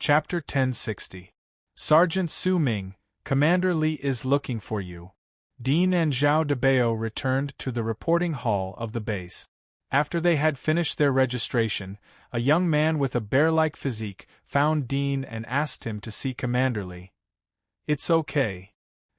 Chapter 1060. Sergeant Su Ming, Commander Li is looking for you. Dean and Zhao Debao returned to the reporting hall of the base. After they had finished their registration, a young man with a bear-like physique found Dean and asked him to see Commander Li. "It's okay."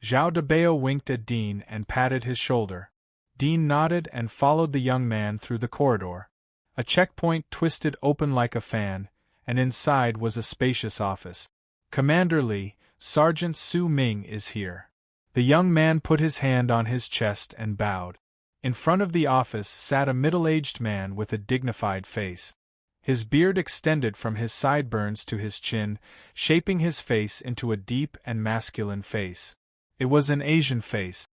Zhao Debao winked at Dean and patted his shoulder. Dean nodded and followed the young man through the corridor. A checkpoint twisted open like a fan, and inside was a spacious office. "Commander Li, Sergeant Su Ming is here." The young man put his hand on his chest and bowed. In front of the office sat a middle-aged man with a dignified face. His beard extended from his sideburns to his chin, shaping his face into a deep and masculine face. It was an Asian face.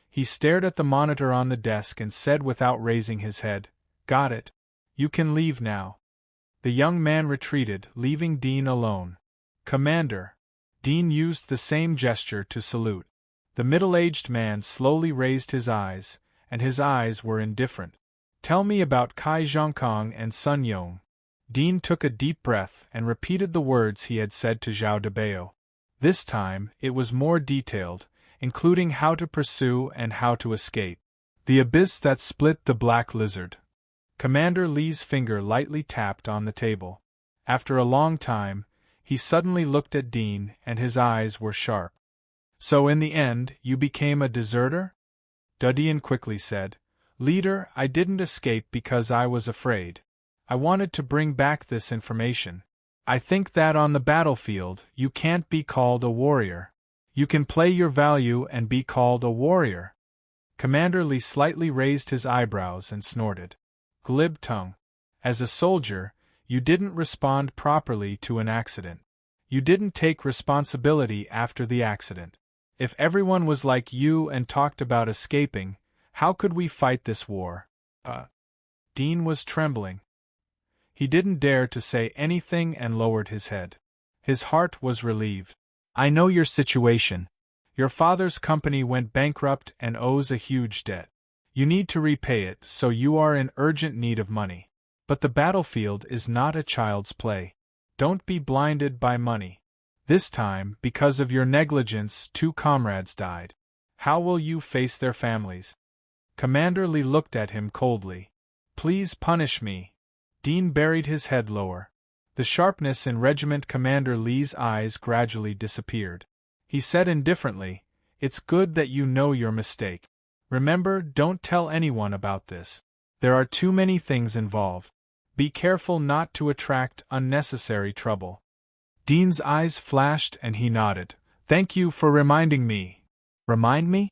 He stared at the monitor on the desk and said without raising his head, "Got it. You can leave now." The young man retreated, leaving Dean alone. "Commander." Dean used the same gesture to salute. The middle-aged man slowly raised his eyes, and his eyes were indifferent. "Tell me about Kai Zhongkong and Sun Yong." Dean took a deep breath and repeated the words he had said to Zhao Debao. This time, it was more detailed, including how to pursue and how to escape. The abyss that split the black lizard. Commander Li's finger lightly tapped on the table. After a long time, he suddenly looked at Dean and his eyes were sharp. "So in the end, you became a deserter?" Dean quickly said, "Leader, I didn't escape because I was afraid. I wanted to bring back this information. I think that on the battlefield, you can't be called a warrior. You can play your value and be called a warrior." Commander Li slightly raised his eyebrows and snorted. "Glib tongue. As a soldier, you didn't respond properly to an accident. You didn't take responsibility after the accident. If everyone was like you and talked about escaping, how could we fight this war?" Dean was trembling. He didn't dare to say anything and lowered his head. His heart was relieved. "I know your situation. Your father's company went bankrupt and owes a huge debt. You need to repay it, so you are in urgent need of money. But the battlefield is not a child's play. Don't be blinded by money. This time, because of your negligence, 2 comrades died. How will you face their families?" Commander Li looked at him coldly. "Please punish me." Dean buried his head lower. The sharpness in Regiment Commander Li's eyes gradually disappeared. He said indifferently, "It's good that you know your mistake. Remember, don't tell anyone about this. There are too many things involved. Be careful not to attract unnecessary trouble." Dean's eyes flashed and he nodded. "Thank you for reminding me." "Remind me?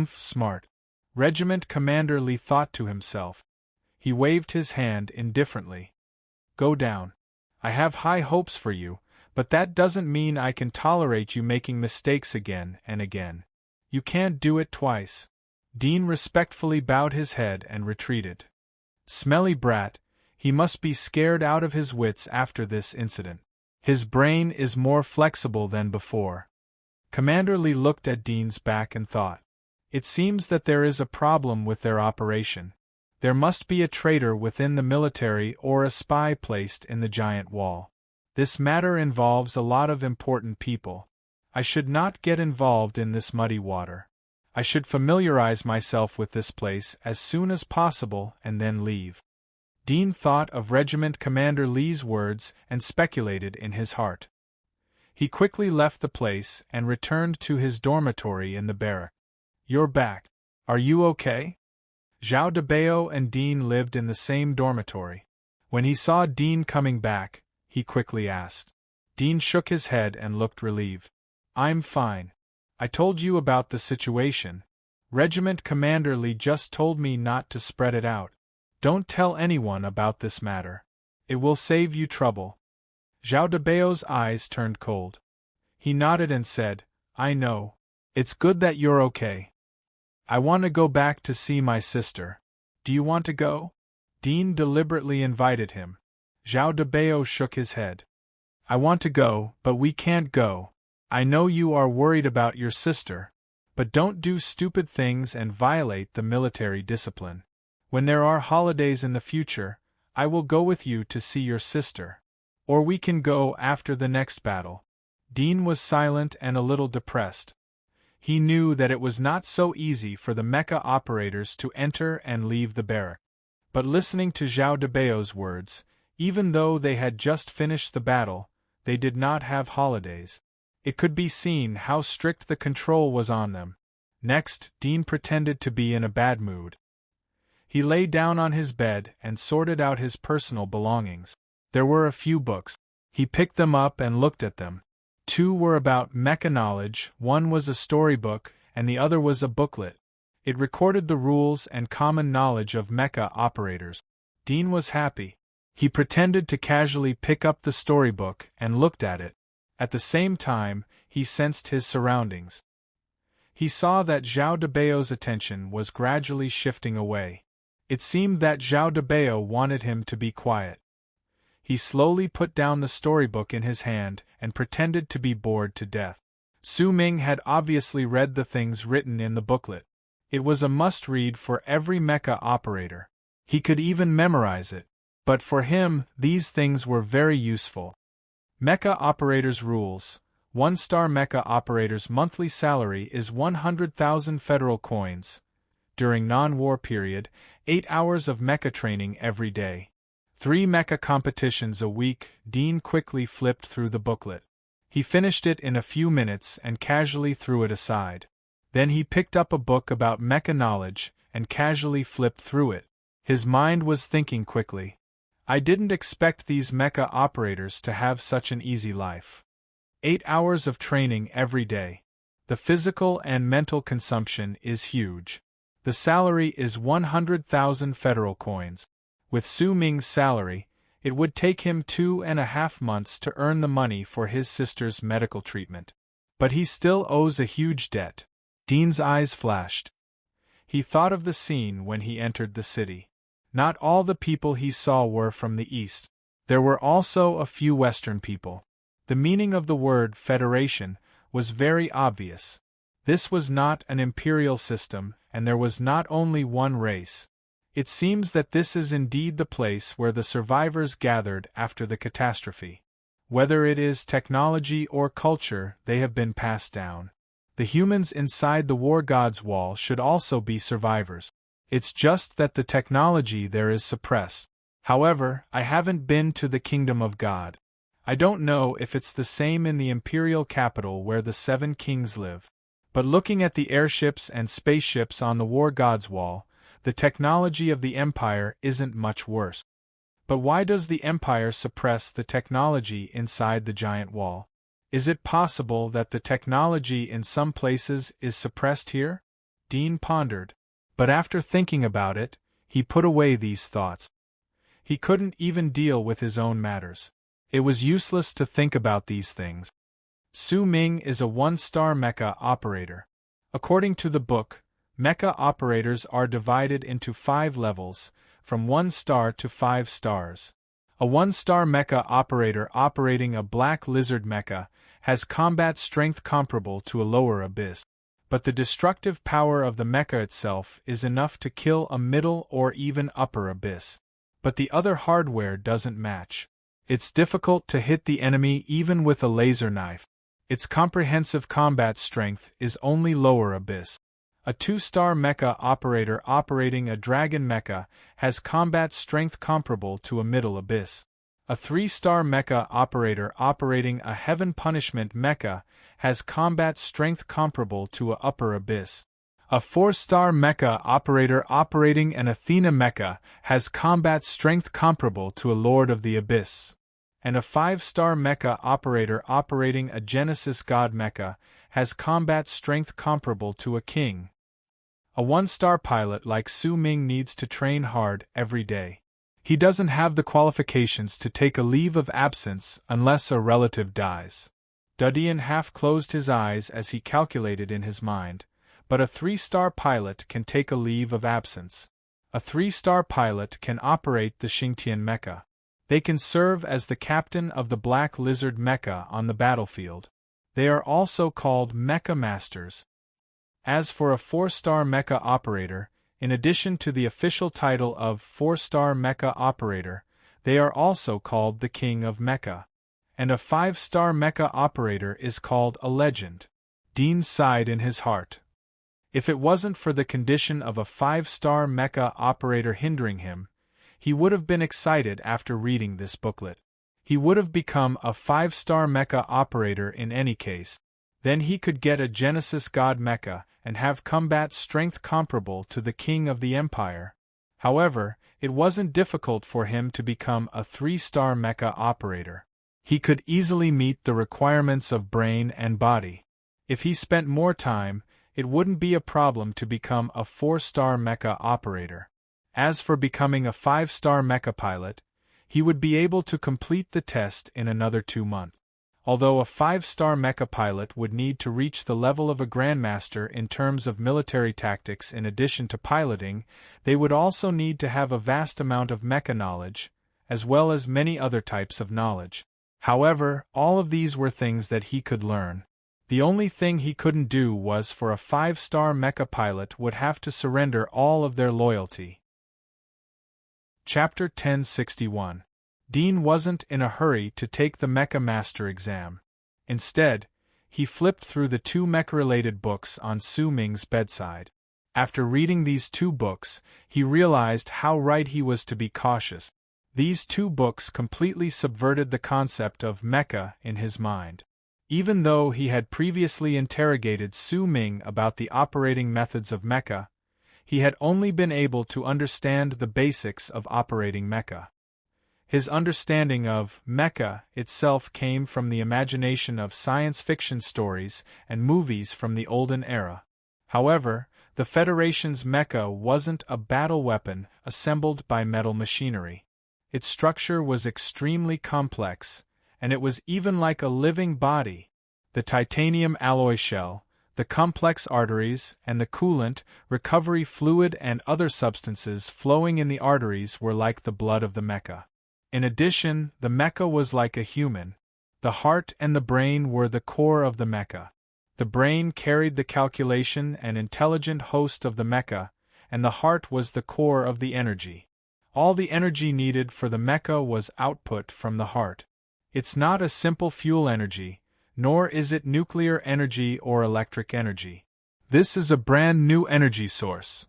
Smart." Regiment Commander Li thought to himself. He waved his hand indifferently. "Go down. I have high hopes for you, but that doesn't mean I can tolerate you making mistakes again and again. You can't do it twice." Dean respectfully bowed his head and retreated. Smelly brat, he must be scared out of his wits after this incident. His brain is more flexible than before. Commander Li looked at Dean's back and thought. It seems that there is a problem with their operation. There must be a traitor within the military or a spy placed in the giant wall. This matter involves a lot of important people. I should not get involved in this muddy water. I should familiarize myself with this place as soon as possible and then leave. Dean thought of Regiment Commander Li's words and speculated in his heart. He quickly left the place and returned to his dormitory in the barrack. "You're back. Are you okay?" Zhao Debao and Dean lived in the same dormitory. When he saw Dean coming back, he quickly asked. Dean shook his head and looked relieved. "I'm fine. I told you about the situation. Regiment Commander Li just told me not to spread it out. Don't tell anyone about this matter. It will save you trouble." Zhao Debao's eyes turned cold. He nodded and said, "I know. It's good that you're okay. I want to go back to see my sister. Do you want to go?" Dean deliberately invited him. Zhao Debao shook his head. "I want to go, but we can't go. I know you are worried about your sister, but don't do stupid things and violate the military discipline. When there are holidays in the future, I will go with you to see your sister." Or we can go after the next battle. Dean was silent and a little depressed. He knew that it was not so easy for the mecha operators to enter and leave the barrack. But listening to Zhao Debao's words, even though they had just finished the battle, they did not have holidays. It could be seen how strict the control was on them. Next, Dean pretended to be in a bad mood. He lay down on his bed and sorted out his personal belongings. There were a few books. He picked them up and looked at them. 2 were about mecha knowledge, 1 was a storybook, and the other was a booklet. It recorded the rules and common knowledge of mecha operators. Dean was happy. He pretended to casually pick up the storybook and looked at it. At the same time, he sensed his surroundings. He saw that Zhao Debao's attention was gradually shifting away. It seemed that Zhao Debao wanted him to be quiet. He slowly put down the storybook in his hand and pretended to be bored to death. Su Ming had obviously read the things written in the booklet. It was a must-read for every mecha operator. He could even memorize it. But for him, these things were very useful. Mecha operators rules. 1-star mecha operator's monthly salary is 100,000 federal coins. During non-war period, 8 hours of mecha training every day. 3 mecha competitions a week. Dean quickly flipped through the booklet. He finished it in a few minutes and casually threw it aside. Then he picked up a book about mecha knowledge and casually flipped through it. His mind was thinking quickly. I didn't expect these mecha operators to have such an easy life. 8 hours of training every day. The physical and mental consumption is huge. The salary is 100,000 federal coins. With Su Ming's salary, it would take him 2.5 months to earn the money for his sister's medical treatment. But he still owes a huge debt. Dean's eyes flashed. He thought of the scene when he entered the city. Not all the people he saw were from the East. There were also a few Western people. The meaning of the word federation was very obvious. This was not an imperial system, and there was not only one race. It seems that this is indeed the place where the survivors gathered after the catastrophe. Whether it is technology or culture, they have been passed down. The humans inside the War God's wall should also be survivors. It's just that the technology there is suppressed. However, I haven't been to the Kingdom of God. I don't know if it's the same in the imperial capital where the 7 kings live. But looking at the airships and spaceships on the War God's wall, the technology of the Empire isn't much worse. But why does the Empire suppress the technology inside the giant wall? Is it possible that the technology in some places is suppressed here? Dean pondered. But after thinking about it, he put away these thoughts. He couldn't even deal with his own matters. It was useless to think about these things. Su Ming is a 1-star mecha operator. According to the book, mecha operators are divided into 5 levels, from 1 star to 5 stars. A 1-star mecha operator operating a black lizard mecha has combat strength comparable to a lower abyss. But the destructive power of the mecha itself is enough to kill a middle or even upper abyss. But the other hardware doesn't match. It's difficult to hit the enemy even with a laser knife. Its comprehensive combat strength is only lower abyss. A 2-star mecha operator operating a dragon mecha has combat strength comparable to a middle abyss. A 3-star mecha operator operating a heaven punishment mecha has combat strength comparable to a upper abyss. A 4-star mecha operator operating an Athena mecha has combat strength comparable to a Lord of the Abyss. And a 5-star mecha operator operating a Genesis God mecha has combat strength comparable to a king. A 1-star pilot like Su Ming needs to train hard every day. He doesn't have the qualifications to take a leave of absence unless a relative dies. Dudian half closed his eyes as he calculated in his mind, but a 3-star pilot can take a leave of absence. A 3-star pilot can operate the Xingtian mecha. They can serve as the captain of the Black Lizard mecha on the battlefield. They are also called mecha masters. As for a 4-star mecha operator, in addition to the official title of 4-star mecha operator, They are also called the King of Mecha. And a 5-star mecha operator is called a legend. Dean sighed in his heart. If it wasn't for the condition of a 5-star mecha operator hindering him, he would have been excited after reading this booklet. He would have become a 5-star mecha operator in any case. Then he could get a Genesis God mecha and have combat strength comparable to the King of the Empire. However, it wasn't difficult for him to become a 3-star mecha operator. He could easily meet the requirements of brain and body. If he spent more time, it wouldn't be a problem to become a 4-star mecha operator. As for becoming a 5-star mecha pilot, he would be able to complete the test in another 2 months. Although a 5-star mecha pilot would need to reach the level of a grandmaster in terms of military tactics in addition to piloting, they would also need to have a vast amount of mecha knowledge, as well as many other types of knowledge. However, all of these were things that he could learn. The only thing he couldn't do was for a 5-star mecha pilot would have to surrender all of their loyalty. Chapter 1061. Dean wasn't in a hurry to take the Mecha Master exam. Instead, he flipped through the 2 mecha-related books on Su Ming's bedside. After reading these 2 books, he realized how right he was to be cautious. These 2 books completely subverted the concept of mecha in his mind. Even though he had previously interrogated Su Ming about the operating methods of mecha, he had only been able to understand the basics of operating mecha. His understanding of mecha itself came from the imagination of science fiction stories and movies from the olden era. However, the Federation's mecha wasn't a battle weapon assembled by metal machinery. Its structure was extremely complex, and it was even like a living body. The titanium alloy shell, the complex arteries, and the coolant, recovery fluid and other substances flowing in the arteries were like the blood of the mecha. In addition, the mecha was like a human. The heart and the brain were the core of the mecha. The brain carried the calculation and intelligent host of the mecha, and the heart was the core of the energy. All the energy needed for the mecha was output from the heart. It's not a simple fuel energy, nor is it nuclear energy or electric energy. This is a brand new energy source.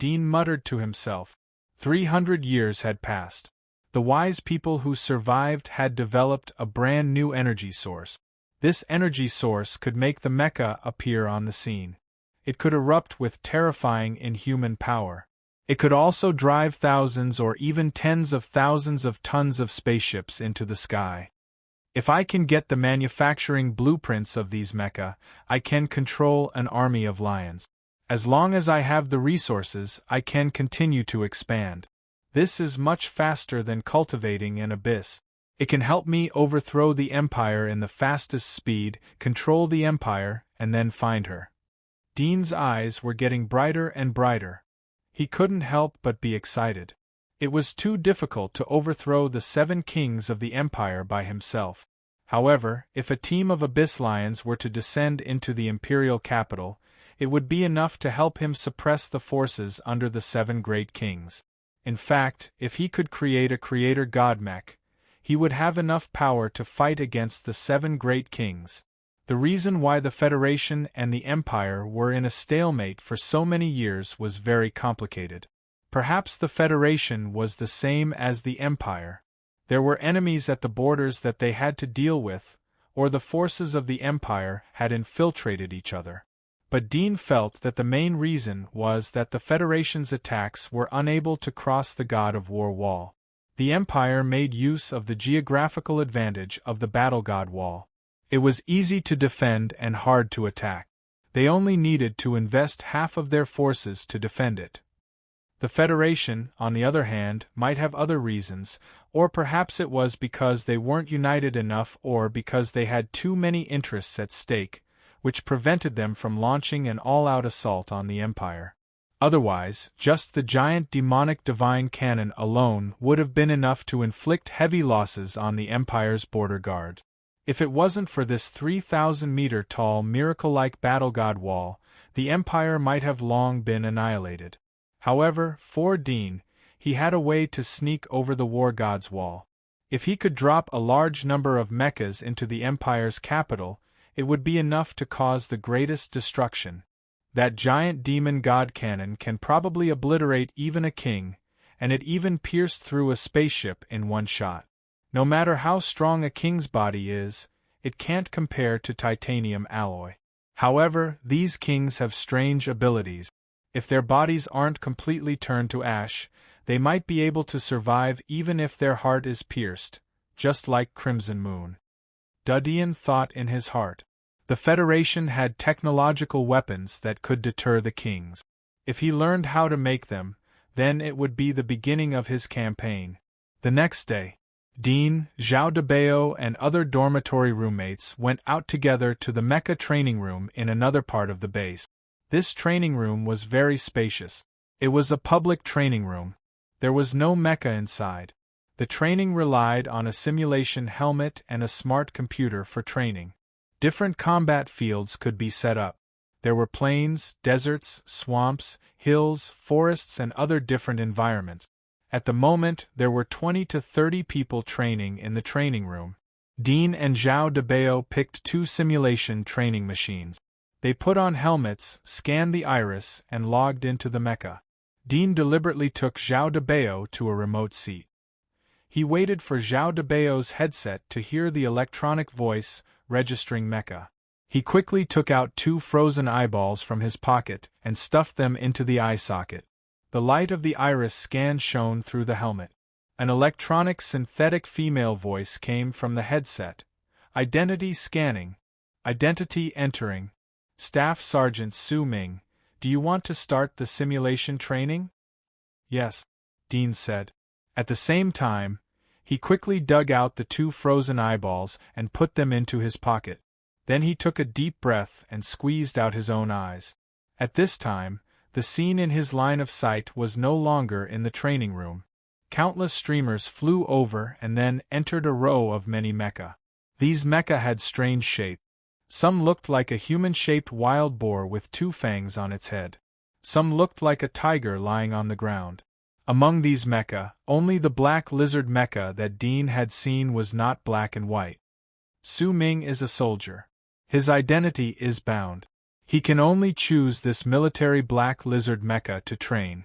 Dean muttered to himself. 300 years had passed. The wise people who survived had developed a brand new energy source. This energy source could make the mecha appear on the scene. It could erupt with terrifying inhuman power. It could also drive thousands or even tens of thousands of tons of spaceships into the sky. If I can get the manufacturing blueprints of these mecha, I can control an army of lions. As long as I have the resources, I can continue to expand. This is much faster than cultivating an abyss. It can help me overthrow the Empire in the fastest speed, control the Empire, and then find her. Dean's eyes were getting brighter and brighter. He couldn't help but be excited. It was too difficult to overthrow the 7 kings of the Empire by himself. However, if a team of Abyss Lions were to descend into the Imperial capital, it would be enough to help him suppress the forces under the 7 great kings. In fact, if he could create a creator god mech, he would have enough power to fight against the 7 great kings. The reason why the Federation and the Empire were in a stalemate for so many years was very complicated. Perhaps the Federation was the same as the Empire. There were enemies at the borders that they had to deal with, or the forces of the Empire had infiltrated each other. But Dean felt that the main reason was that the Federation's attacks were unable to cross the God of War wall. The Empire made use of the geographical advantage of the Battle God wall. It was easy to defend and hard to attack. They only needed to invest half of their forces to defend it. The Federation, on the other hand, might have other reasons, or perhaps it was because they weren't united enough or because they had too many interests at stake, which prevented them from launching an all-out assault on the Empire. Otherwise, just the giant demonic divine cannon alone would have been enough to inflict heavy losses on the Empire's border guard. If it wasn't for this 3,000-meter-tall miracle-like battle god wall, the Empire might have long been annihilated. However, for Dean, he had a way to sneak over the war god's wall. If he could drop a large number of mechas into the Empire's capital, it would be enough to cause the greatest destruction. That giant demon god cannon can probably obliterate even a king, and it even pierced through a spaceship in one shot. No matter how strong a king's body is, it can't compare to titanium alloy. However, these kings have strange abilities. If their bodies aren't completely turned to ash, they might be able to survive even if their heart is pierced, just like Crimson Moon. Dudian thought in his heart. The Federation had technological weapons that could deter the kings. If he learned how to make them, then it would be the beginning of his campaign. The next day, Dean, Zhao Debao and other dormitory roommates went out together to the mecha training room in another part of the base. This training room was very spacious. It was a public training room. There was no mecha inside. The training relied on a simulation helmet and a smart computer for training. Different combat fields could be set up. There were plains, deserts, swamps, hills, forests and other different environments. At the moment, there were 20 to 30 people training in the training room. Dean and Zhao Debao picked 2 simulation training machines. They put on helmets, scanned the iris, and logged into the mecha. Dean deliberately took Zhao Debao to a remote seat. He waited for Zhao Debao's headset to hear the electronic voice, registering mecha. He quickly took out 2 frozen eyeballs from his pocket and stuffed them into the eye socket. The light of the iris scan shone through the helmet. An electronic synthetic female voice came from the headset. Identity scanning. Identity entering. Staff Sergeant Su Ming, do you want to start the simulation training? Yes, Dean said. At the same time, he quickly dug out the 2 frozen eyeballs and put them into his pocket. Then he took a deep breath and squeezed out his own eyes. At this time, the scene in his line of sight was no longer in the training room. Countless streamers flew over and then entered a row of many mecha. These mecha had strange shape. Some looked like a human-shaped wild boar with 2 fangs on its head. Some looked like a tiger lying on the ground. Among these mecha, only the black lizard mecha that Dean had seen was not black and white. Su Ming is a soldier. His identity is bound. He can only choose this military black lizard mecha to train.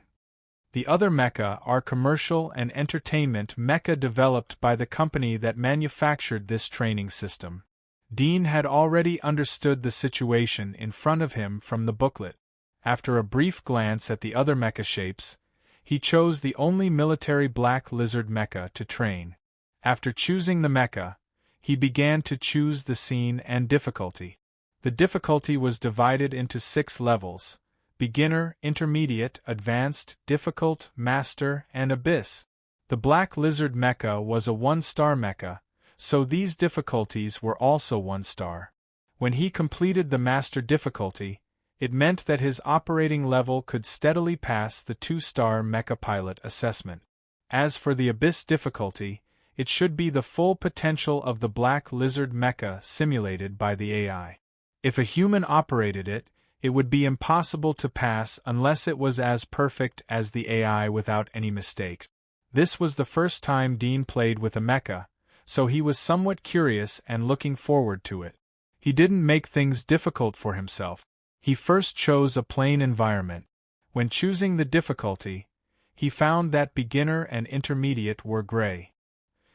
The other mecha are commercial and entertainment mecha developed by the company that manufactured this training system. Dean had already understood the situation in front of him from the booklet. After a brief glance at the other mecha shapes, he chose the only military black lizard mecha to train. After choosing the mecha, he began to choose the scene and difficulty. The difficulty was divided into 6 levels: beginner, intermediate, advanced, difficult, master, and abyss. The black lizard mecha was a 1-star mecha, so these difficulties were also 1-star. When he completed the master difficulty, it meant that his operating level could steadily pass the 2-star mecha pilot assessment. As for the abyss difficulty, it should be the full potential of the black lizard mecha simulated by the AI. If a human operated it, it would be impossible to pass unless it was as perfect as the AI without any mistakes. This was the first time Dean played with a mecha, so he was somewhat curious and looking forward to it. He didn't make things difficult for himself. He first chose a plain environment. When choosing the difficulty, he found that beginner and intermediate were gray.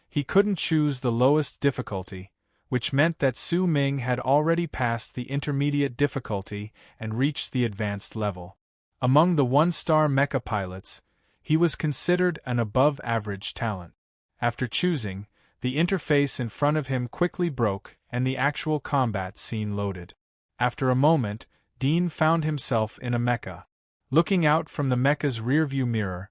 He couldn't choose the lowest difficulty, which meant that Su Ming had already passed the intermediate difficulty and reached the advanced level. Among the 1-star mecha pilots, he was considered an above-average talent. After choosing, the interface in front of him quickly broke and the actual combat scene loaded. After a moment, Dean found himself in a mecha. Looking out from the mecha's rearview mirror,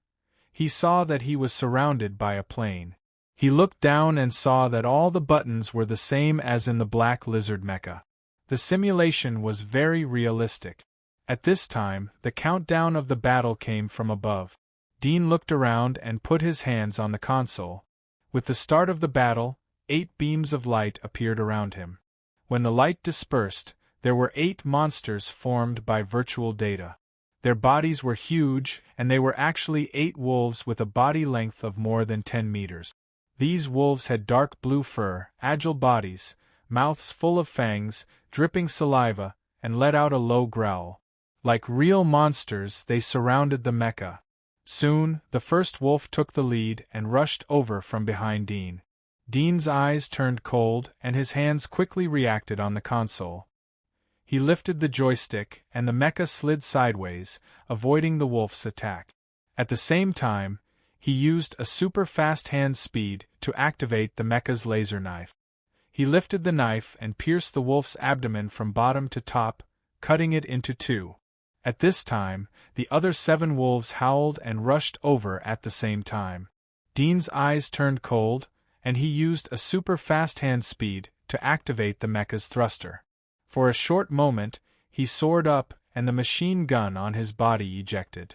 he saw that he was surrounded by a plane. He looked down and saw that all the buttons were the same as in the black lizard mecha. The simulation was very realistic. At this time, the countdown of the battle came from above. Dean looked around and put his hands on the console. With the start of the battle, 8 beams of light appeared around him. When the light dispersed, there were 8 monsters formed by virtual data. Their bodies were huge, and they were actually 8 wolves with a body length of more than 10 meters. These wolves had dark blue fur, agile bodies, mouths full of fangs, dripping saliva, and let out a low growl. Like real monsters, they surrounded the mecha. Soon, the first wolf took the lead and rushed over from behind Dean. Dean's eyes turned cold, and his hands quickly reacted on the console. He lifted the joystick, and the mecha slid sideways, avoiding the wolf's attack. At the same time, he used a super-fast hand speed to activate the mecha's laser knife. He lifted the knife and pierced the wolf's abdomen from bottom to top, cutting it into 2. At this time, the other 7 wolves howled and rushed over at the same time. Dean's eyes turned cold, and he used a super-fast hand speed to activate the mecha's thruster. For a short moment, he soared up, and the machine gun on his body ejected.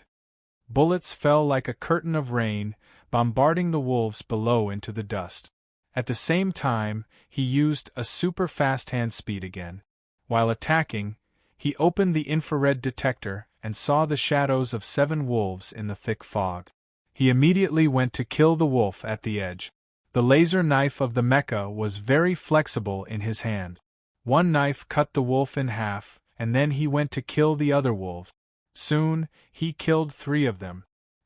Bullets fell like a curtain of rain, bombarding the wolves below into the dust. At the same time, he used a super-fast hand speed again. While attacking, he opened the infrared detector and saw the shadows of 7 wolves in the thick fog. He immediately went to kill the wolf at the edge. The laser knife of the mecha was very flexible in his hand. One knife cut the wolf in half, and then he went to kill the other wolf. Soon, he killed 3 of them.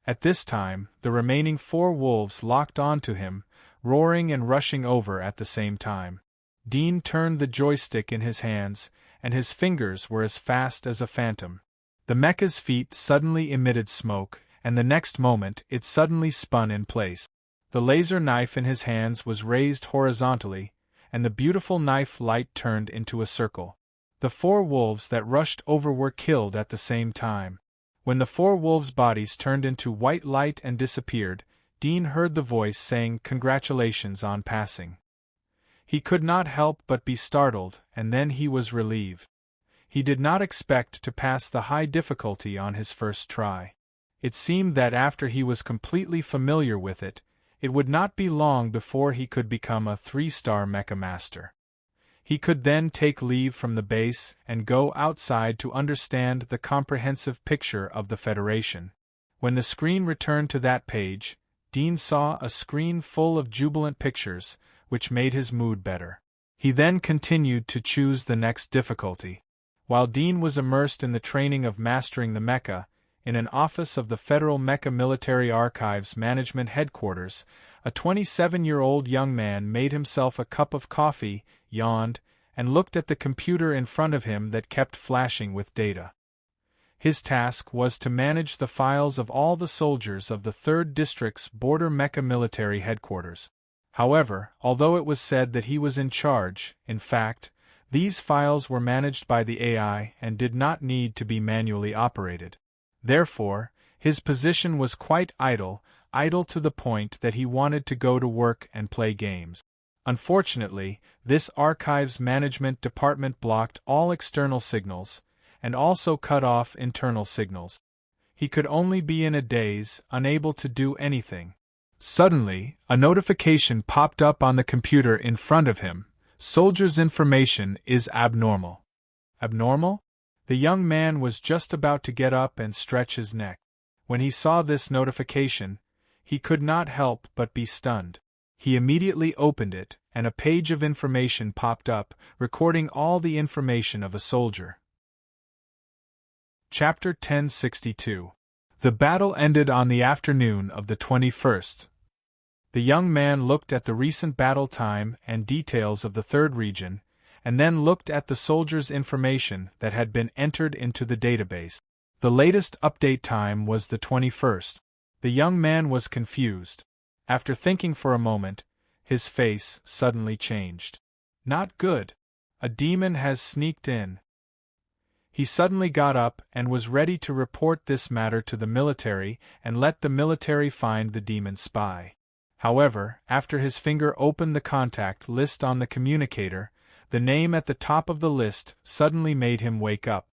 At this time, the remaining 4 wolves locked onto him, roaring and rushing over at the same time. Dean turned the joystick in his hands, and his fingers were as fast as a phantom. The mecha's feet suddenly emitted smoke, and the next moment it suddenly spun in place. The laser knife in his hands was raised horizontally, and the beautiful knife light turned into a circle. The 4 wolves that rushed over were killed at the same time. When the 4 wolves' bodies turned into white light and disappeared, Dean heard the voice saying congratulations on passing. He could not help but be startled, and then he was relieved. He did not expect to pass the high difficulty on his first try. It seemed that after he was completely familiar with it, it would not be long before he could become a 3-star mecha master. He could then take leave from the base and go outside to understand the comprehensive picture of the Federation. When the screen returned to that page, Dean saw a screen full of jubilant pictures, which made his mood better. He then continued to choose the next difficulty. While Dean was immersed in the training of mastering the mecha, in an office of the Federal Mecha Military Archives Management Headquarters, a 27-year-old young man made himself a cup of coffee, yawned, and looked at the computer in front of him that kept flashing with data. His task was to manage the files of all the soldiers of the 3rd District's Border Mecha Military Headquarters. However, although it was said that he was in charge, in fact, these files were managed by the AI and did not need to be manually operated. Therefore, his position was quite idle to the point that he wanted to go to work and play games. Unfortunately, this archives management department blocked all external signals, and also cut off internal signals. He could only be in a daze, unable to do anything. Suddenly, a notification popped up on the computer in front of him. Soldier's information is abnormal. Abnormal? The young man was just about to get up and stretch his neck. When he saw this notification, he could not help but be stunned. He immediately opened it, and a page of information popped up, recording all the information of a soldier. Chapter 1062. The battle ended on the afternoon of the 21st. The young man looked at the recent battle time and details of the 3rd region, and then looked at the soldiers' information that had been entered into the database. The latest update time was the 21st. The young man was confused. After thinking for a moment, his face suddenly changed. Not good. A demon has sneaked in. He suddenly got up and was ready to report this matter to the military and let the military find the demon spy. However, after his finger opened the contact list on the communicator, the name at the top of the list suddenly made him wake up.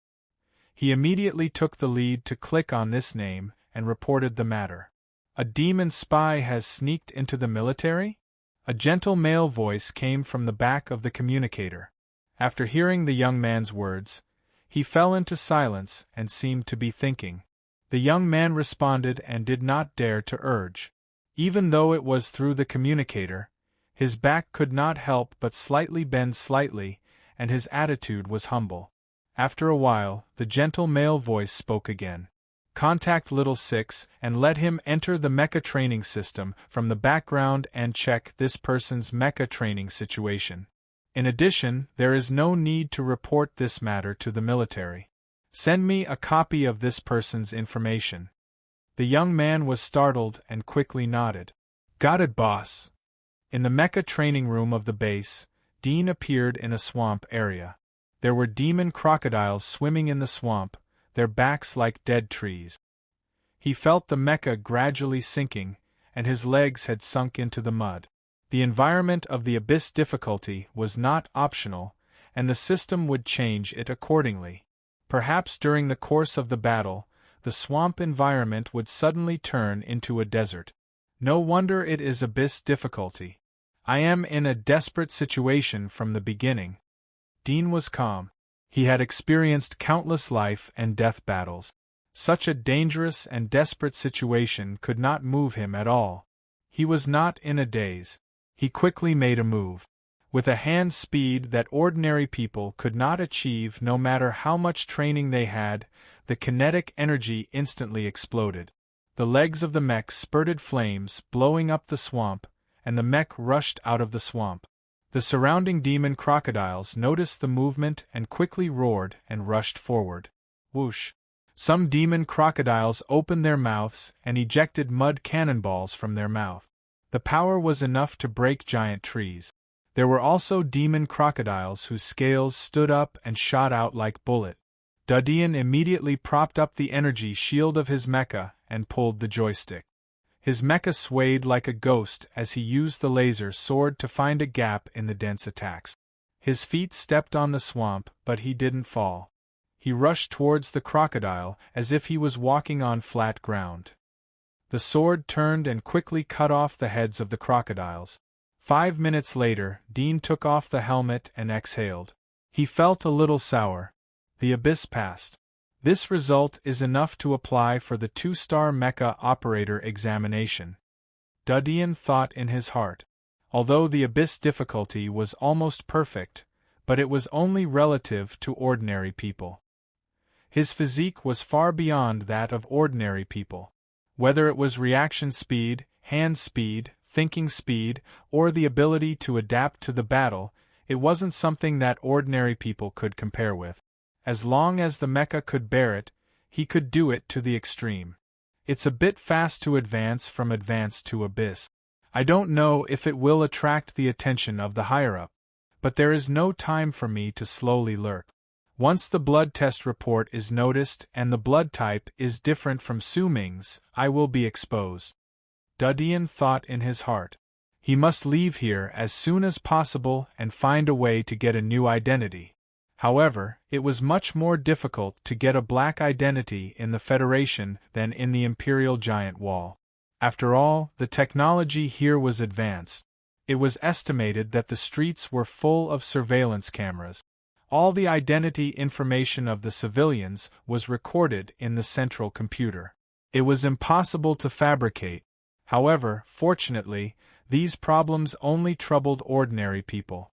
He immediately took the lead to click on this name and reported the matter. A demon spy has sneaked into the military? A gentle male voice came from the back of the communicator. After hearing the young man's words, He fell into silence and seemed to be thinking. The young man responded and did not dare to urge. Even though it was through the communicator, his back could not help but slightly bend slightly, and his attitude was humble. After a while, the gentle male voice spoke again. Contact Little Six and let him enter the mecha training system from the background and check this person's mecha training situation. In addition, there is no need to report this matter to the military. Send me a copy of this person's information. The young man was startled and quickly nodded. Got it, boss. In the mecha training room of the base, Dean appeared in a swamp area. There were demon crocodiles swimming in the swamp, their backs like dead trees. He felt the mecha gradually sinking, and his legs had sunk into the mud. The environment of the abyss difficulty was not optional, and the system would change it accordingly. Perhaps during the course of the battle, the swamp environment would suddenly turn into a desert. No wonder it is abyss difficulty. I am in a desperate situation from the beginning. Dean was calm. He had experienced countless life and death battles. Such a dangerous and desperate situation could not move him at all. He was not in a daze. He quickly made a move. With a hand speed that ordinary people could not achieve no matter how much training they had, the kinetic energy instantly exploded. The legs of the mech spurted flames, blowing up the swamp, and the mech rushed out of the swamp. The surrounding demon crocodiles noticed the movement and quickly roared and rushed forward. Whoosh! Some demon crocodiles opened their mouths and ejected mud cannonballs from their mouth. The power was enough to break giant trees. There were also demon crocodiles whose scales stood up and shot out like bullets. Dudian immediately propped up the energy shield of his mecha and pulled the joystick. His mecha swayed like a ghost as he used the laser sword to find a gap in the dense attacks. His feet stepped on the swamp, but he didn't fall. He rushed towards the crocodile as if he was walking on flat ground. The sword turned and quickly cut off the heads of the crocodiles. 5 minutes later, Dean took off the helmet and exhaled. He felt a little sour. The abyss passed. This result is enough to apply for the 2-star mecha operator examination. Dudian thought in his heart. Although the abyss difficulty was almost perfect, but it was only relative to ordinary people. His physique was far beyond that of ordinary people. Whether it was reaction speed, hand speed, thinking speed, or the ability to adapt to the battle, it wasn't something that ordinary people could compare with. As long as the mecha could bear it, he could do it to the extreme. It's a bit fast to advance from advance to abyss. I don't know if it will attract the attention of the higher-up, but there is no time for me to slowly lurk. Once the blood test report is noticed and the blood type is different from Su Ming's, I will be exposed. Dudian thought in his heart. He must leave here as soon as possible and find a way to get a new identity. However, it was much more difficult to get a black identity in the Federation than in the Imperial Giant Wall. After all, the technology here was advanced. It was estimated that the streets were full of surveillance cameras. All the identity information of the civilians was recorded in the central computer. It was impossible to fabricate. However, fortunately, these problems only troubled ordinary people.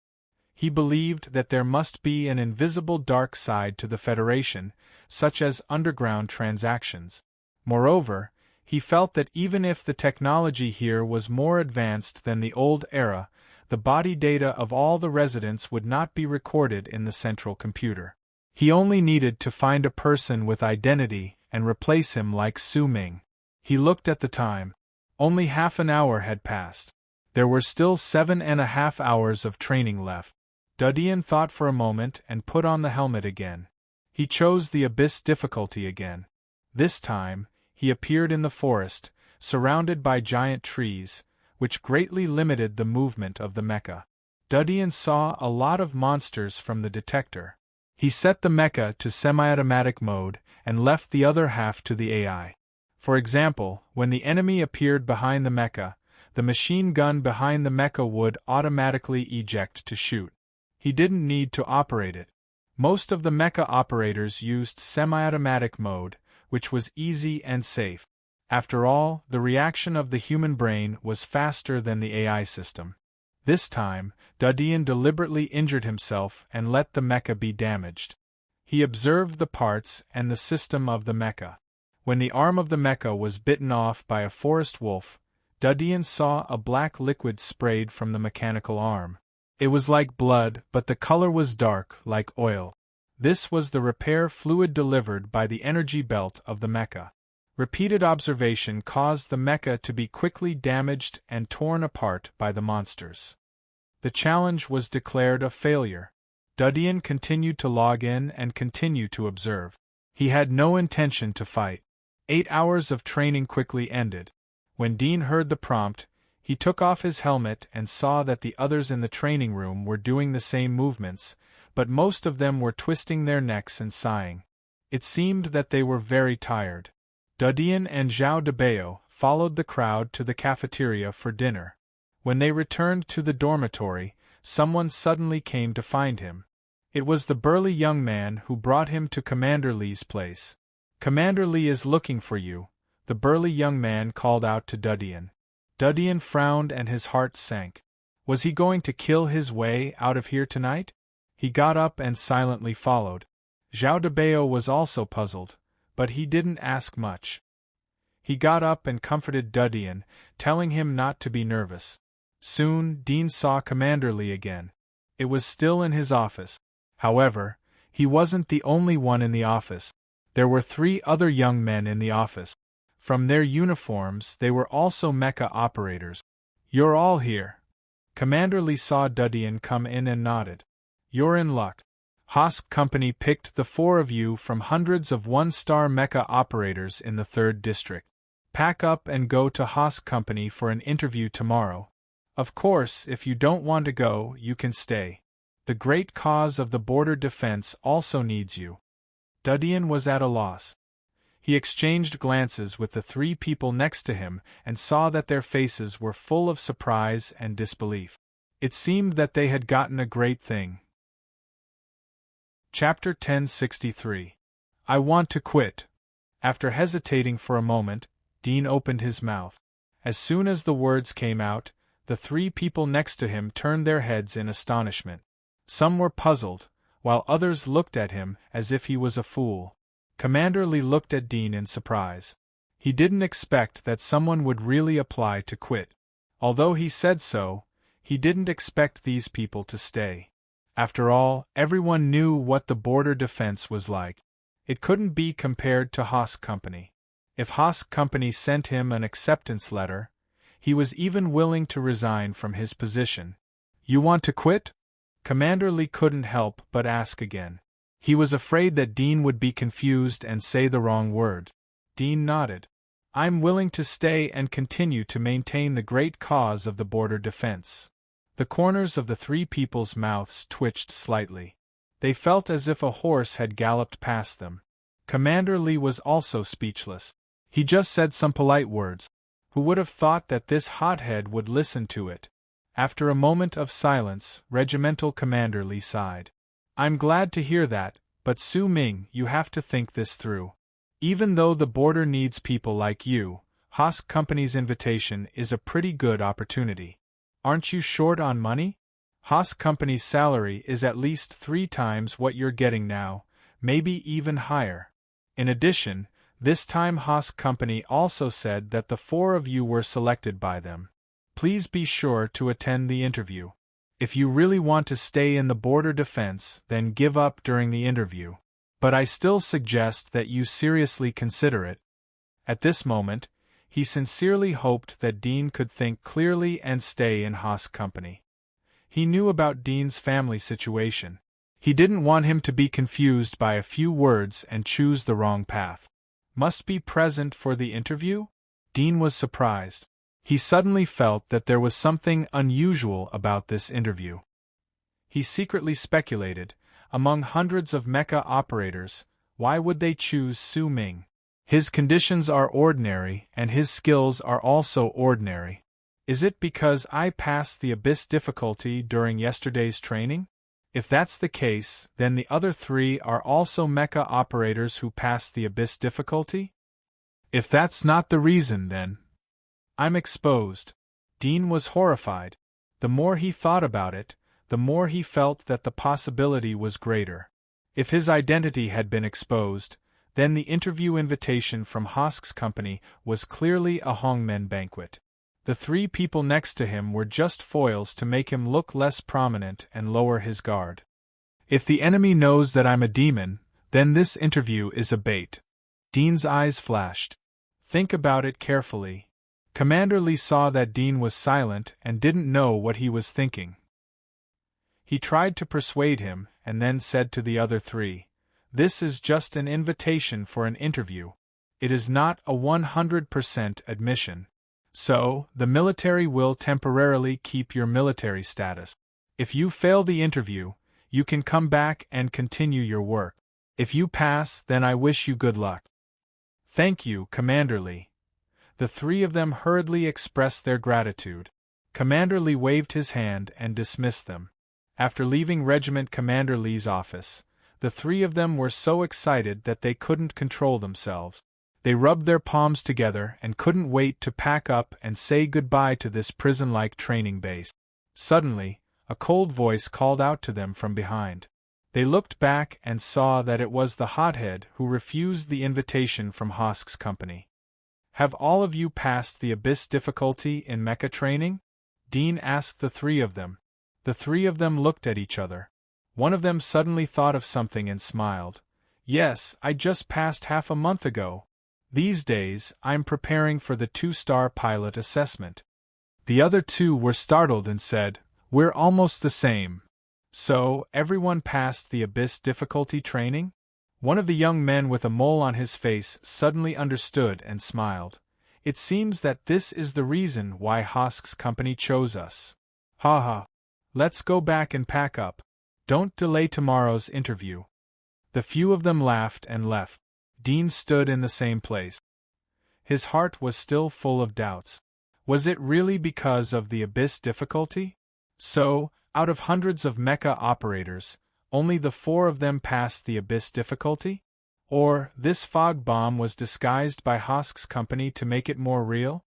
He believed that there must be an invisible dark side to the Federation, such as underground transactions. Moreover, he felt that even if the technology here was more advanced than the old era, the body data of all the residents would not be recorded in the central computer. He only needed to find a person with identity and replace him like Su Ming. He looked at the time. Only half an hour had passed. There were still 7.5 hours of training left. Dudian thought for a moment and put on the helmet again. He chose the abyss difficulty again. This time, he appeared in the forest, surrounded by giant trees, which greatly limited the movement of the mecha. Dudian saw a lot of monsters from the detector. He set the mecha to semi-automatic mode and left the other half to the AI. For example, when the enemy appeared behind the mecha, the machine gun behind the mecha would automatically eject to shoot. He didn't need to operate it. Most of the mecha operators used semi-automatic mode, which was easy and safe. After all, the reaction of the human brain was faster than the AI system. This time, Dadian deliberately injured himself and let the mecha be damaged. He observed the parts and the system of the mecha. When the arm of the mecha was bitten off by a forest wolf, Dadian saw a black liquid sprayed from the mechanical arm. It was like blood, but the color was dark, like oil. This was the repair fluid delivered by the energy belt of the mecha. Repeated observation caused the mecha to be quickly damaged and torn apart by the monsters. The challenge was declared a failure. Dadian continued to log in and continue to observe. He had no intention to fight. 8 hours of training quickly ended. When Dean heard the prompt, he took off his helmet and saw that the others in the training room were doing the same movements, but most of them were twisting their necks and sighing. It seemed that they were very tired. Dadian and Zhao Debeo followed the crowd to the cafeteria for dinner. When they returned to the dormitory, someone suddenly came to find him. It was the burly young man who brought him to Commander Li's place. "Commander Li is looking for you," the burly young man called out to Dadian. Dadian frowned and his heart sank. Was he going to kill his way out of here tonight? He got up and silently followed. Zhao Debeo was also puzzled, but he didn't ask much. He got up and comforted Dadian, telling him not to be nervous. Soon, Dean saw Commander Li again. It was still in his office. However, he wasn't the only one in the office. There were 3 other young men in the office. From their uniforms, they were also mecha operators. "You're all here." Commander Li saw Dadian come in and nodded. "You're in luck. Hosk Company picked the 4 of you from hundreds of 1-star mecha operators in the 3rd district. Pack up and go to Hosk Company for an interview tomorrow. Of course, if you don't want to go, you can stay. The great cause of the border defense also needs you." Dadian was at a loss. He exchanged glances with the 3 people next to him and saw that their faces were full of surprise and disbelief. It seemed that they had gotten a great thing. Chapter 1063. I want to quit. After hesitating for a moment, Dean opened his mouth. As soon as the words came out, the 3 people next to him turned their heads in astonishment. Some were puzzled, while others looked at him as if he was a fool. Commander Li looked at Dean in surprise. He didn't expect that someone would really apply to quit. Although he said so, he didn't expect these people to stay. After all, everyone knew what the border defense was like. It couldn't be compared to Hosk Company. If Hosk Company sent him an acceptance letter, he was even willing to resign from his position. "You want to quit?" Commander Li couldn't help but ask again. He was afraid that Dean would be confused and say the wrong word. Dean nodded. "I'm willing to stay and continue to maintain the great cause of the border defense." The corners of the 3 people's mouths twitched slightly. They felt as if a horse had galloped past them. Commander Li was also speechless. He just said some polite words. Who would have thought that this hothead would listen to it? After a moment of silence, Regimental Commander Li sighed. "I'm glad to hear that, but Su Ming, you have to think this through. Even though the border needs people like you, Hosk Company's invitation is a pretty good opportunity. Aren't you short on money? Hosk Company's salary is at least 3 times what you're getting now, maybe even higher. In addition, this time Hosk Company also said that the 4 of you were selected by them. Please be sure to attend the interview. If you really want to stay in the border defense, then give up during the interview. But I still suggest that you seriously consider it." At this moment, he sincerely hoped that Dean could think clearly and stay in Hosk Company. He knew about Dean's family situation. He didn't want him to be confused by a few words and choose the wrong path. Must be present for the interview? Dean was surprised. He suddenly felt that there was something unusual about this interview. He secretly speculated, among hundreds of mecha operators, why would they choose Su Ming? His conditions are ordinary and his skills are also ordinary. Is it because I passed the abyss difficulty during yesterday's training? If that's the case, then the other 3 are also mecha operators who passed the Abyss difficulty? If that's not the reason, then I'm exposed. Dean was horrified. The more he thought about it, the more he felt that the possibility was greater. If his identity had been exposed, then the interview invitation from Hosk's company was clearly a hongmen banquet. The 3 people next to him were just foils to make him look less prominent and lower his guard. If the enemy knows that I'm a demon, then this interview is a bait. Dean's eyes flashed. Think about it carefully. Commander Lee saw that Dean was silent and didn't know what he was thinking. He tried to persuade him, and then said to the other 3, "This is just an invitation for an interview. It is not a 100% admission. So, the military will temporarily keep your military status. If you fail the interview, you can come back and continue your work. If you pass, then I wish you good luck." "Thank you, Commander Lee." The 3 of them hurriedly expressed their gratitude. Commander Lee waved his hand and dismissed them. After leaving Regiment Commander Lee's office, the 3 of them were so excited that they couldn't control themselves. They rubbed their palms together and couldn't wait to pack up and say goodbye to this prison-like training base. Suddenly, a cold voice called out to them from behind. They looked back and saw that it was the hothead who refused the invitation from Hosk's company. "Have all of you passed the Abyss difficulty in mecha training?" Dean asked the 3 of them. The 3 of them looked at each other. One of them suddenly thought of something and smiled. "Yes, I just passed half a month ago. These days, I'm preparing for the 2-star pilot assessment." The other 2 were startled and said, "We're almost the same. So, everyone passed the Abyss difficulty training?" One of the young men with a mole on his face suddenly understood and smiled. "It seems that this is the reason why Hosk's company chose us. Ha ha. Let's go back and pack up. Don't delay tomorrow's interview." The few of them laughed and left. Dean stood in the same place. His heart was still full of doubts. Was it really because of the Abyss difficulty? So, out of hundreds of mecha operators, only the 4 of them passed the Abyss difficulty? Or, this fog bomb was disguised by Hosk's company to make it more real?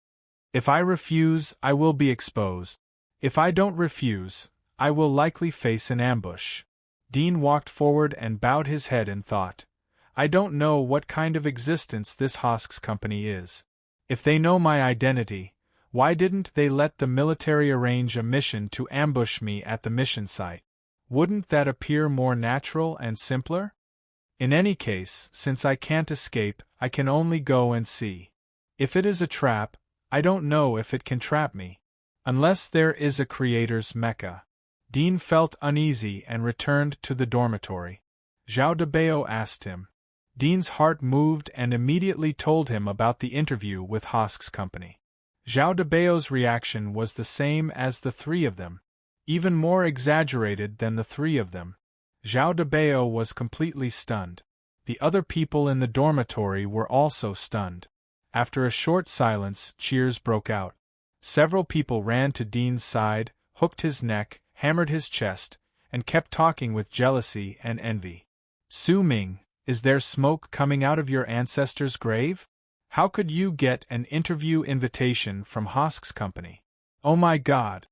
If I refuse, I will be exposed. If I don't refuse, I will likely face an ambush. Dean walked forward and bowed his head in thought. I don't know what kind of existence this Hosk's company is. If they know my identity, why didn't they let the military arrange a mission to ambush me at the mission site? Wouldn't that appear more natural and simpler? In any case, since I can't escape, I can only go and see. If it is a trap, I don't know if it can trap me. Unless there is a creator's mecha. Dean felt uneasy and returned to the dormitory. Zhao Debao asked him. Dean's heart moved and immediately told him about the interview with Hosk's company. Zhao Debao's reaction was the same as the 3 of them, even more exaggerated than the 3 of them. Zhao Debao was completely stunned. The other people in the dormitory were also stunned. After a short silence, cheers broke out. Several people ran to Dean's side, hooked his neck, hammered his chest, and kept talking with jealousy and envy. "Su Ming, is there smoke coming out of your ancestor's grave? How could you get an interview invitation from Hosk's company? Oh my God!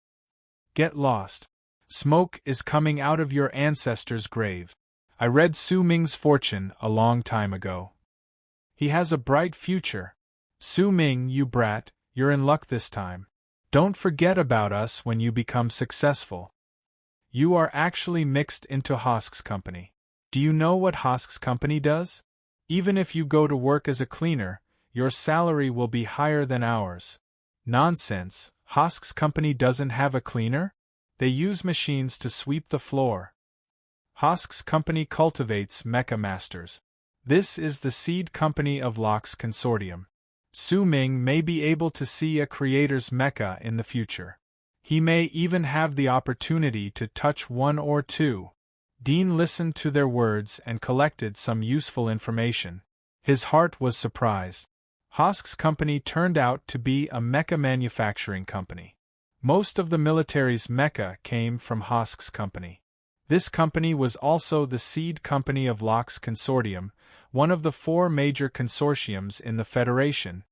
Get lost. Smoke is coming out of your ancestor's grave. I read Su Ming's fortune a long time ago. He has a bright future. Su Ming, you brat, you're in luck this time. Don't forget about us when you become successful. You are actually mixed into Hosk's company. Do you know what Hosk's company does? Even if you go to work as a cleaner, your salary will be higher than ours." "Nonsense, Hosk's company doesn't have a cleaner? They use machines to sweep the floor. Hosk's company cultivates mecha masters. This is the seed company of Locke's consortium. Su Ming may be able to see a creator's mecha in the future. He may even have the opportunity to touch 1 or 2. Dean listened to their words and collected some useful information. His heart was surprised. Hosk's company turned out to be a mecha manufacturing company. Most of the military's mecha came from Hosk's company. This company was also the seed company of Locke's consortium, one of the 4 major consortiums in the Federation.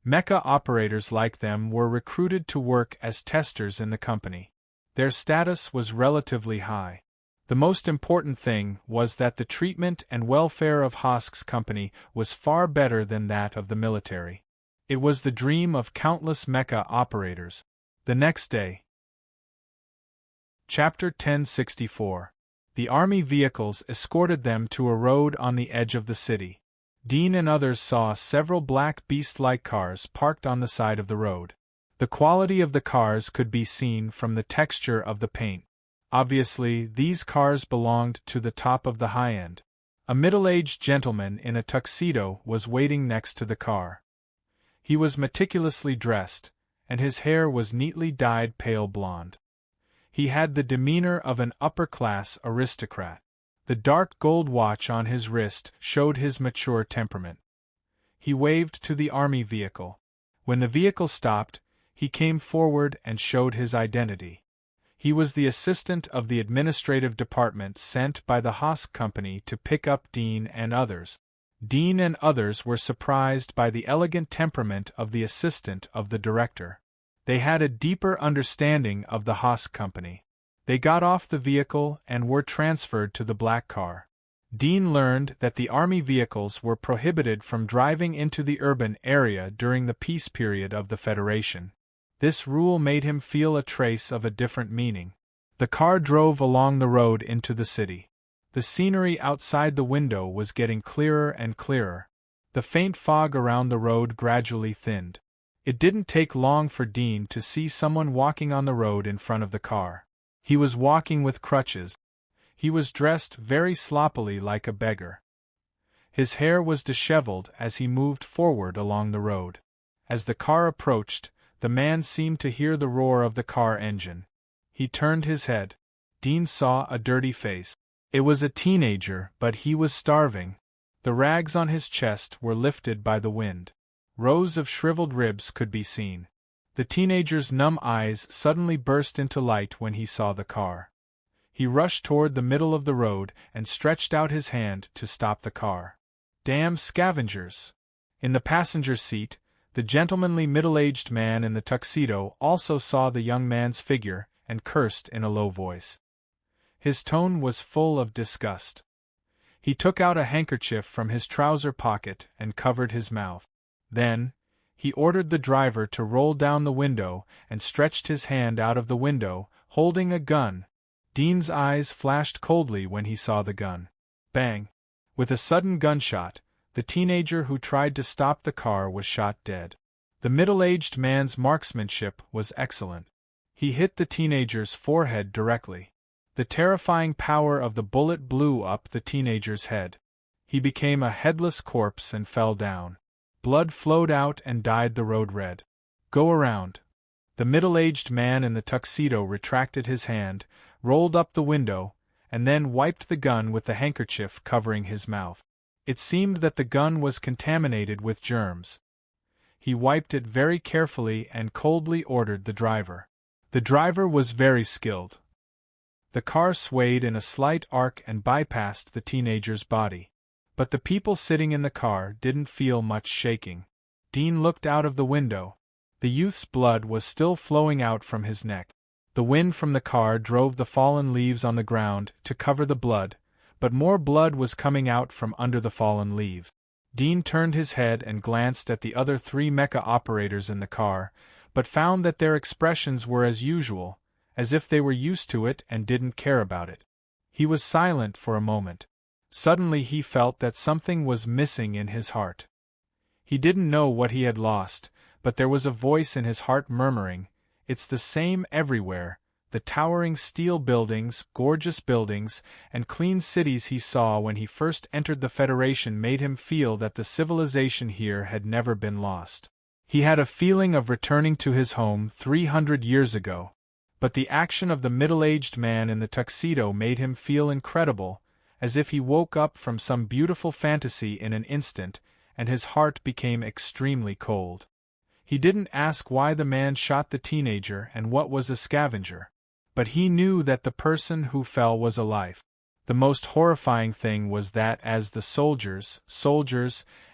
Mecha operators like them were recruited to work as testers in the company. Their status was relatively high. The most important thing was that the treatment and welfare of Hosk's company was far better than that of the military. It was the dream of countless mecha operators. The next day. Chapter 1064. The army vehicles escorted them to a road on the edge of the city. Dean and others saw several black beast-like cars parked on the side of the road. The quality of the cars could be seen from the texture of the paint. Obviously, these cars belonged to the top of the high end. A middle-aged gentleman in a tuxedo was waiting next to the car. He was meticulously dressed, and his hair was neatly dyed pale blonde. He had the demeanor of an upper-class aristocrat. The dark gold watch on his wrist showed his mature temperament. He waved to the army vehicle. When the vehicle stopped, he came forward and showed his identity. He was the assistant of the administrative department sent by the Hosk company to pick up Dean and others. Dean and others were surprised by the elegant temperament of the assistant of the director. They had a deeper understanding of the Hosk company. They got off the vehicle and were transferred to the black car. Dean learned that the army vehicles were prohibited from driving into the urban area during the peace period of the Federation. This rule made him feel a trace of a different meaning. The car drove along the road into the city. The scenery outside the window was getting clearer and clearer. The faint fog around the road gradually thinned. It didn't take long for Dean to see someone walking on the road in front of the car. He was walking with crutches. He was dressed very sloppily like a beggar. His hair was disheveled as he moved forward along the road. As the car approached, the man seemed to hear the roar of the car engine. He turned his head. Dean saw a dirty face. It was a teenager, but he was starving. The rags on his chest were lifted by the wind. Rows of shriveled ribs could be seen. The teenager's numb eyes suddenly burst into light when he saw the car. He rushed toward the middle of the road and stretched out his hand to stop the car. Damn scavengers! In the passenger seat, the gentlemanly middle-aged man in the tuxedo also saw the young man's figure and cursed in a low voice. His tone was full of disgust. He took out a handkerchief from his trouser pocket and covered his mouth. Then, he ordered the driver to roll down the window and stretched his hand out of the window, holding a gun. Dean's eyes flashed coldly when he saw the gun. Bang! With a sudden gunshot, the teenager who tried to stop the car was shot dead. The middle-aged man's marksmanship was excellent. He hit the teenager's forehead directly. The terrifying power of the bullet blew up the teenager's head. He became a headless corpse and fell down. Blood flowed out and dyed the road red. Go around. The middle-aged man in the tuxedo retracted his hand, rolled up the window, and then wiped the gun with the handkerchief covering his mouth. It seemed that the gun was contaminated with germs. He wiped it very carefully and coldly ordered the driver. The driver was very skilled. The car swayed in a slight arc and bypassed the teenager's body. But the people sitting in the car didn't feel much shaking. Dean looked out of the window. The youth's blood was still flowing out from his neck. The wind from the car drove the fallen leaves on the ground to cover the blood, but more blood was coming out from under the fallen leaves. Dean turned his head and glanced at the other 3 mecha operators in the car, but found that their expressions were as usual, as if they were used to it and didn't care about it. He was silent for a moment. Suddenly he felt that something was missing in his heart. He didn't know what he had lost, but there was a voice in his heart murmuring, "It's the same everywhere." The towering steel buildings, gorgeous buildings, and clean cities he saw when he first entered the Federation made him feel that the civilization here had never been lost. He had a feeling of returning to his home 300 years ago. But the action of the middle-aged man in the tuxedo made him feel incredible, as if he woke up from some beautiful fantasy in an instant, and his heart became extremely cold. He didn't ask why the man shot the teenager and what was a scavenger. but he knew that the person who fell was alive. The most horrifying thing was that as the soldiers,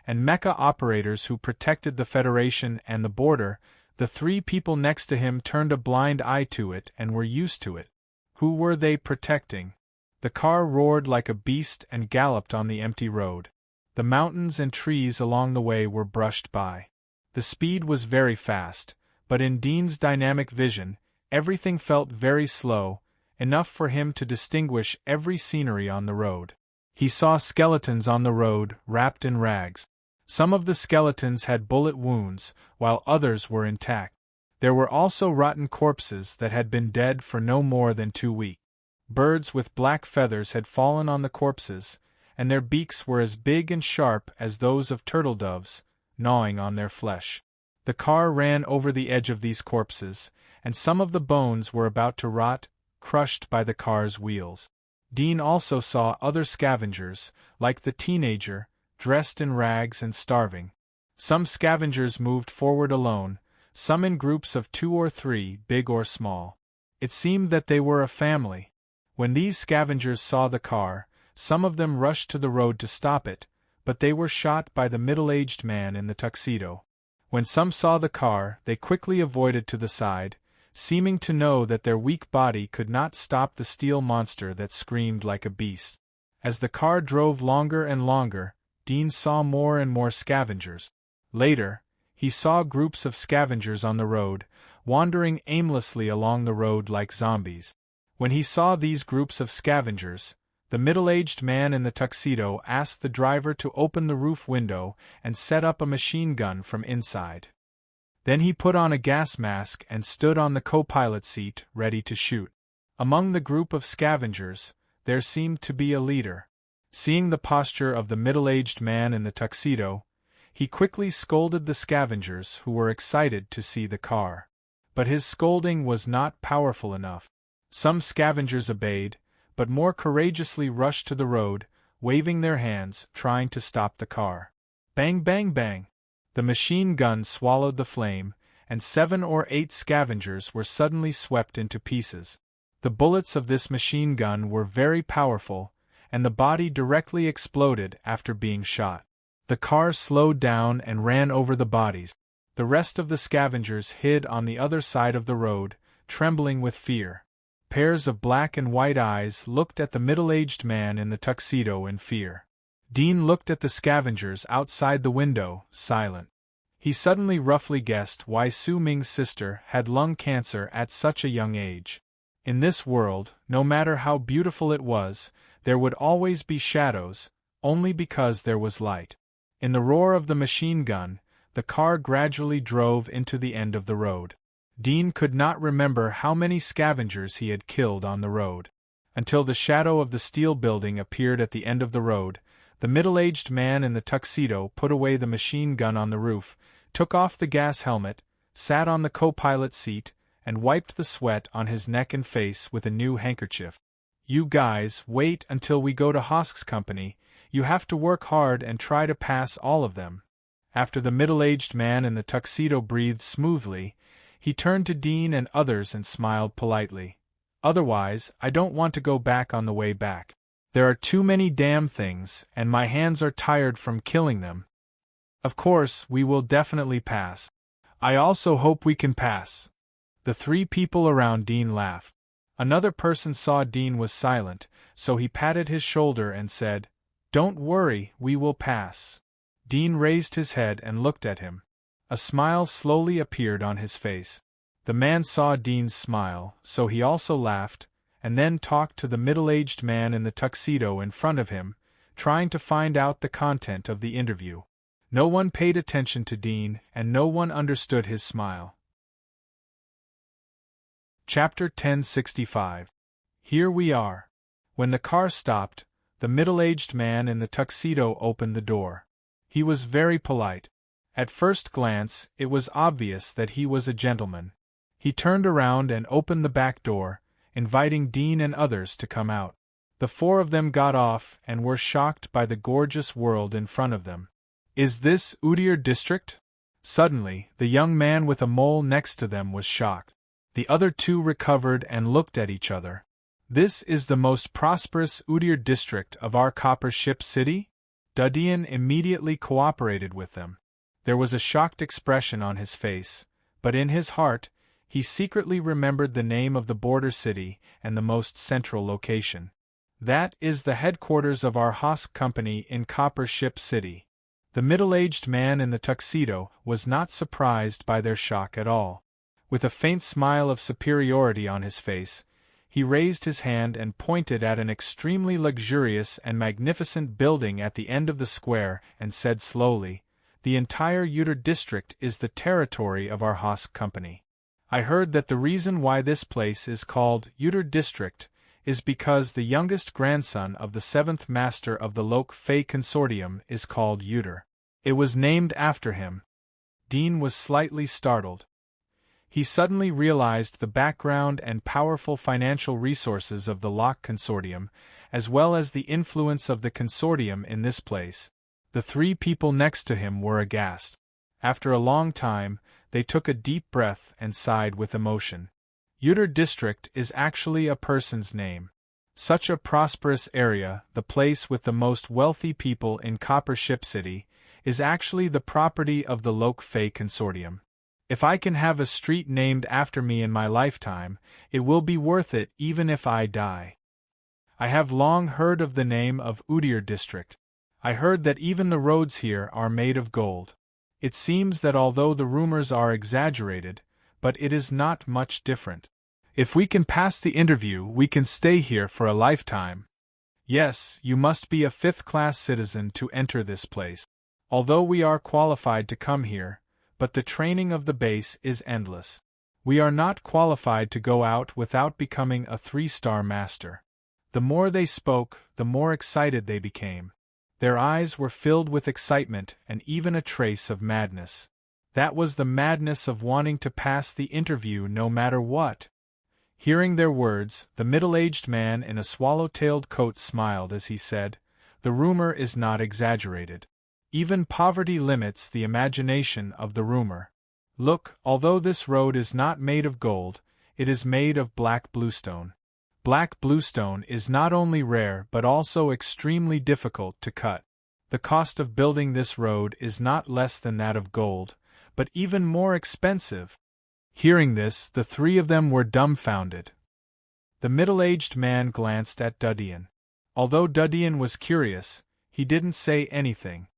and mecha operators who protected the Federation and the border, the three people next to him turned a blind eye to it and were used to it. Who were they protecting? The car roared like a beast and galloped on the empty road. The mountains and trees along the way were brushed by. The speed was very fast, but in Dean's dynamic vision, everything felt very slow, enough for him to distinguish every scenery on the road. He saw skeletons on the road, wrapped in rags. Some of the skeletons had bullet wounds, while others were intact. There were also rotten corpses that had been dead for no more than 2 weeks. Birds with black feathers had fallen on the corpses, and their beaks were as big and sharp as those of turtle doves, gnawing on their flesh. The car ran over the edge of these corpses, and some of the bones were about to rot, crushed by the car's wheels. Dean also saw other scavengers, like the teenager, dressed in rags and starving. Some scavengers moved forward alone, some in groups of 2 or 3, big or small. It seemed that they were a family. When these scavengers saw the car, some of them rushed to the road to stop it, but they were shot by the middle-aged man in the tuxedo. When some saw the car, they quickly avoided to the side, seeming to know that their weak body could not stop the steel monster that screamed like a beast. As the car drove longer and longer, Dean saw more and more scavengers. Later, he saw groups of scavengers on the road, wandering aimlessly along the road like zombies. When he saw these groups of scavengers, the middle-aged man in the tuxedo asked the driver to open the roof window and set up a machine gun from inside. Then he put on a gas mask and stood on the co-pilot seat, ready to shoot. Among the group of scavengers, there seemed to be a leader. Seeing the posture of the middle-aged man in the tuxedo, he quickly scolded the scavengers who were excited to see the car. But his scolding was not powerful enough. Some scavengers obeyed, but more courageously rushed to the road, waving their hands, trying to stop the car. Bang, bang, bang! The machine gun swallowed the flame, and 7 or 8 scavengers were suddenly swept into pieces. The bullets of this machine gun were very powerful, and the body directly exploded after being shot. The car slowed down and ran over the bodies. The rest of the scavengers hid on the other side of the road, trembling with fear. Pairs of black and white eyes looked at the middle-aged man in the tuxedo in fear. Dean looked at the scavengers outside the window, silent. He suddenly roughly guessed why Su Ming's sister had lung cancer at such a young age. In this world, no matter how beautiful it was, there would always be shadows, only because there was light. In the roar of the machine gun, the car gradually drove into the end of the road. Dean could not remember how many scavengers he had killed on the road. Until the shadow of the steel building appeared at the end of the road, the middle-aged man in the tuxedo put away the machine gun on the roof, took off the gas helmet, sat on the co-pilot seat, and wiped the sweat on his neck and face with a new handkerchief. "You guys, wait until we go to Hosk's company. You have to work hard and try to pass all of them." After the middle-aged man in the tuxedo breathed smoothly, he turned to Dean and others and smiled politely. "Otherwise, I don't want to go back on the way back. There are too many damn things, and my hands are tired from killing them. Of course, we will definitely pass. I also hope we can pass." The 3 people around Dean laughed. Another person saw Dean was silent, so he patted his shoulder and said, "Don't worry, we will pass." Dean raised his head and looked at him. A smile slowly appeared on his face. The man saw Dean's smile, so he also laughed, and then talked to the middle-aged man in the tuxedo in front of him, trying to find out the content of the interview. No one paid attention to Dean, and no one understood his smile. Chapter 1065. Here we are. When the car stopped, the middle-aged man in the tuxedo opened the door. He was very polite. At first glance, it was obvious that he was a gentleman. He turned around and opened the back door, inviting Dean and others to come out. The 4 of them got off and were shocked by the gorgeous world in front of them. "Is this Udyr district?" Suddenly, the young man with a mole next to them was shocked. The other two recovered and looked at each other. This is the most prosperous Udyr district of our copper ship city? Dudian immediately cooperated with them. There was a shocked expression on his face, but in his heart, he secretly remembered the name of the border city and the most central location. That is the headquarters of our Hosk company in Copper Ship City. The middle-aged man in the tuxedo was not surprised by their shock at all. With a faint smile of superiority on his face, he raised his hand and pointed at an extremely luxurious and magnificent building at the end of the square and said slowly, "The entire Udyr district is the territory of our Hosk company. I heard that the reason why this place is called Udyr district is because the youngest grandson of the seventh master of the Lok Fei Consortium is called Udyr. It was named after him." Dean was slightly startled. He suddenly realized the background and powerful financial resources of the Lok Consortium, as well as the influence of the Consortium in this place. The three people next to him were aghast. After a long time, they took a deep breath and sighed with emotion. Udyr district is actually a person's name. Such a prosperous area, the place with the most wealthy people in Copper Ship City, is actually the property of the Lok Fei Consortium. If I can have a street named after me in my lifetime, it will be worth it even if I die. I have long heard of the name of Udyr district. I heard that even the roads here are made of gold. It seems that although the rumors are exaggerated, but it is not much different. If we can pass the interview, we can stay here for a lifetime. Yes, you must be a fifth-class citizen to enter this place. Although we are qualified to come here, but the training of the base is endless. We are not qualified to go out without becoming a 3-star master. The more they spoke, the more excited they became. Their eyes were filled with excitement and even a trace of madness. That was the madness of wanting to pass the interview no matter what. Hearing their words, the middle-aged man in a swallow-tailed coat smiled as he said, "The rumor is not exaggerated. Even poverty limits the imagination of the rumor. Look, although this road is not made of gold, it is made of black bluestone. Black bluestone is not only rare but also extremely difficult to cut. The cost of building this road is not less than that of gold, but even more expensive." Hearing this, the three of them were dumbfounded. The middle-aged man glanced at Dudian. Although Dudian was curious, he didn't say anything.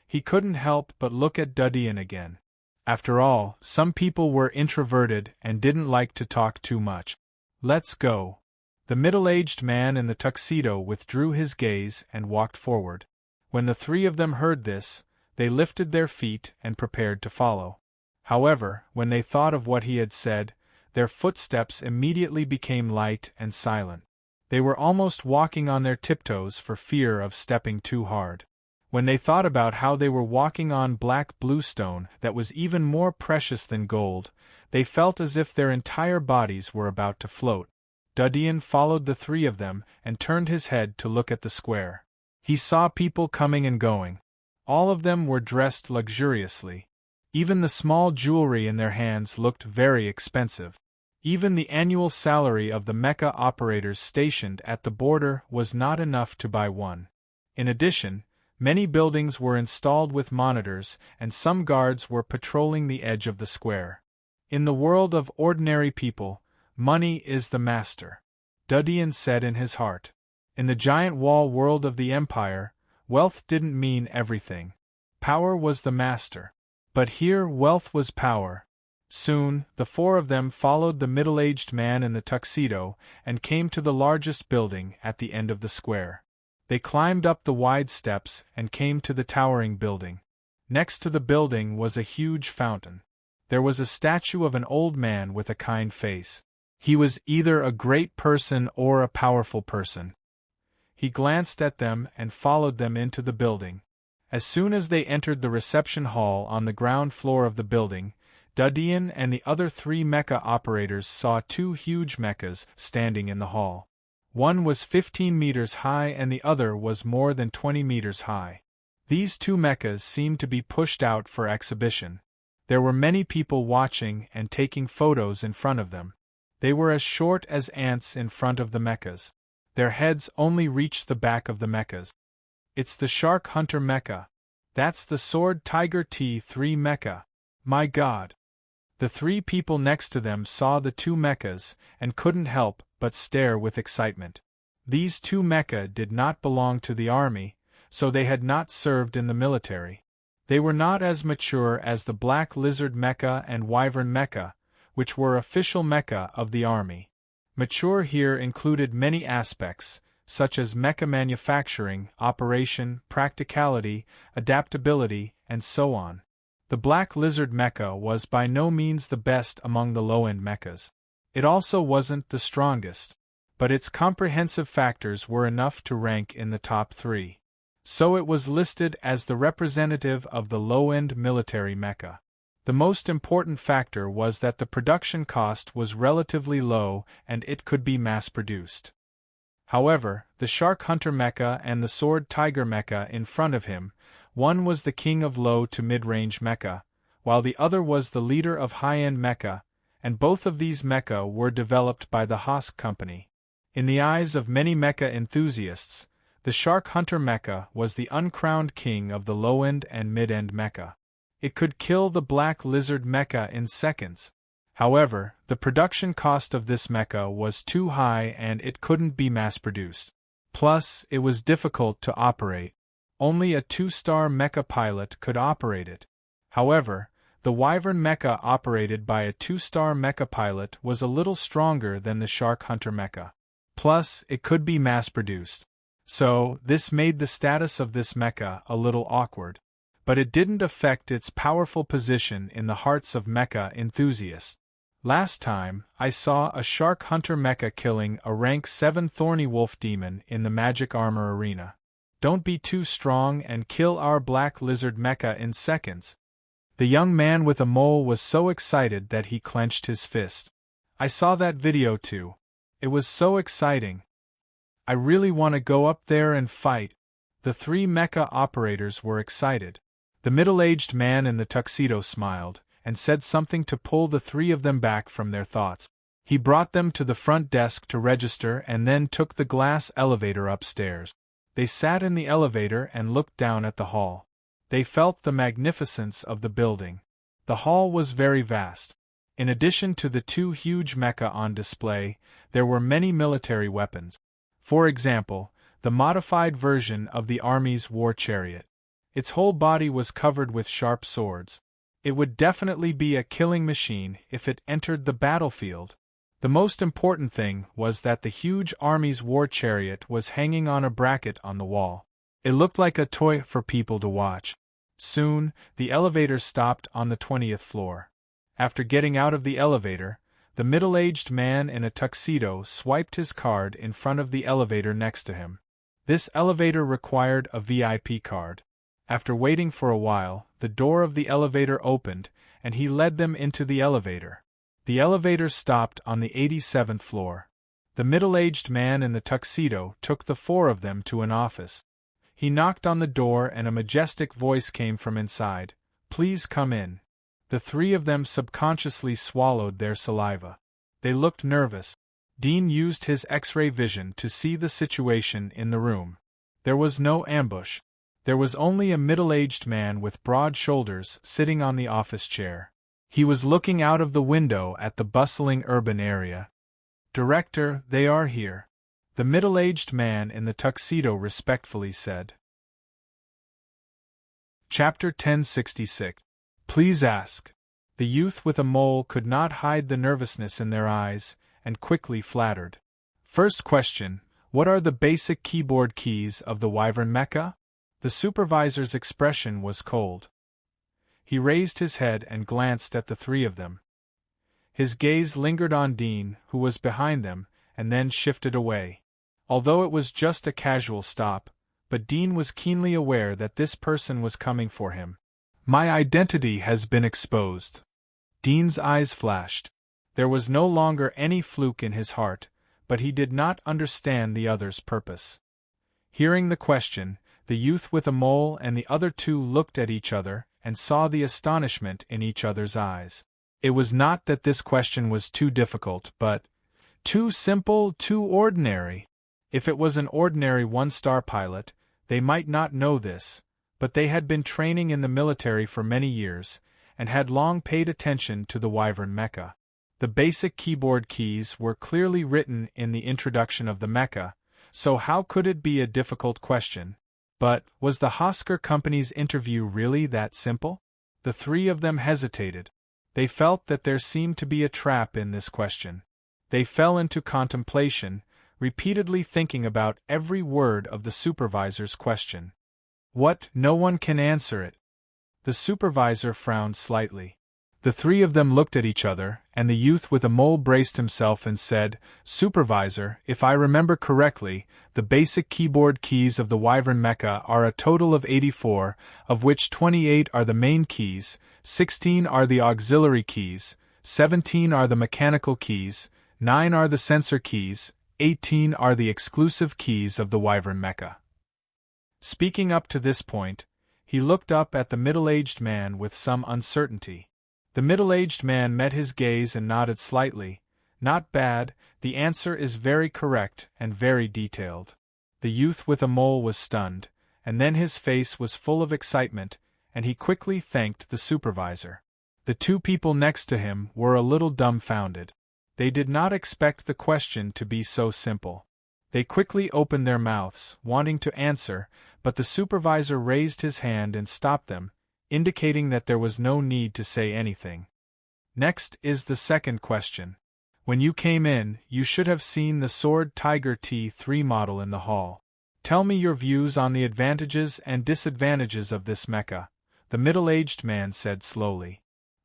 He couldn't help but look at Dudian again. After all, some people were introverted and didn't like to talk too much. "Let's go." The middle-aged man in the tuxedo withdrew his gaze and walked forward. When the three of them heard this, they lifted their feet and prepared to follow. However, when they thought of what he had said, their footsteps immediately became light and silent. They were almost walking on their tiptoes for fear of stepping too hard. When they thought about how they were walking on black bluestone that was even more precious than gold, they felt as if their entire bodies were about to float. Dudian followed the three of them and turned his head to look at the square. He saw people coming and going. All of them were dressed luxuriously. Even the small jewelry in their hands looked very expensive. Even the annual salary of the mecha operators stationed at the border was not enough to buy one. In addition, many buildings were installed with monitors, and some guards were patrolling the edge of the square. In the world of ordinary people, money is the master, Dudian said in his heart. In the giant wall world of the Empire, wealth didn't mean everything. Power was the master. But here wealth was power. Soon, the four of them followed the middle-aged man in the tuxedo and came to the largest building at the end of the square. They climbed up the wide steps and came to the towering building. Next to the building was a huge fountain. There was a statue of an old man with a kind face. He was either a great person or a powerful person. He glanced at them and followed them into the building. As soon as they entered the reception hall on the ground floor of the building, Dudian and the other three mecha operators saw two huge mechas standing in the hall. One was 15 meters high and the other was more than 20 meters high. These two mechas seemed to be pushed out for exhibition. There were many people watching and taking photos in front of them. They were as short as ants in front of the mechas. Their heads only reached the back of the mechas. It's the Shark Hunter mecha. That's the Sword Tiger T3 mecha. My God! The three people next to them saw the two mechas and couldn't help but stare with excitement. These two mecha did not belong to the army, so they had not served in the military. They were not as mature as the Black Lizard mecha and Wyvern mecha, which were official mecha of the army. Mature here included many aspects, such as mecha manufacturing, operation, practicality, adaptability, and so on. The Black Lizard mecha was by no means the best among the low-end mechas. It also wasn't the strongest, but its comprehensive factors were enough to rank in the top 3. So it was listed as the representative of the low-end military mecha. The most important factor was that the production cost was relatively low and it could be mass-produced. However, the Shark Hunter mecha and the Sword Tiger mecha in front of him, one was the king of low to mid-range mecha, while the other was the leader of high-end mecha, and both of these mecha were developed by the Haas company. In the eyes of many mecha enthusiasts, the Shark Hunter mecha was the uncrowned king of the low-end and mid-end mecha. It could kill the Black Lizard mecha in seconds. However, the production cost of this mecha was too high and it couldn't be mass-produced. Plus, it was difficult to operate. Only a 2-star mecha pilot could operate it. However, the Wyvern mecha operated by a 2-star mecha pilot was a little stronger than the Shark Hunter mecha. Plus, it could be mass-produced. So, this made the status of this mecha a little awkward. But it didn't affect its powerful position in the hearts of mecha enthusiasts. Last time, I saw a Shark Hunter mecha killing a rank 7 Thorny Wolf Demon in the Magic Armor Arena. Don't be too strong and kill our Black Lizard mecha in seconds. The young man with a mole was so excited that he clenched his fist. I saw that video too. It was so exciting. I really want to go up there and fight. The 3 mecha operators were excited. The middle-aged man in the tuxedo smiled, and said something to pull the 3 of them back from their thoughts. He brought them to the front desk to register and then took the glass elevator upstairs. They sat in the elevator and looked down at the hall. They felt the magnificence of the building. The hall was very vast. In addition to the 2 huge mecha on display, there were many military weapons. For example, the modified version of the Army's war chariot. Its whole body was covered with sharp swords. It would definitely be a killing machine if it entered the battlefield. The most important thing was that the huge Army's war chariot was hanging on a bracket on the wall. It looked like a toy for people to watch. Soon, the elevator stopped on the 20th floor. After getting out of the elevator, the middle-aged man in a tuxedo swiped his card in front of the elevator next to him. This elevator required a VIP card. After waiting for a while, the door of the elevator opened, and he led them into the elevator. The elevator stopped on the 87th floor. The middle-aged man in the tuxedo took the 4 of them to an office. He knocked on the door and a majestic voice came from inside. "Please come in." The 3 of them subconsciously swallowed their saliva. They looked nervous. Dean used his X-ray vision to see the situation in the room. There was no ambush. There was only a middle-aged man with broad shoulders sitting on the office chair. He was looking out of the window at the bustling urban area. "Director, they are here," the middle-aged man in the tuxedo respectfully said. Chapter 1066. Please ask. The youth with a mole could not hide the nervousness in their eyes, and quickly flattered. First question, what are the basic keyboard keys of the Wyvern mecha? The supervisor's expression was cold. He raised his head and glanced at the 3 of them. His gaze lingered on Dean, who was behind them, and then shifted away. Although it was just a casual stop, but Dean was keenly aware that this person was coming for him. My identity has been exposed. Dean's eyes flashed. There was no longer any fluke in his heart, but he did not understand the other's purpose. Hearing the question, the youth with a mole and the other 2 looked at each other, and saw the astonishment in each other's eyes. It was not that this question was too difficult, but too simple, too ordinary. If it was an ordinary one-star pilot, they might not know this, but they had been training in the military for many years, and had long paid attention to the Wyvern mecha. The basic keyboard keys were clearly written in the introduction of the mecha, so how could it be a difficult question? But was the Hosker Company's interview really that simple? The three of them hesitated. They felt that there seemed to be a trap in this question. They fell into contemplation, repeatedly thinking about every word of the supervisor's question. What? No one can answer it. The supervisor frowned slightly. The three of them looked at each other, and the youth with a mole braced himself and said, "Supervisor, if I remember correctly, the basic keyboard keys of the Wyvern mecha are a total of 84, of which 28 are the main keys, 16 are the auxiliary keys, 17 are the mechanical keys, 9 are the sensor keys, 18 are the exclusive keys of the Wyvern mecha." Speaking up to this point, he looked up at the middle-aged man with some uncertainty. The middle-aged man met his gaze and nodded slightly. "Not bad, the answer is very correct and very detailed." The youth with a mole was stunned, and then his face was full of excitement, and he quickly thanked the supervisor. The two people next to him were a little dumbfounded. They did not expect the question to be so simple. They quickly opened their mouths, wanting to answer, but the supervisor raised his hand and stopped them, indicating that there was no need to say anything. Next is the second question. When you came in, you should have seen the Sword Tiger T3 model in the hall. Tell me your views on the advantages and disadvantages of this mecha, the middle-aged man said slowly.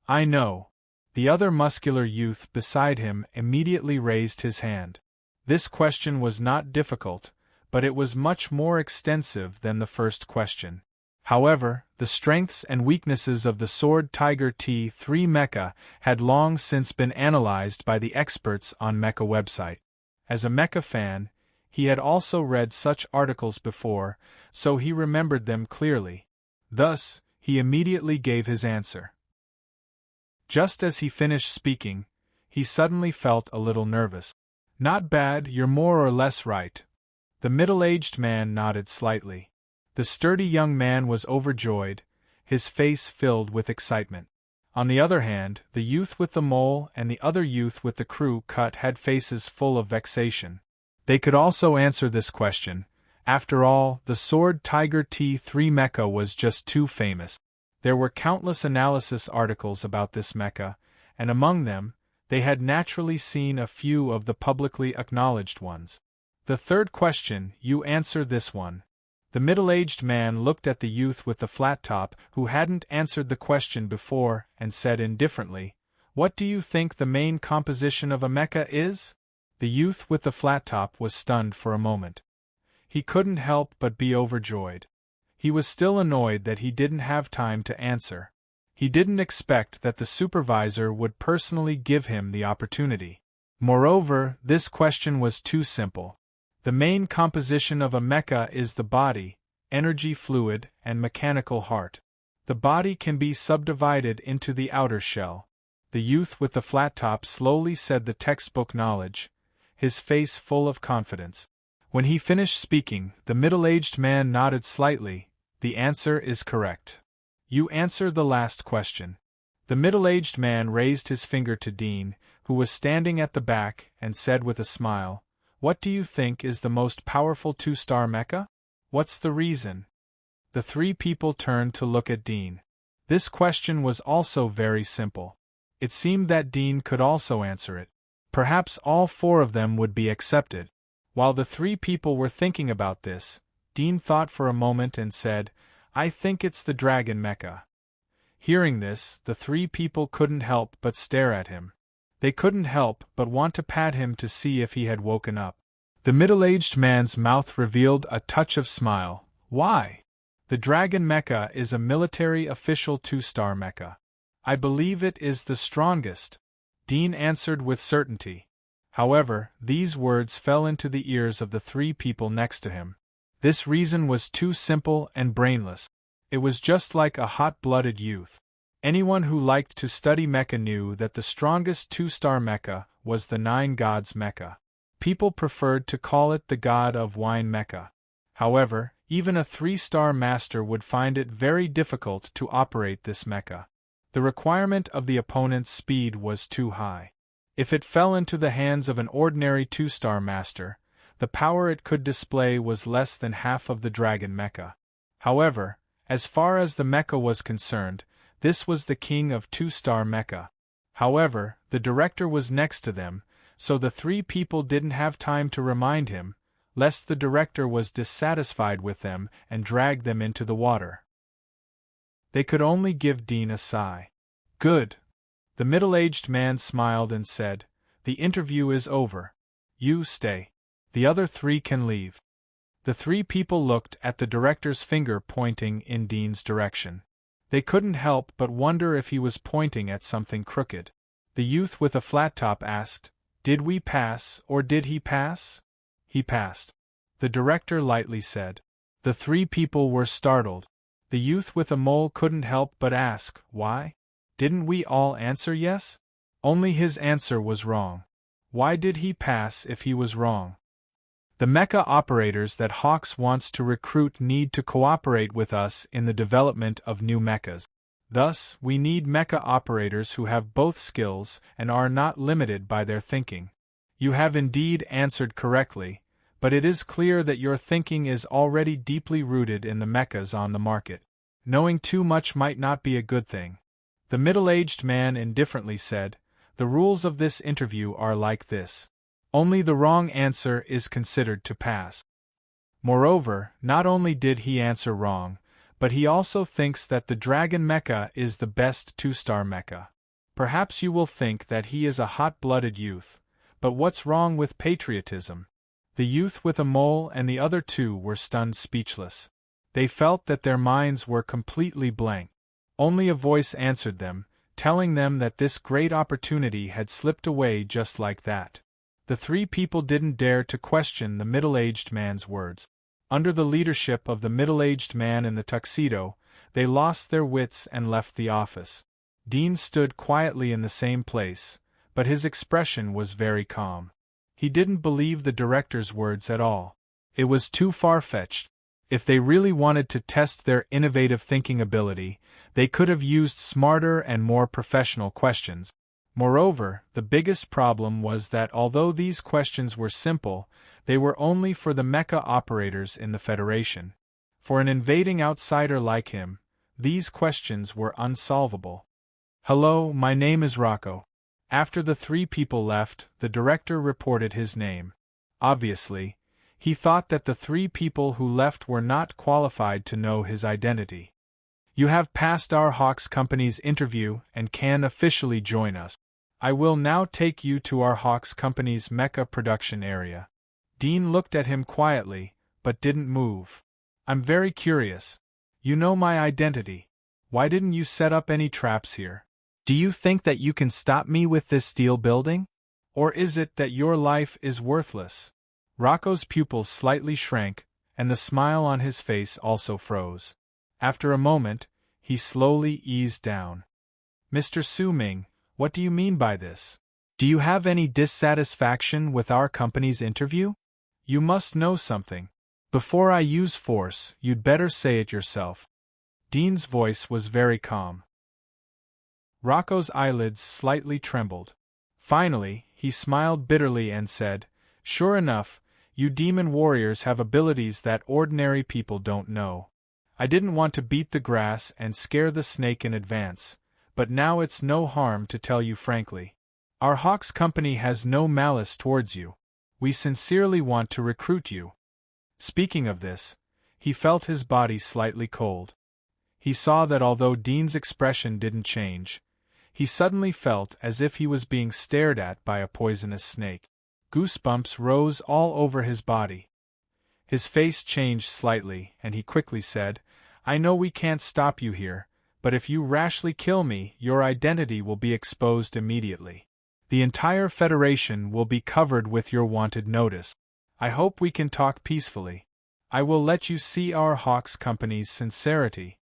I know. The other muscular youth beside him immediately raised his hand. This question was not difficult, but it was much more extensive than the first question. However, the strengths and weaknesses of the Sword Tiger T3 mecha had long since been analyzed by the experts on mecha website. As a mecha fan, he had also read such articles before, so he remembered them clearly. Thus, he immediately gave his answer. Just as he finished speaking, he suddenly felt a little nervous. Not bad, you're more or less right. The middle-aged man nodded slightly. The sturdy young man was overjoyed, his face filled with excitement. On the other hand, the youth with the mole and the other youth with the crew cut had faces full of vexation. They could also answer this question. After all, the Sword Tiger T3 mecha was just too famous. There were countless analysis articles about this mecha, and among them, they had naturally seen a few of the publicly acknowledged ones. The third question, you answer this one. The middle-aged man looked at the youth with the flat top who hadn't answered the question before and said indifferently, "What do you think the main composition of a mecha is?" The youth with the flat top was stunned for a moment. He couldn't help but be overjoyed. He was still annoyed that he didn't have time to answer. He didn't expect that the supervisor would personally give him the opportunity. Moreover, this question was too simple. The main composition of a mecha is the body, energy fluid, and mechanical heart. The body can be subdivided into the outer shell. The youth with the flat top slowly said the textbook knowledge, his face full of confidence. When he finished speaking, the middle-aged man nodded slightly. The answer is correct. You answer the last question. The middle-aged man raised his finger to Dean, who was standing at the back, and said with a smile, "What do you think is the most powerful two-star mecha? What's the reason?" The three people turned to look at Dean. This question was also very simple. It seemed that Dean could also answer it. Perhaps all four of them would be accepted. While the three people were thinking about this, Dean thought for a moment and said, "I think it's the dragon mecha." Hearing this, the three people couldn't help but stare at him. They couldn't help but want to pat him to see if he had woken up. The middle-aged man's mouth revealed a touch of smile. Why? The dragon mecha is a military official two-star mecha. I believe it is the strongest, Dean answered with certainty. However, these words fell into the ears of the three people next to him. This reason was too simple and brainless. It was just like a hot-blooded youth. Anyone who liked to study mecha knew that the strongest 2-star mecha was the 9 gods mecha. People preferred to call it the god of wine mecha. However, even a 3-star master would find it very difficult to operate this mecha. The requirement of the opponent's speed was too high. If it fell into the hands of an ordinary 2-star master, the power it could display was less than half of the dragon mecha. However, as far as the mecha was concerned, this was the king of 2-star mecha. However, the director was next to them, so the 3 people didn't have time to remind him, lest the director was dissatisfied with them and dragged them into the water. They could only give Dean a sigh. Good. The middle-aged man smiled and said, "The interview is over. You stay. The other 3 can leave." The 3 people looked at the director's finger pointing in Dean's direction. They couldn't help but wonder if he was pointing at something crooked. The youth with a flat top asked, "Did we pass or did he pass?" "He passed," the director lightly said. The 3 people were startled. The youth with a mole couldn't help but ask, "Why? Didn't we all answer yes?" Only his answer was wrong. Why did he pass if he was wrong? The mecha operators that Hawks wants to recruit need to cooperate with us in the development of new mechas. Thus, we need mecha operators who have both skills and are not limited by their thinking. You have indeed answered correctly, but it is clear that your thinking is already deeply rooted in the mechas on the market. Knowing too much might not be a good thing. The middle-aged man indifferently said, "The rules of this interview are like this. Only the wrong answer is considered to pass." Moreover, not only did he answer wrong, but he also thinks that the dragon mecha is the best 2-star mecha. Perhaps you will think that he is a hot-blooded youth, but what's wrong with patriotism? The youth with a mole and the other 2 were stunned speechless. They felt that their minds were completely blank. Only a voice answered them, telling them that this great opportunity had slipped away just like that. The 3 people didn't dare to question the middle-aged man's words. Under the leadership of the middle-aged man in the tuxedo, they lost their wits and left the office. Dean stood quietly in the same place, but his expression was very calm. He didn't believe the director's words at all. It was too far-fetched. If they really wanted to test their innovative thinking ability, they could have used smarter and more professional questions. Moreover, the biggest problem was that although these questions were simple, they were only for the mecha operators in the Federation. For an invading outsider like him, these questions were unsolvable. "Hello, my name is Rocco." After the 3 people left, the director reported his name. Obviously, he thought that the 3 people who left were not qualified to know his identity. "You have passed our Hawks Company's interview and can officially join us. I will now take you to our Hawks Company's mecha production area." Dean looked at him quietly, but didn't move. "I'm very curious. You know my identity. Why didn't you set up any traps here? Do you think that you can stop me with this steel building? Or is it that your life is worthless?" Rocco's pupils slightly shrank, and the smile on his face also froze. After a moment, he slowly eased down. "Mr. Su Ming, what do you mean by this? Do you have any dissatisfaction with our company's interview? You must know something. Before I use force, you'd better say it yourself." Dean's voice was very calm. Rocco's eyelids slightly trembled. Finally, he smiled bitterly and said, "Sure enough, you demon warriors have abilities that ordinary people don't know. I didn't want to beat the grass and scare the snake in advance, but now it's no harm to tell you frankly. Our Hawks Company has no malice towards you. We sincerely want to recruit you." Speaking of this, he felt his body slightly cold. He saw that although Dean's expression didn't change, he suddenly felt as if he was being stared at by a poisonous snake. Goosebumps rose all over his body. His face changed slightly, and he quickly said, "I know we can't stop you here, but if you rashly kill me, your identity will be exposed immediately. The entire Federation will be covered with your wanted notice. I hope we can talk peacefully. I will let you see our Hawks Company's sincerity."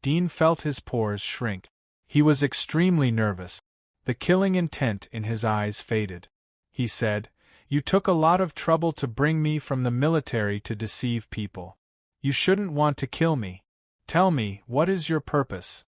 Dean felt his pores shrink. He was extremely nervous. The killing intent in his eyes faded. He said, "You took a lot of trouble to bring me from the military to deceive people. You shouldn't want to kill me. Tell me, what is your purpose?"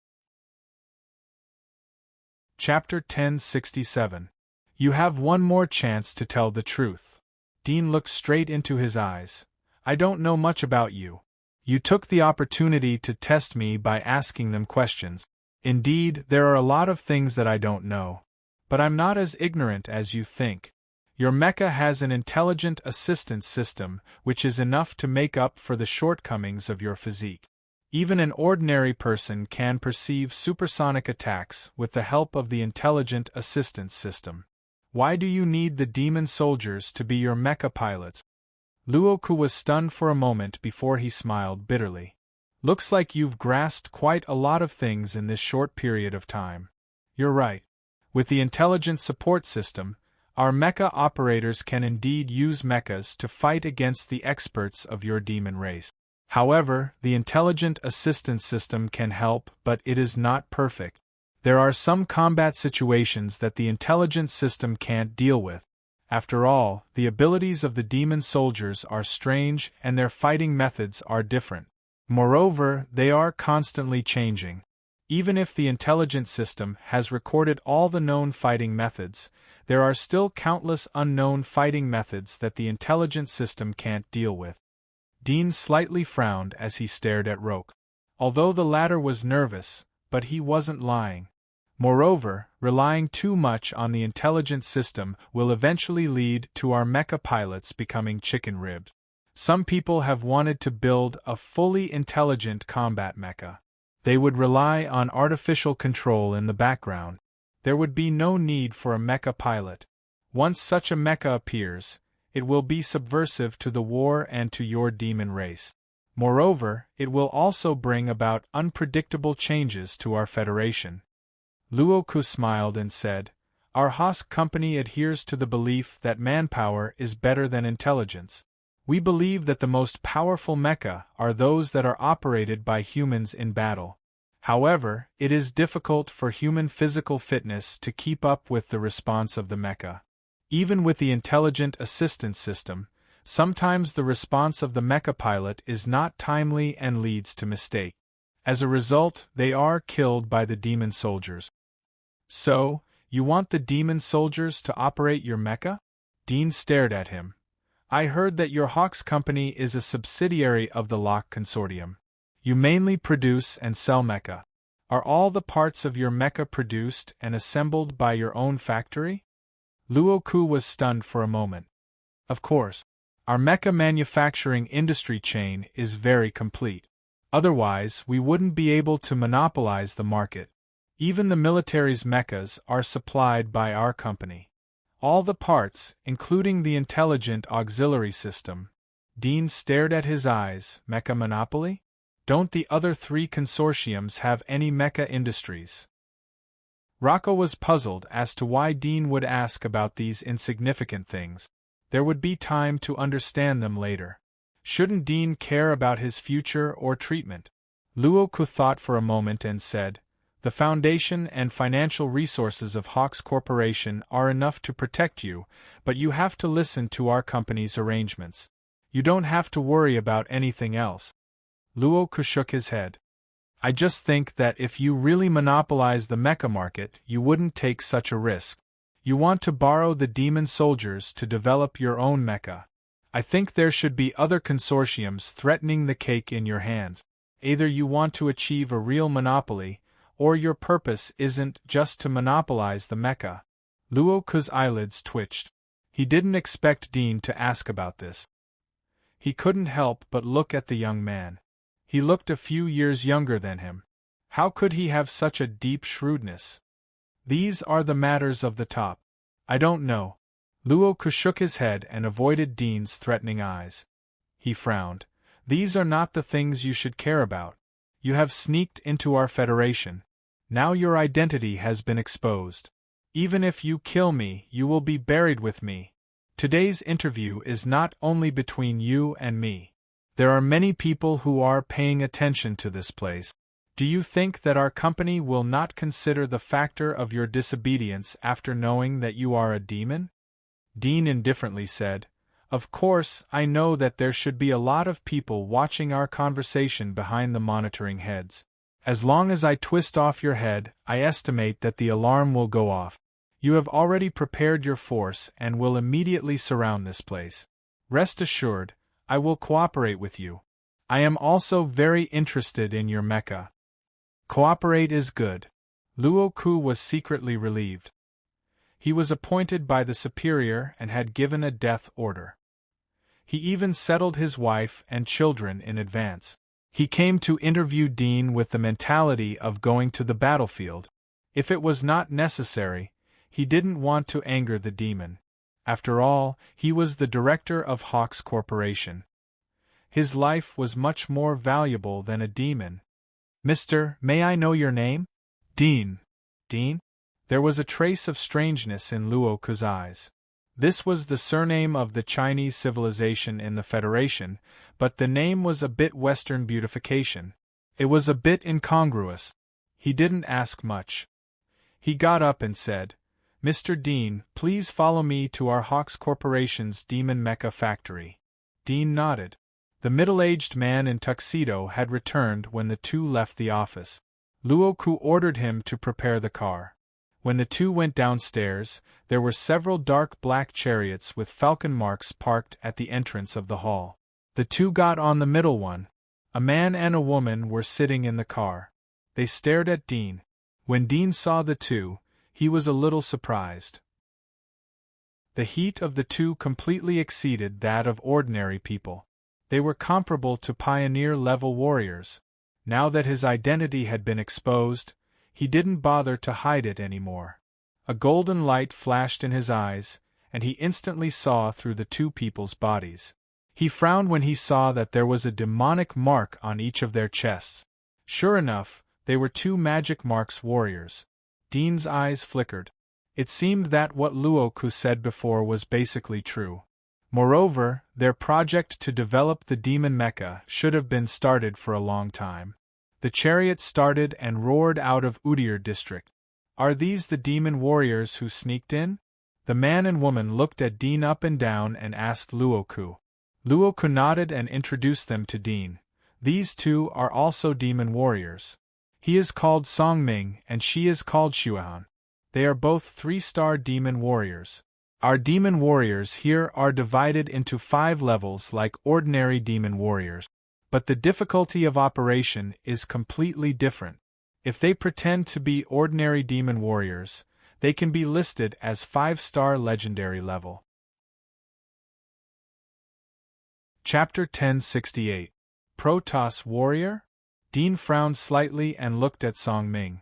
Chapter 1067. You have one more chance to tell the truth. Dean looked straight into his eyes. "I don't know much about you. You took the opportunity to test me by asking them questions. Indeed, there are a lot of things that I don't know. But I'm not as ignorant as you think. Your mecha has an intelligent assistance system, which is enough to make up for the shortcomings of your physique. Even an ordinary person can perceive supersonic attacks with the help of the intelligent assistance system. Why do you need the demon soldiers to be your mecha pilots?" Luoku was stunned for a moment before he smiled bitterly. "Looks like you've grasped quite a lot of things in this short period of time. You're right. With the intelligent support system, our mecha operators can indeed use mechas to fight against the experts of your demon race. However, the intelligent assistance system can help, but it is not perfect. There are some combat situations that the intelligent system can't deal with. After all, the abilities of the demon soldiers are strange and their fighting methods are different. Moreover, they are constantly changing. Even if the intelligent system has recorded all the known fighting methods, there are still countless unknown fighting methods that the intelligent system can't deal with." Dean slightly frowned as he stared at Roque. Although the latter was nervous, but he wasn't lying. Moreover, relying too much on the intelligent system will eventually lead to our mecha pilots becoming chicken ribs. Some people have wanted to build a fully intelligent combat mecha. They would rely on artificial control in the background. There would be no need for a mecha pilot. Once such a mecha appears, it will be subversive to the war and to your demon race. Moreover, it will also bring about unpredictable changes to our Federation. Luoku smiled and said, "Our Hosk company adheres to the belief that manpower is better than intelligence. We believe that the most powerful mecha are those that are operated by humans in battle. However, it is difficult for human physical fitness to keep up with the response of the mecha. Even with the intelligent assistance system, sometimes the response of the mecha pilot is not timely and leads to mistake. As a result, they are killed by the demon soldiers." "So, you want the demon soldiers to operate your mecha?" Dean stared at him. "I heard that your Hawks company is a subsidiary of the Locke Consortium. You mainly produce and sell mecha. Are all the parts of your mecha produced and assembled by your own factory?" Luoku was stunned for a moment. "Of course. Our mecha manufacturing industry chain is very complete. Otherwise, we wouldn't be able to monopolize the market. Even the military's mechas are supplied by our company. All the parts, including the intelligent auxiliary system." Dean stared at his eyes. "Mecha monopoly? Don't the other three consortiums have any mecha industries?" Rocco was puzzled as to why Dean would ask about these insignificant things. There would be time to understand them later. Shouldn't Dean care about his future or treatment? Luoku thought for a moment and said, "The foundation and financial resources of Hawks Corporation are enough to protect you, but you have to listen to our company's arrangements. You don't have to worry about anything else." Luoku shook his head. "I just think that if you really monopolize the mecha market, you wouldn't take such a risk. You want to borrow the demon soldiers to develop your own mecha. I think there should be other consortiums threatening the cake in your hands. Either you want to achieve a real monopoly, or your purpose isn't just to monopolize the mecha." Luoku's eyelids twitched. He didn't expect Dean to ask about this. He couldn't help but look at the young man. He looked a few years younger than him. How could he have such a deep shrewdness? "These are the matters of the top. I don't know." Luoku shook his head and avoided Dean's threatening eyes. He frowned. "These are not the things you should care about. You have sneaked into our Federation. Now your identity has been exposed. Even if you kill me, you will be buried with me. Today's interview is not only between you and me. There are many people who are paying attention to this place. Do you think that our company will not consider the factor of your disobedience after knowing that you are a demon? Dean indifferently said, Of course, I know that there should be a lot of people watching our conversation behind the monitoring heads. As long as I twist off your head, I estimate that the alarm will go off. You have already prepared your force and will immediately surround this place. Rest assured, I will cooperate with you. I am also very interested in your mecha. Cooperate is good. Luo Ku was secretly relieved. He was appointed by the superior and had given a death order. He even settled his wife and children in advance. He came to interview Dean with the mentality of going to the battlefield. If it was not necessary, he didn't want to anger the demon. After all, he was the director of Hawks Corporation. His life was much more valuable than a demon. Mr., may I know your name? Dean. Dean? There was a trace of strangeness in Luo Ku's eyes. This was the surname of the Chinese civilization in the Federation, but the name was a bit Western beautification. It was a bit incongruous. He didn't ask much. He got up and said, Mr. Dean, please follow me to our Hawks Corporation's Demon Mecha factory. Dean nodded. The middle-aged man in tuxedo had returned when the two left the office. Luo Ku ordered him to prepare the car. When the two went downstairs, there were several dark black chariots with falcon marks parked at the entrance of the hall. The two got on the middle one. A man and a woman were sitting in the car. They stared at Dean. When Dean saw the two, he was a little surprised. The heat of the two completely exceeded that of ordinary people. They were comparable to pioneer-level warriors. Now that his identity had been exposed, he didn't bother to hide it anymore. A golden light flashed in his eyes, and he instantly saw through the two people's bodies. He frowned when he saw that there was a demonic mark on each of their chests. Sure enough, they were two magic marks warriors. Dean's eyes flickered. It seemed that what Luo Ku said before was basically true. Moreover, their project to develop the demon mecha should have been started for a long time. The chariot started and roared out of Udyr district. Are these the demon warriors who sneaked in? The man and woman looked at Dean up and down and asked Luo Ku. Luo Ku nodded and introduced them to Dean. These two are also demon warriors. He is called Songming and she is called Xuan. They are both 3-star demon warriors. Our demon warriors here are divided into 5 levels like ordinary demon warriors. But the difficulty of operation is completely different. If they pretend to be ordinary demon warriors, they can be listed as 5-star legendary level. Chapter 1068. Protoss Warrior? Dean frowned slightly and looked at Songming.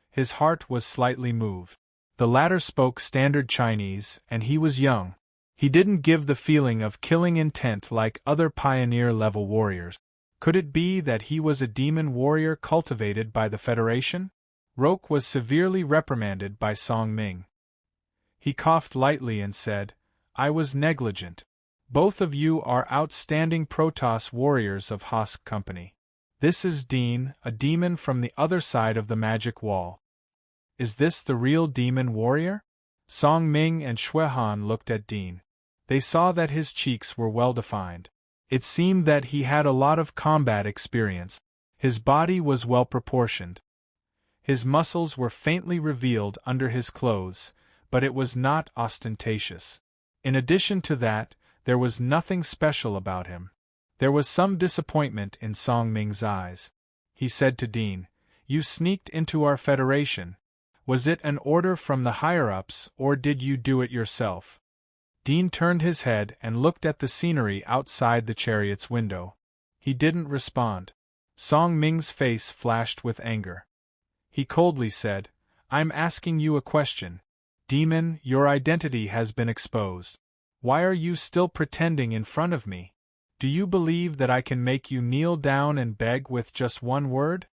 His heart was slightly moved. The latter spoke standard Chinese, and he was young. He didn't give the feeling of killing intent like other pioneer-level warriors. Could it be that he was a demon warrior cultivated by the Federation? Roke was severely reprimanded by Songming. He coughed lightly and said, I was negligent. Both of you are outstanding Protoss warriors of Hosk Company. This is Dean, a demon from the other side of the magic wall. Is this the real demon warrior? Songming and Xuehan looked at Dean. They saw that his cheeks were well-defined. It seemed that he had a lot of combat experience. His body was well-proportioned. His muscles were faintly revealed under his clothes, but it was not ostentatious. In addition to that, there was nothing special about him. There was some disappointment in Songming's eyes. He said to Dean, You sneaked into our Federation. Was it an order from the higher-ups, or did you do it yourself? Dean turned his head and looked at the scenery outside the chariot's window. He didn't respond. Songming's face flashed with anger. He coldly said, I'm asking you a question. Demon, your identity has been exposed. Why are you still pretending in front of me? Do you believe that I can make you kneel down and beg with just one word?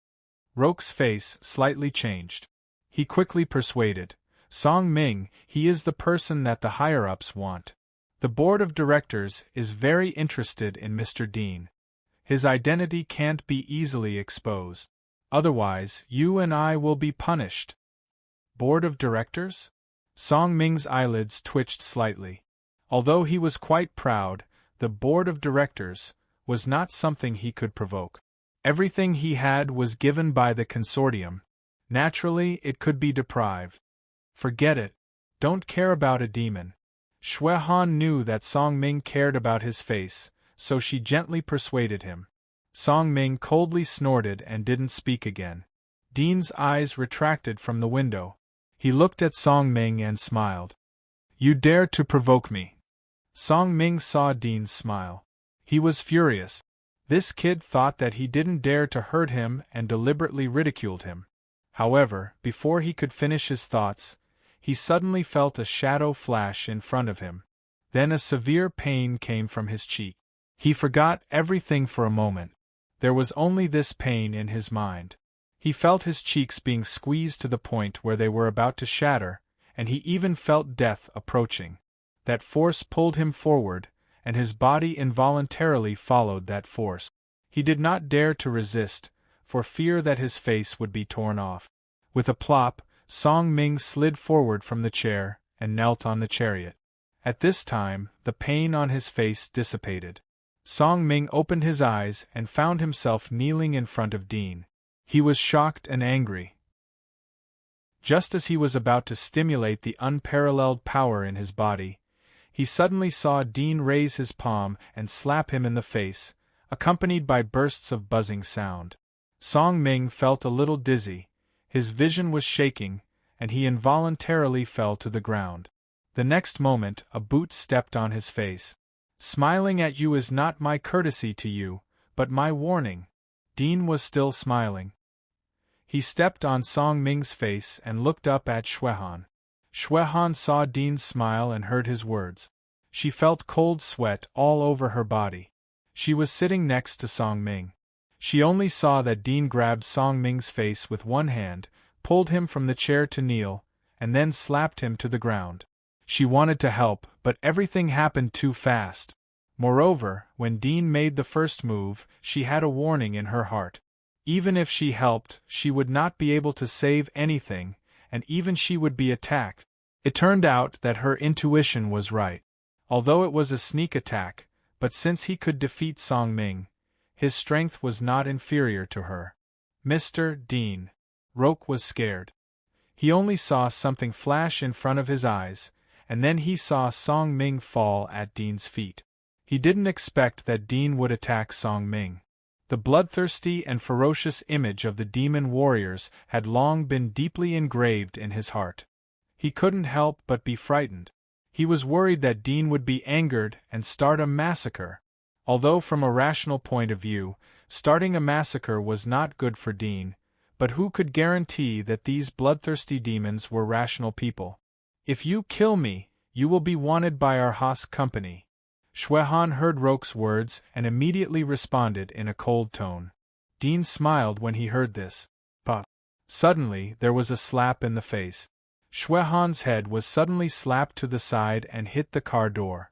Roke's face slightly changed. He quickly persuaded, Songming, he is the person that the higher-ups want. The board of directors is very interested in Mr. Dean. His identity can't be easily exposed. Otherwise, you and I will be punished. Board of Directors? Song Ming's eyelids twitched slightly. Although he was quite proud, the Board of Directors was not something he could provoke. Everything he had was given by the consortium. Naturally, it could be deprived. Forget it. Don't care about a demon. Xue Han knew that Song Ming cared about his face, so she gently persuaded him. Song Ming coldly snorted and didn't speak again. Dean's eyes retracted from the window. He looked at Song Ming and smiled. You dare to provoke me. Song Ming saw Dean's smile. He was furious. This kid thought that he didn't dare to hurt him and deliberately ridiculed him. However, before he could finish his thoughts, he suddenly felt a shadow flash in front of him. Then a severe pain came from his cheek. He forgot everything for a moment. There was only this pain in his mind. He felt his cheeks being squeezed to the point where they were about to shatter, and he even felt death approaching. That force pulled him forward, and his body involuntarily followed that force. He did not dare to resist, for fear that his face would be torn off. With a plop, Song Ming slid forward from the chair and knelt on the chariot. At this time, the pain on his face dissipated. Song Ming opened his eyes and found himself kneeling in front of Dean. He was shocked and angry. Just as he was about to stimulate the unparalleled power in his body, he suddenly saw Dean raise his palm and slap him in the face, accompanied by bursts of buzzing sound. Song Ming felt a little dizzy, his vision was shaking, and he involuntarily fell to the ground. The next moment, a boot stepped on his face. Smiling at you is not my courtesy to you, but my warning. Dean was still smiling. He stepped on Song Ming's face and looked up at Xue Han. Xue Han saw Dean's smile and heard his words. She felt cold sweat all over her body. She was sitting next to Song Ming. She only saw that Dean grabbed Song Ming's face with one hand, pulled him from the chair to kneel, and then slapped him to the ground. She wanted to help, but everything happened too fast. Moreover, when Dean made the first move, she had a warning in her heart. Even if she helped, she would not be able to save anything, and even she would be attacked. It turned out that her intuition was right. Although it was a sneak attack, but since he could defeat Song Ming, his strength was not inferior to her. Mr. Dean. Roque was scared. He only saw something flash in front of his eyes, and then he saw Song Ming fall at Dean's feet. He didn't expect that Dean would attack Song Ming. The bloodthirsty and ferocious image of the demon warriors had long been deeply engraved in his heart. He couldn't help but be frightened. He was worried that Dean would be angered and start a massacre. Although from a rational point of view, starting a massacre was not good for Dean, but who could guarantee that these bloodthirsty demons were rational people? If you kill me, you will be wanted by our Haas company. Xue Han heard Roque's words and immediately responded in a cold tone. Dean smiled when he heard this. But suddenly there was a slap in the face. Xue Han's head was suddenly slapped to the side and hit the car door.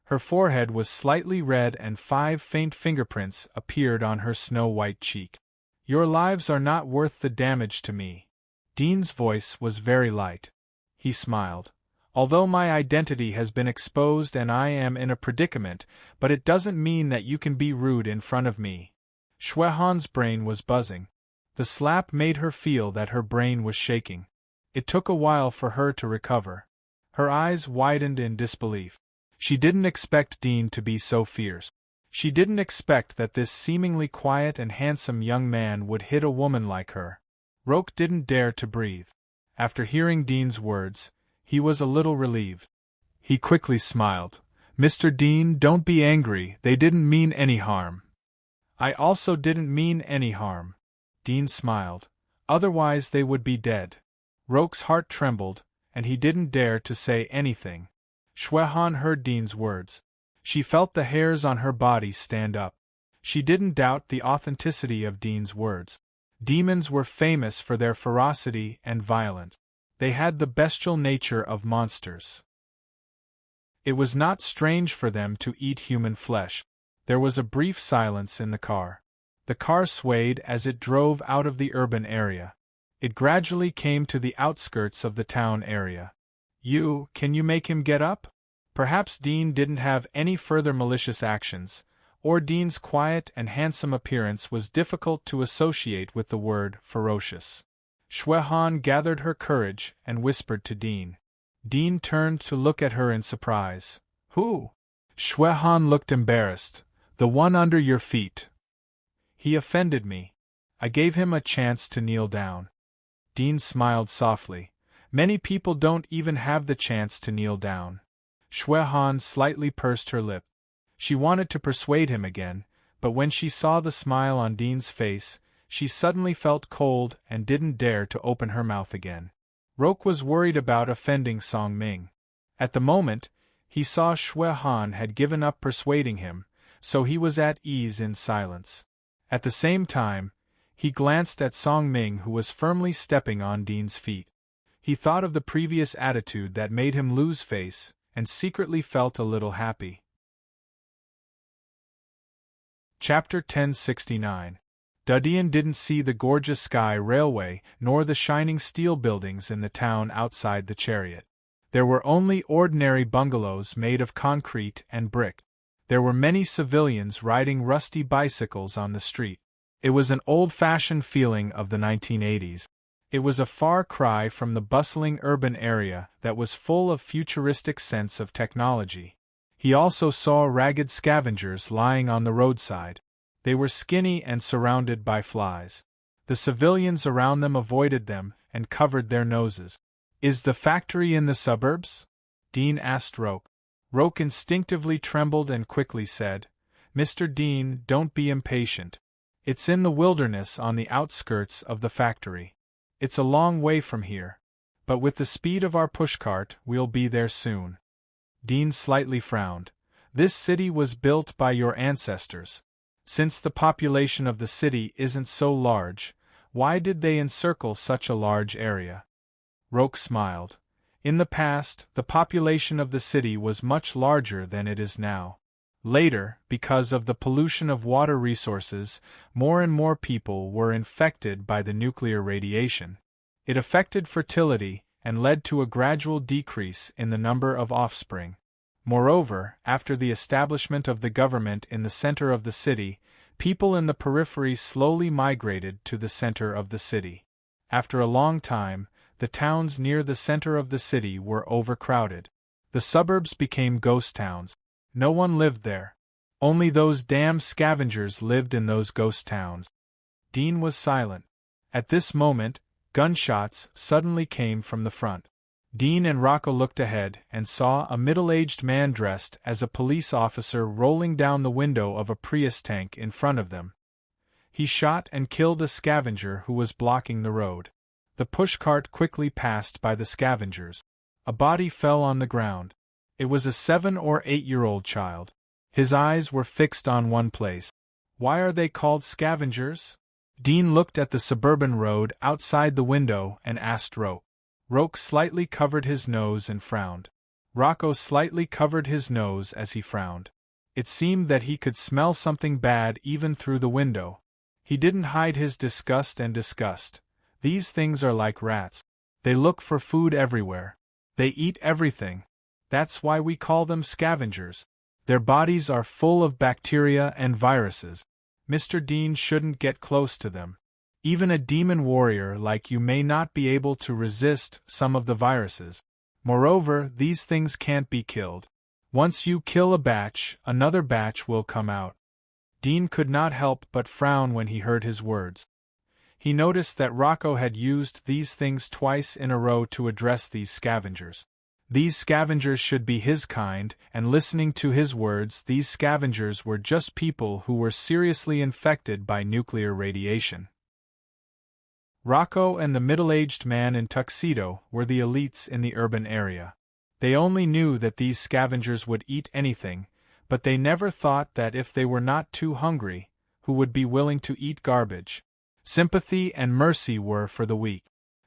Her forehead was slightly red and 5 faint fingerprints appeared on her snow-white cheek. Your lives are not worth the damage to me. Dean's voice was very light. He smiled. Although my identity has been exposed and I am in a predicament, but it doesn't mean that you can be rude in front of me. Xue Han's brain was buzzing. The slap made her feel that her brain was shaking. It took a while for her to recover. Her eyes widened in disbelief. She didn't expect Dean to be so fierce. She didn't expect that this seemingly quiet and handsome young man would hit a woman like her. Roque didn't dare to breathe. After hearing Dean's words, he was a little relieved. He quickly smiled. Mr. Dean, don't be angry, they didn't mean any harm. I also didn't mean any harm. Dean smiled. Otherwise they would be dead. Roque's heart trembled, and he didn't dare to say anything. Xue Han heard Dean's words. She felt the hairs on her body stand up. She didn't doubt the authenticity of Dean's words. Demons were famous for their ferocity and violence. They had the bestial nature of monsters. It was not strange for them to eat human flesh. There was a brief silence in the car. The car swayed as it drove out of the urban area. It gradually came to the outskirts of the town area. Can you make him get up? Perhaps Dean didn't have any further malicious actions, or Dean's quiet and handsome appearance was difficult to associate with the word ferocious. Shui Han gathered her courage and whispered to Dean. Dean turned to look at her in surprise. Who? Shui Han looked embarrassed. The one under your feet. He offended me. I gave him a chance to kneel down. Dean smiled softly. Many people don't even have the chance to kneel down. Shui Han slightly pursed her lip. She wanted to persuade him again, but when she saw the smile on Dean's face, she suddenly felt cold and didn't dare to open her mouth again. Roque was worried about offending Song Ming. At the moment, he saw Shui Han had given up persuading him, so he was at ease in silence. At the same time, he glanced at Song Ming, who was firmly stepping on Dean's feet. He thought of the previous attitude that made him lose face, and secretly felt a little happy. Chapter 1069. Dudian didn't see the gorgeous sky railway nor the shining steel buildings in the town outside the chariot. There were only ordinary bungalows made of concrete and brick. There were many civilians riding rusty bicycles on the street. It was an old-fashioned feeling of the 1980s. It was a far cry from the bustling urban area that was full of futuristic sense of technology. He also saw ragged scavengers lying on the roadside. They were skinny and surrounded by flies. The civilians around them avoided them and covered their noses. Is the factory in the suburbs? Dean asked Roque. Roque instinctively trembled and quickly said, Mr. Dean, don't be impatient. It's in the wilderness on the outskirts of the factory. It's a long way from here. But with the speed of our pushcart, we'll be there soon. Dean slightly frowned. This city was built by your ancestors. Since the population of the city isn't so large, why did they encircle such a large area? Roque smiled. In the past, the population of the city was much larger than it is now. Later, because of the pollution of water resources, more and more people were infected by the nuclear radiation. It affected fertility and led to a gradual decrease in the number of offspring. Moreover, after the establishment of the government in the center of the city, people in the periphery slowly migrated to the center of the city. After a long time, the towns near the center of the city were overcrowded. The suburbs became ghost towns. No one lived there. Only those damn scavengers lived in those ghost towns. Dean was silent. At this moment, gunshots suddenly came from the front. Dean and Rocco looked ahead and saw a middle-aged man dressed as a police officer rolling down the window of a Prius tank in front of them. He shot and killed a scavenger who was blocking the road. The pushcart quickly passed by the scavengers. A body fell on the ground. It was a 7 or 8-year-old child. His eyes were fixed on one place. Why are they called scavengers? Dean looked at the suburban road outside the window and asked Roque. Roque slightly covered his nose and frowned. Rocco slightly covered his nose as he frowned. It seemed that he could smell something bad even through the window. He didn't hide his disgust and disgust. These things are like rats. They look for food everywhere. They eat everything. That's why we call them scavengers. Their bodies are full of bacteria and viruses. Mr. Dean shouldn't get close to them. Even a demon warrior like you may not be able to resist some of the viruses. Moreover, these things can't be killed. Once you kill a batch, another batch will come out. Dean could not help but frown when he heard his words. He noticed that Rocco had used these things twice in a row to address these scavengers. These scavengers should be his kind, and listening to his words, these scavengers were just people who were seriously infected by nuclear radiation. Rocco and the middle-aged man in tuxedo were the elites in the urban area. They only knew that these scavengers would eat anything, but they never thought that if they were not too hungry, who would be willing to eat garbage. Sympathy and mercy were for the weak.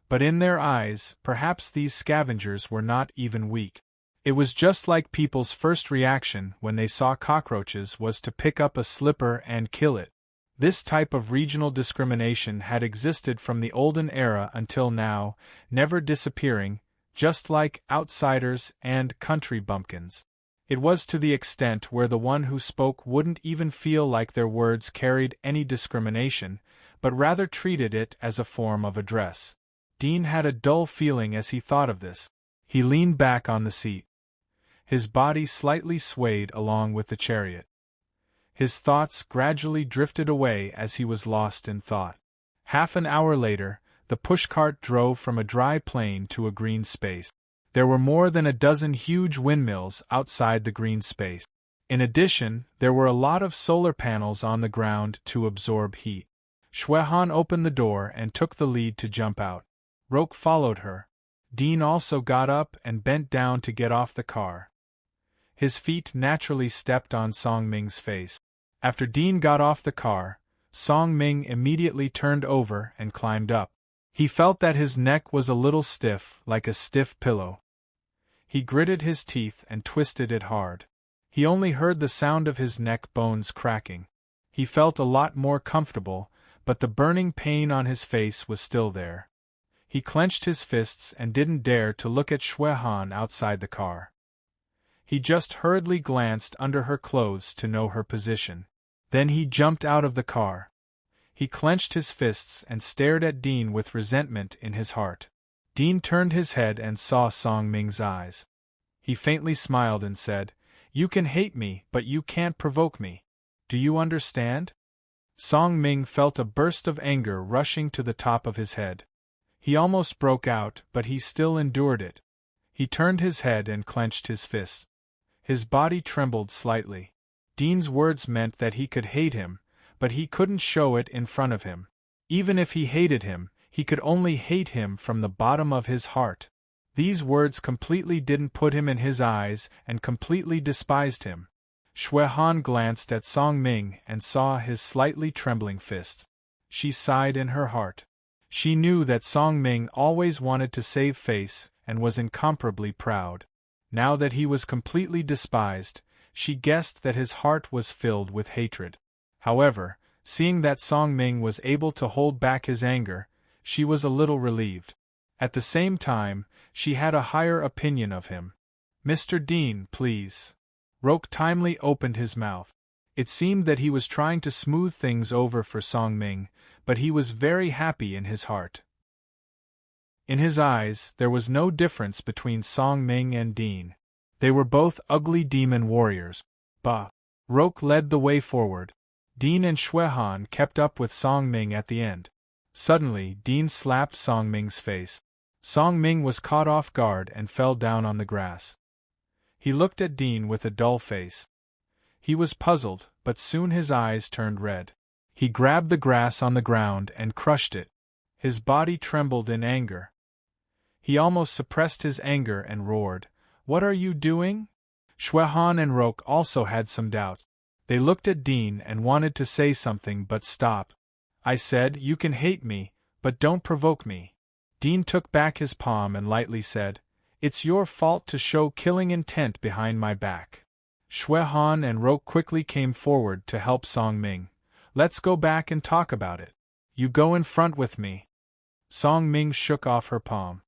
But in their eyes, perhaps these scavengers were not even weak. It was just like people's first reaction when they saw cockroaches was to pick up a slipper and kill it. This type of regional discrimination had existed from the olden era until now, never disappearing, just like outsiders and country bumpkins. It was to the extent where the one who spoke wouldn't even feel like their words carried any discrimination, but rather treated it as a form of address. Dean had a dull feeling as he thought of this. He leaned back on the seat. His body slightly swayed along with the chariot. His thoughts gradually drifted away as he was lost in thought. Half an hour later, the pushcart drove from a dry plain to a green space. There were more than a dozen huge windmills outside the green space. In addition, there were a lot of solar panels on the ground to absorb heat. Shuehan opened the door and took the lead to jump out. Roque followed her. Dean also got up and bent down to get off the car. His feet naturally stepped on Song Ming's face. After Dean got off the car, Song Ming immediately turned over and climbed up. He felt that his neck was a little stiff, like a stiff pillow. He gritted his teeth and twisted it hard. He only heard the sound of his neck bones cracking. He felt a lot more comfortable, but the burning pain on his face was still there. He clenched his fists and didn't dare to look at Shuehan outside the car. He just hurriedly glanced under her clothes to know her position. Then he jumped out of the car. He clenched his fists and stared at Dean with resentment in his heart. Dean turned his head and saw Song Ming's eyes. He faintly smiled and said, "You can hate me, but you can't provoke me. Do you understand?" Song Ming felt a burst of anger rushing to the top of his head. He almost broke out, but he still endured it. He turned his head and clenched his fists. His body trembled slightly. Dean's words meant that he could hate him, but he couldn't show it in front of him. Even if he hated him, he could only hate him from the bottom of his heart. These words completely didn't put him in his eyes and completely despised him. Shuehan glanced at Song Ming and saw his slightly trembling fists. She sighed in her heart. She knew that Song Ming always wanted to save face and was incomparably proud. Now that he was completely despised, she guessed that his heart was filled with hatred. However, seeing that Song Ming was able to hold back his anger, she was a little relieved. At the same time, she had a higher opinion of him. "Mr. Dean, please." Roque timely opened his mouth. It seemed that he was trying to smooth things over for Song Ming, but he was very happy in his heart. In his eyes, there was no difference between Song Ming and Dean. They were both ugly demon warriors. Bah! Roque led the way forward. Dean and Shuehan kept up with Song Ming at the end. Suddenly, Dean slapped Song Ming's face. Song Ming was caught off guard and fell down on the grass. He looked at Dean with a dull face. He was puzzled, but soon his eyes turned red. He grabbed the grass on the ground and crushed it. His body trembled in anger. He almost suppressed his anger and roared, "What are you doing?" Shuehan and Roque also had some doubt. They looked at Dean and wanted to say something but stopped. "I said, you can hate me, but don't provoke me." Dean took back his palm and lightly said, "It's your fault to show killing intent behind my back." Shuehan and Roque quickly came forward to help Song Ming. "Let's go back and talk about it. You go in front with me." Song Ming shook off her palm.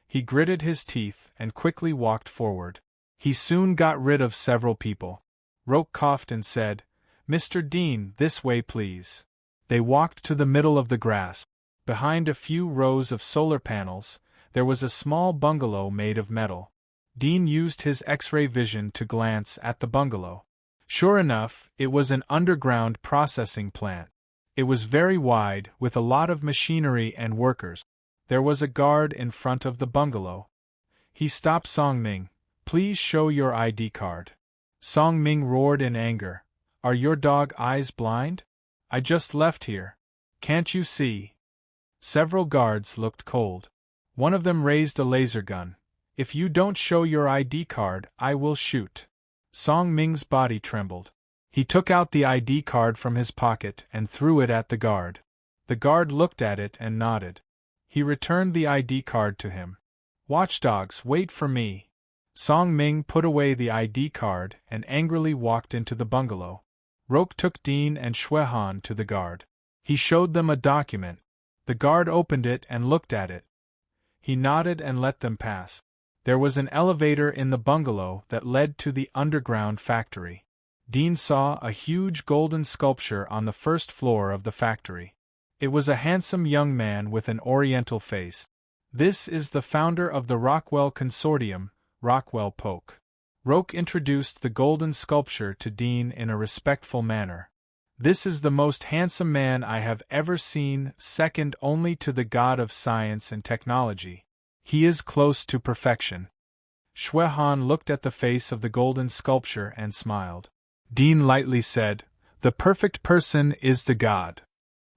He gritted his teeth and quickly walked forward. He soon got rid of several people. Roque coughed and said, "Mr. Dean, this way please." They walked to the middle of the grass. Behind a few rows of solar panels, there was a small bungalow made of metal. Dean used his X-ray vision to glance at the bungalow. Sure enough, it was an underground processing plant. It was very wide, with a lot of machinery and workers. There was a guard in front of the bungalow. He stopped Song Ming. "Please show your ID card." Song Ming roared in anger. "Are your dog eyes blind? I just left here. Can't you see?" Several guards looked cold. One of them raised a laser gun. "If you don't show your ID card, I will shoot." Song Ming's body trembled. He took out the ID card from his pocket and threw it at the guard. The guard looked at it and nodded. He returned the ID card to him. "Watchdogs, wait for me." Song Ming put away the ID card and angrily walked into the bungalow. Roque took Dean and Xuehan to the guard. He showed them a document. The guard opened it and looked at it. He nodded and let them pass. There was an elevator in the bungalow that led to the underground factory. Dean saw a huge golden sculpture on the first floor of the factory. It was a handsome young man with an oriental face. This is the founder of the Rockwell Consortium, Rockwell Polk. Roque introduced the golden sculpture to Dean in a respectful manner. This is the most handsome man I have ever seen, second only to the god of science and technology. He is close to perfection. Xuehan looked at the face of the golden sculpture and smiled. Dean lightly said, "The perfect person is the god.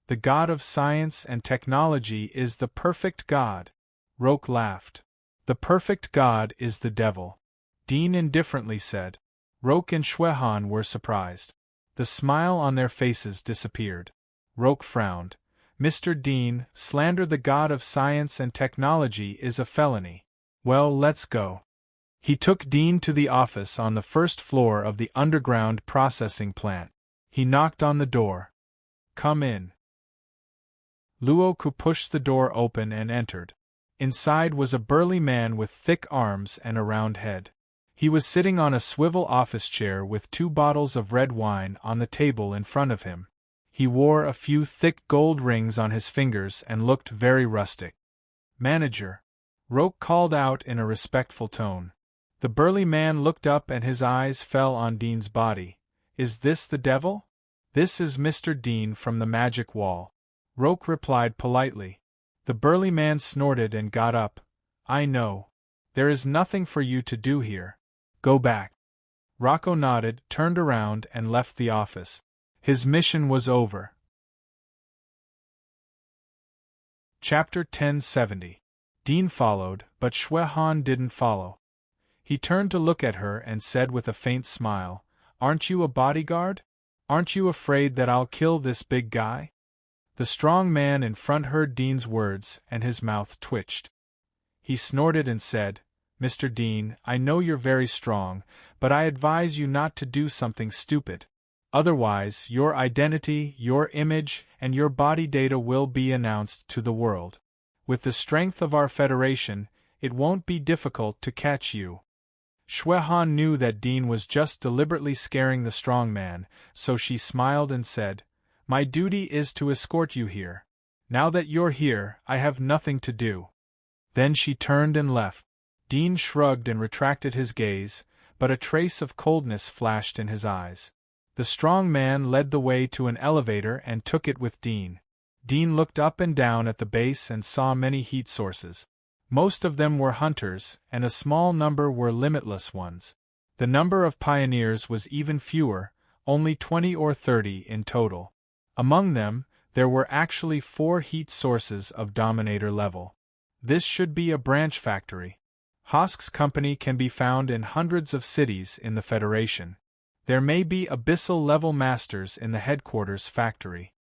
The god of science and technology is the perfect god." Roque laughed. "The perfect god is the devil," Dean indifferently said. Roque and Xuehan were surprised. The smile on their faces disappeared. Roque frowned. "Mr. Dean, slander the god of science and technology is a felony. Well, let's go." He took Dean to the office on the first floor of the underground processing plant. He knocked on the door. "Come in." Luoku pushed the door open and entered. Inside was a burly man with thick arms and a round head. He was sitting on a swivel office chair with 2 bottles of red wine on the table in front of him. He wore a few thick gold rings on his fingers and looked very rustic. "Manager," Roque called out in a respectful tone. The burly man looked up and his eyes fell on Dean's body. "Is this the devil?" "This is Mr. Dean from the magic wall," Roque replied politely. The burly man snorted and got up. "I know. There is nothing for you to do here. Go back." Rocco nodded, turned around, and left the office. His mission was over. Chapter 1070. Dean followed, but Xuehan didn't follow. He turned to look at her and said with a faint smile, "Aren't you a bodyguard? Aren't you afraid that I'll kill this big guy?" The strong man in front heard Dean's words and his mouth twitched. He snorted and said, "Mr. Dean, I know you're very strong, but I advise you not to do something stupid. Otherwise, your identity, your image, and your body data will be announced to the world. With the strength of our Federation, it won't be difficult to catch you." Xuehan knew that Dean was just deliberately scaring the strong man, so she smiled and said, "My duty is to escort you here. Now that you're here, I have nothing to do." Then she turned and left. Dean shrugged and retracted his gaze, but a trace of coldness flashed in his eyes. The strong man led the way to an elevator and took it with Dean. Dean looked up and down at the base and saw many heat sources. Most of them were hunters, and a small number were limitless ones. The number of pioneers was even fewer, only 20 or 30 in total. Among them, there were actually 4 heat sources of Dominator level. This should be a branch factory. Hosk's company can be found in hundreds of cities in the Federation. There may be abyssal-level masters in the headquarters factory.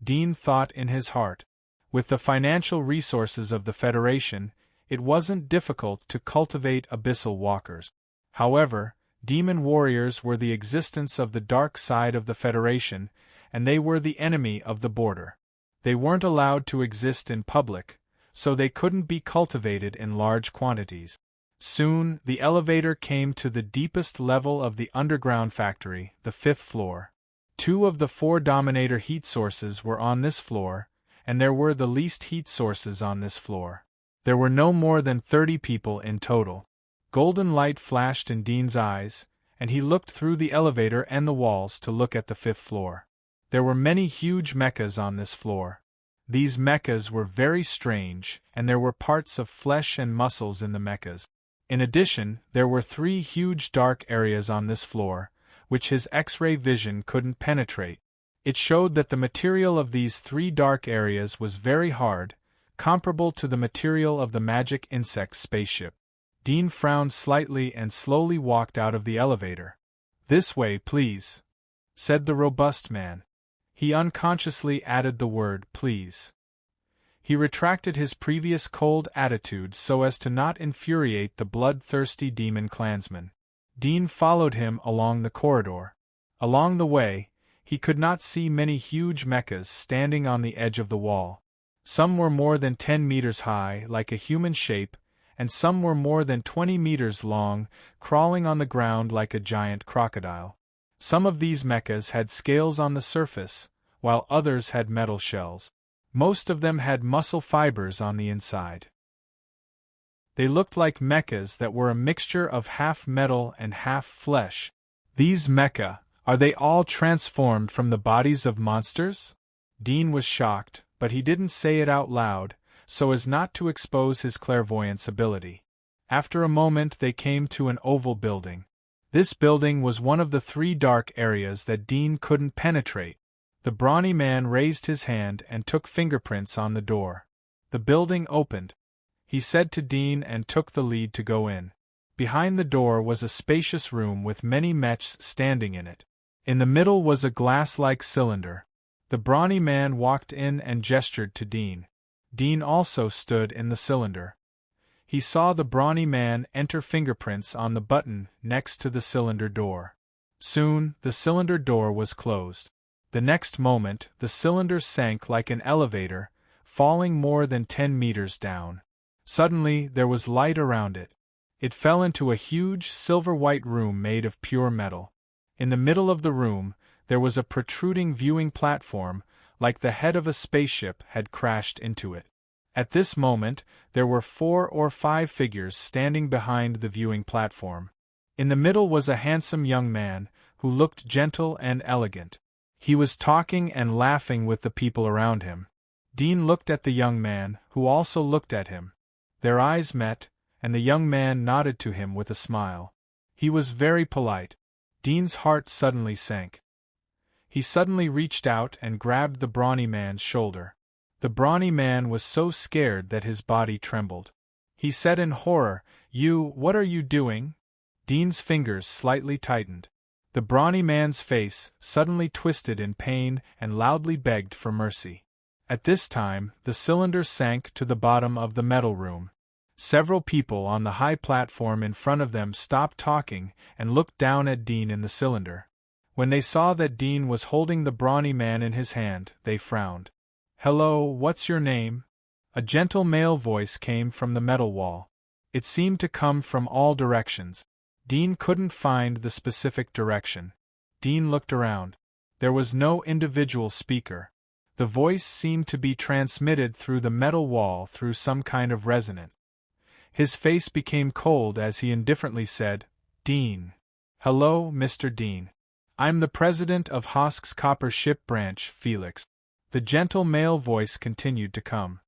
Dean thought in his heart. With the financial resources of the Federation, it wasn't difficult to cultivate abyssal walkers. However, demon warriors were the existence of the dark side of the Federation, and they were the enemy of the border. They weren't allowed to exist in public, so they couldn't be cultivated in large quantities. Soon, the elevator came to the deepest level of the underground factory, the 5th floor. 2 of the 4 Dominator heat sources were on this floor, and there were the least heat sources on this floor. There were no more than 30 people in total. Golden light flashed in Dean's eyes, and he looked through the elevator and the walls to look at the 5th floor. There were many huge mechas on this floor. These mechas were very strange, and there were parts of flesh and muscles in the mechas. In addition, there were 3 huge dark areas on this floor, which his X-ray vision couldn't penetrate. It showed that the material of these 3 dark areas was very hard, comparable to the material of the magic insect spaceship. Dean frowned slightly and slowly walked out of the elevator. "This way, please," said the robust man. He unconsciously added the word "please." He retracted his previous cold attitude so as to not infuriate the bloodthirsty demon clansman. Dean followed him along the corridor. Along the way, he could not see many huge mechas standing on the edge of the wall. Some were more than 10 meters high, like a human shape, and some were more than 20 meters long, crawling on the ground like a giant crocodile. Some of these mechas had scales on the surface, while others had metal shells. Most of them had muscle fibers on the inside. They looked like mechas that were a mixture of half metal and half flesh. These mecha, are they all transformed from the bodies of monsters? Dean was shocked, but he didn't say it out loud, so as not to expose his clairvoyance ability. After a moment they came to an oval building. This building was one of the 3 dark areas that Dean couldn't penetrate. The brawny man raised his hand and took fingerprints on the door. The building opened. He said to Dean and took the lead to go in. Behind the door was a spacious room with many mechs standing in it. In the middle was a glass-like cylinder. The brawny man walked in and gestured to Dean. Dean also stood in the cylinder. He saw the brawny man enter fingerprints on the button next to the cylinder door. Soon, the cylinder door was closed. The next moment, the cylinder sank like an elevator, falling more than 10 meters down. Suddenly, there was light around it. It fell into a huge silver-white room made of pure metal. In the middle of the room, there was a protruding viewing platform, like the head of a spaceship had crashed into it. At this moment, there were 4 or 5 figures standing behind the viewing platform. In the middle was a handsome young man, who looked gentle and elegant. He was talking and laughing with the people around him. Dean looked at the young man, who also looked at him. Their eyes met, and the young man nodded to him with a smile. He was very polite. Dean's heart suddenly sank. He suddenly reached out and grabbed the brawny man's shoulder. The brawny man was so scared that his body trembled. He said in horror, What are you doing?" Dean's fingers slightly tightened. The brawny man's face suddenly twisted in pain and loudly begged for mercy. At this time, the cylinder sank to the bottom of the metal room. Several people on the high platform in front of them stopped talking and looked down at Dean in the cylinder. When they saw that Dean was holding the brawny man in his hand, they frowned. "Hello, what's your name?" A gentle male voice came from the metal wall. It seemed to come from all directions. Dean couldn't find the specific direction. Dean looked around. There was no individual speaker. The voice seemed to be transmitted through the metal wall through some kind of resonance. His face became cold as he indifferently said, "Dean. Hello, Mr. Dean. I'm the president of Hosk's Copper Ship Branch, Felix." The gentle male voice continued to come.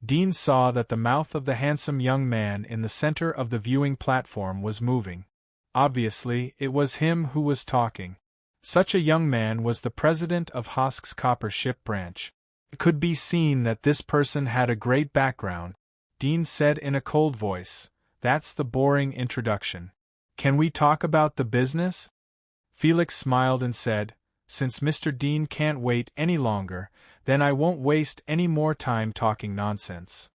Dean saw that the mouth of the handsome young man in the center of the viewing platform was moving. Obviously, it was him who was talking. Such a young man was the president of Hosk's Copper Ship Branch. It could be seen that this person had a great background. Dean said in a cold voice, "That's the boring introduction. Can we talk about the business?" Felix smiled and said, "Since Mr. Dean can't wait any longer, then I won't waste any more time talking nonsense.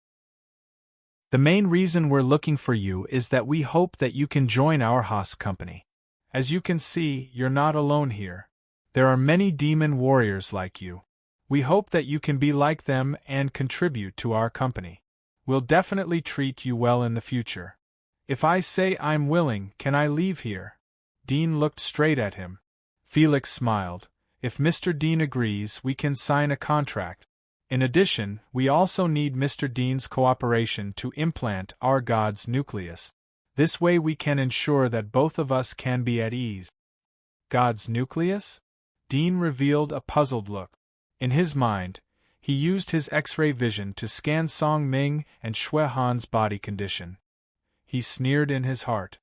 The main reason we're looking for you is that we hope that you can join our Hosk company. As you can see, you're not alone here. There are many demon warriors like you. We hope that you can be like them and contribute to our company. We'll definitely treat you well in the future. If I say I'm willing, can I leave here?" Dean looked straight at him. Felix smiled. "If Mr. Dean agrees, we can sign a contract. In addition, we also need Mr. Dean's cooperation to implant our god's nucleus. This way we can ensure that both of us can be at ease." God's nucleus? Dean revealed a puzzled look. In his mind, he used his X-ray vision to scan Song Ming and Shui Han's body condition. He sneered in his heart.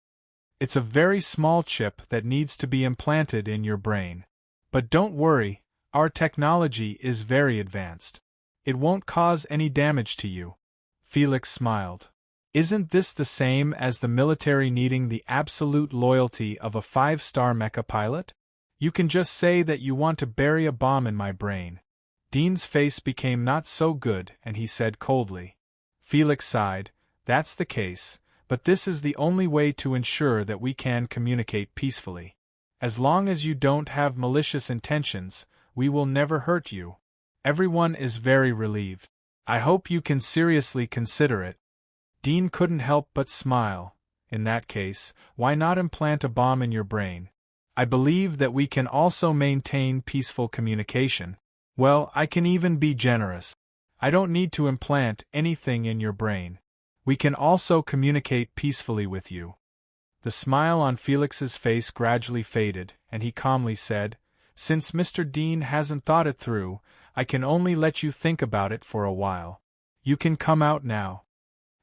"It's a very small chip that needs to be implanted in your brain. But don't worry, our technology is very advanced. It won't cause any damage to you." Felix smiled. "Isn't this the same as the military needing the absolute loyalty of a 5-star mecha pilot? You can just say that you want to bury a bomb in my brain." Dean's face became not so good and he said coldly. Felix sighed, "That's the case, but this is the only way to ensure that we can communicate peacefully. As long as you don't have malicious intentions, we will never hurt you. Everyone is very relieved. I hope you can seriously consider it. Dean couldn't help but smile. In that case, why not implant a bomb in your brain? I believe that we can also maintain peaceful communication. Well, I can even be generous. I don't need to implant anything in your brain. We can also communicate peacefully with you. The smile on Felix's face gradually faded, and he calmly said, "Since Mr. Dean hasn't thought it through, I can only let you think about it for a while. You can come out now."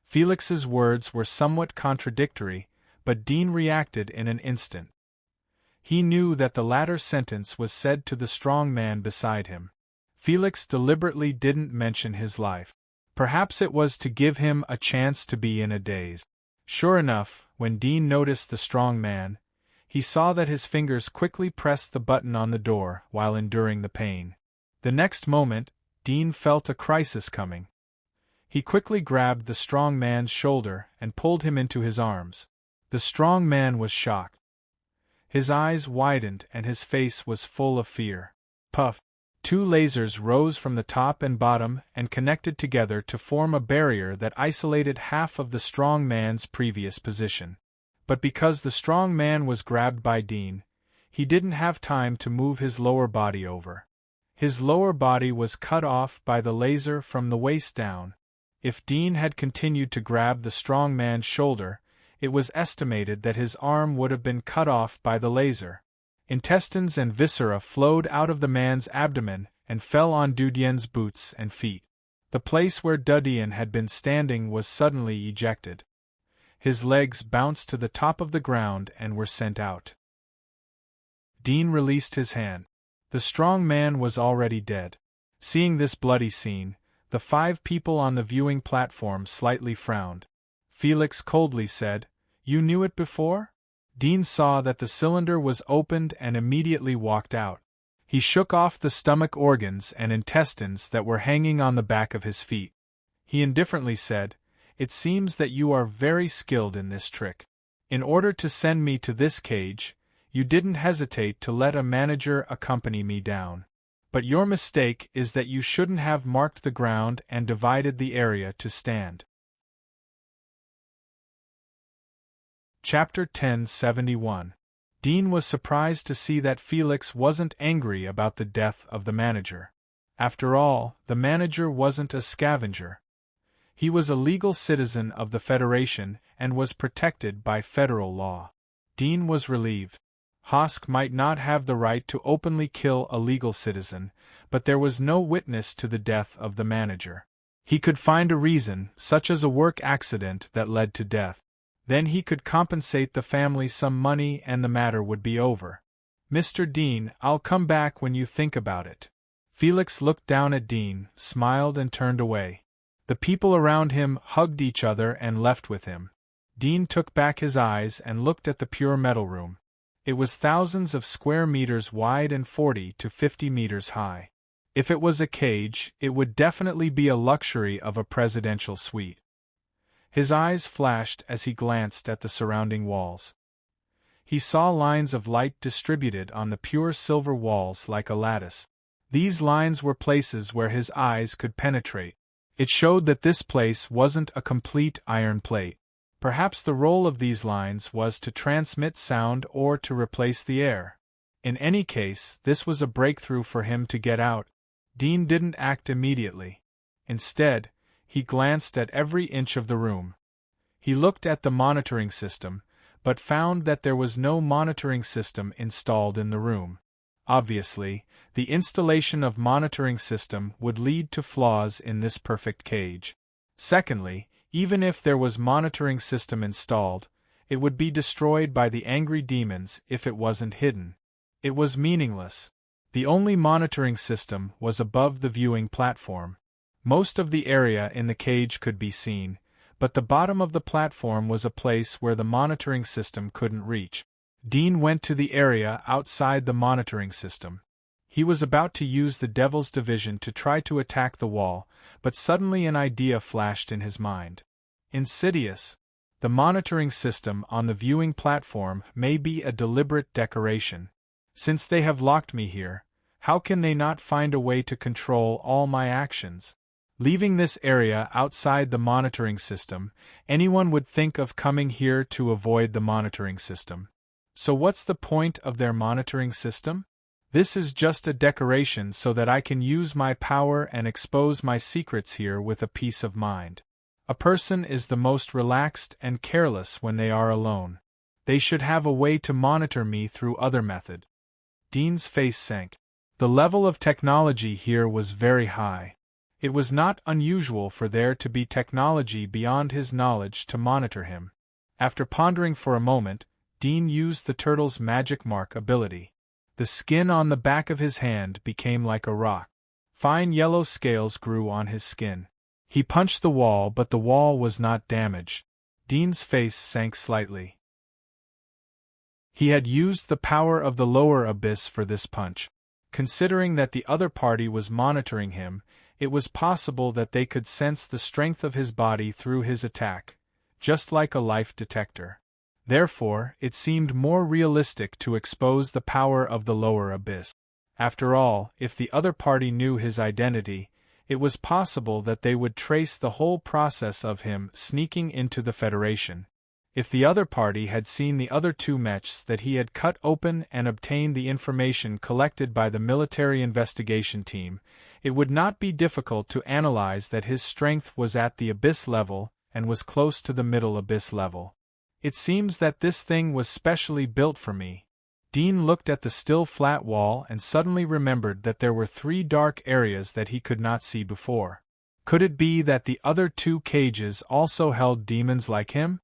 Felix's words were somewhat contradictory, but Dean reacted in an instant. He knew that the latter sentence was said to the strong man beside him. Felix deliberately didn't mention his life. Perhaps it was to give him a chance to be in a daze. Sure enough, when Dean noticed the strong man, he saw that his fingers quickly pressed the button on the door while enduring the pain. The next moment, Dean felt a crisis coming. He quickly grabbed the strong man's shoulder and pulled him into his arms. The strong man was shocked. His eyes widened and his face was full of fear. Puff! 2 lasers rose from the top and bottom and connected together to form a barrier that isolated half of the strong man's previous position. But because the strong man was grabbed by Dean, he didn't have time to move his lower body over. His lower body was cut off by the laser from the waist down. If Dean had continued to grab the strong man's shoulder, it was estimated that his arm would have been cut off by the laser. Intestines and viscera flowed out of the man's abdomen and fell on Dudien's boots and feet. The place where Dudien had been standing was suddenly ejected. His legs bounced to the top of the ground and were sent out. Dean released his hand. The strong man was already dead. Seeing this bloody scene, the 5 people on the viewing platform slightly frowned. Felix coldly said, "You knew it before?" Dean saw that the cylinder was opened and immediately walked out. He shook off the stomach organs and intestines that were hanging on the back of his feet. He indifferently said, "It seems that you are very skilled in this trick. In order to send me to this cage, you didn't hesitate to let a manager accompany me down. But your mistake is that you shouldn't have marked the ground and divided the area to stand." Chapter 1071. Dean was surprised to see that Felix wasn't angry about the death of the manager. After all, the manager wasn't a scavenger. He was a legal citizen of the Federation and was protected by federal law. Dean was relieved. Hosk might not have the right to openly kill a legal citizen, but there was no witness to the death of the manager. He could find a reason, such as a work accident that led to death. Then he could compensate the family some money and the matter would be over. "Mr. Dean, I'll come back when you think about it." Felix looked down at Dean, smiled and turned away. The people around him hugged each other and left with him. Dean took back his eyes and looked at the pure metal room. It was thousands of square meters wide and 40 to 50 meters high. If it was a cage, it would definitely be a luxury of a presidential suite. His eyes flashed as he glanced at the surrounding walls. He saw lines of light distributed on the pure silver walls like a lattice. These lines were places where his eyes could penetrate. It showed that this place wasn't a complete iron plate. Perhaps the role of these lines was to transmit sound or to replace the air. In any case, this was a breakthrough for him to get out. Dean didn't act immediately. Instead, he glanced at every inch of the room. He looked at the monitoring system, but found that there was no monitoring system installed in the room. Obviously, the installation of monitoring system would lead to flaws in this perfect cage. Secondly, even if there was monitoring system installed, it would be destroyed by the angry demons if it wasn't hidden. It was meaningless. The only monitoring system was above the viewing platform. Most of the area in the cage could be seen, but the bottom of the platform was a place where the monitoring system couldn't reach. Dean went to the area outside the monitoring system. He was about to use the Devil's Division to try to attack the wall, but suddenly an idea flashed in his mind. Insidious. The monitoring system on the viewing platform may be a deliberate decoration. Since they have locked me here, how can they not find a way to control all my actions? Leaving this area outside the monitoring system, anyone would think of coming here to avoid the monitoring system. So what's the point of their monitoring system? This is just a decoration so that I can use my power and expose my secrets here with a peace of mind. A person is the most relaxed and careless when they are alone. They should have a way to monitor me through other method. Dean's face sank. The level of technology here was very high. It was not unusual for there to be technology beyond his knowledge to monitor him. After pondering for a moment, Dean used the turtle's magic mark ability. The skin on the back of his hand became like a rock. Fine yellow scales grew on his skin. He punched the wall, but the wall was not damaged. Dean's face sank slightly. He had used the power of the lower abyss for this punch. Considering that the other party was monitoring him, it was possible that they could sense the strength of his body through his attack, just like a life detector. Therefore, it seemed more realistic to expose the power of the lower abyss. After all, if the other party knew his identity, it was possible that they would trace the whole process of him sneaking into the Federation. If the other party had seen the other two mechs that he had cut open and obtained the information collected by the military investigation team, it would not be difficult to analyze that his strength was at the abyss level and was close to the middle abyss level. It seems that this thing was specially built for me. Dean looked at the still flat wall and suddenly remembered that there were 3 dark areas that he could not see before. Could it be that the other 2 cages also held demons like him?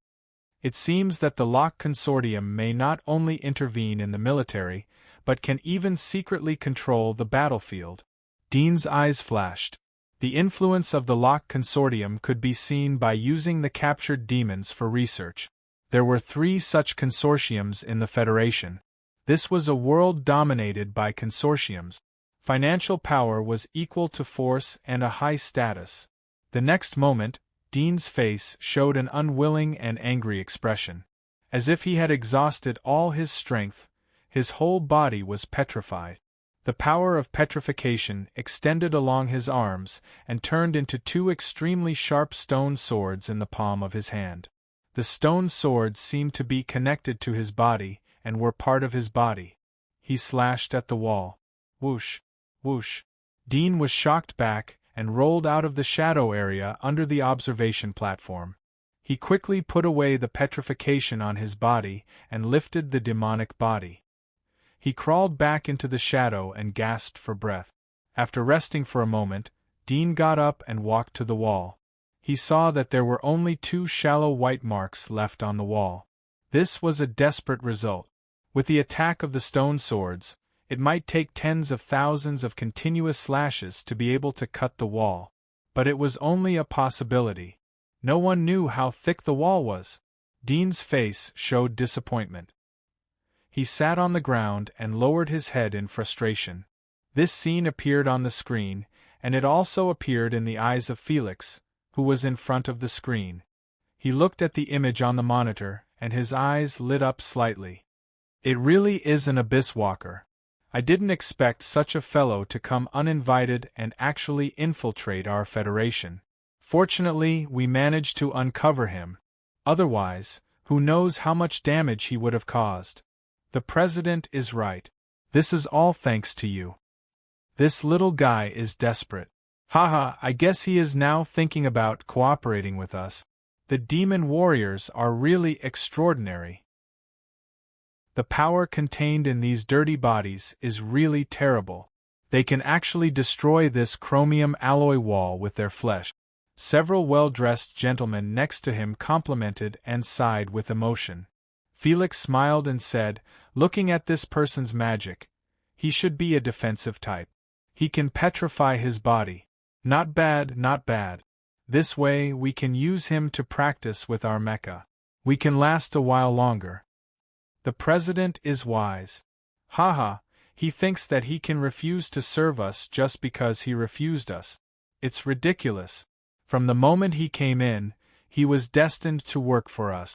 It seems that the Lock Consortium may not only intervene in the military, but can even secretly control the battlefield. Dean's eyes flashed. The influence of the Lock Consortium could be seen by using the captured demons for research. There were 3 such consortiums in the Federation. This was a world dominated by consortiums. Financial power was equal to force and a high status. The next moment, Dean's face showed an unwilling and angry expression. As if he had exhausted all his strength, his whole body was petrified. The power of petrification extended along his arms and turned into 2 extremely sharp stone swords in the palm of his hand. The stone swords seemed to be connected to his body and were part of his body. He slashed at the wall. Whoosh, whoosh. Dean was shocked back and rolled out of the shadow area under the observation platform. He quickly put away the petrification on his body and lifted the demonic body. He crawled back into the shadow and gasped for breath. After resting for a moment, Dean got up and walked to the wall. He saw that there were only 2 shallow white marks left on the wall. This was a desperate result. With the attack of the stone swords, it might take tens of thousands of continuous slashes to be able to cut the wall. But it was only a possibility. No one knew how thick the wall was. Dean's face showed disappointment. He sat on the ground and lowered his head in frustration. This scene appeared on the screen, and it also appeared in the eyes of Felix, who was in front of the screen. He looked at the image on the monitor, and his eyes lit up slightly. It really is an abyss walker. I didn't expect such a fellow to come uninvited and actually infiltrate our Federation. Fortunately, we managed to uncover him. Otherwise, who knows how much damage he would have caused. The President is right. This is all thanks to you. This little guy is desperate. Haha, I guess he is now thinking about cooperating with us. The demon warriors are really extraordinary. The power contained in these dirty bodies is really terrible. They can actually destroy this chromium alloy wall with their flesh. Several well-dressed gentlemen next to him complimented and sighed with emotion. Felix smiled and said, looking at this person's magic, he should be a defensive type. He can petrify his body. Not bad, not bad. This way we can use him to practice with our mecha. We can last a while longer. The President is wise. Haha, he thinks that he can refuse to serve us just because he refused us. It's ridiculous. From the moment he came in, He was destined to work for us.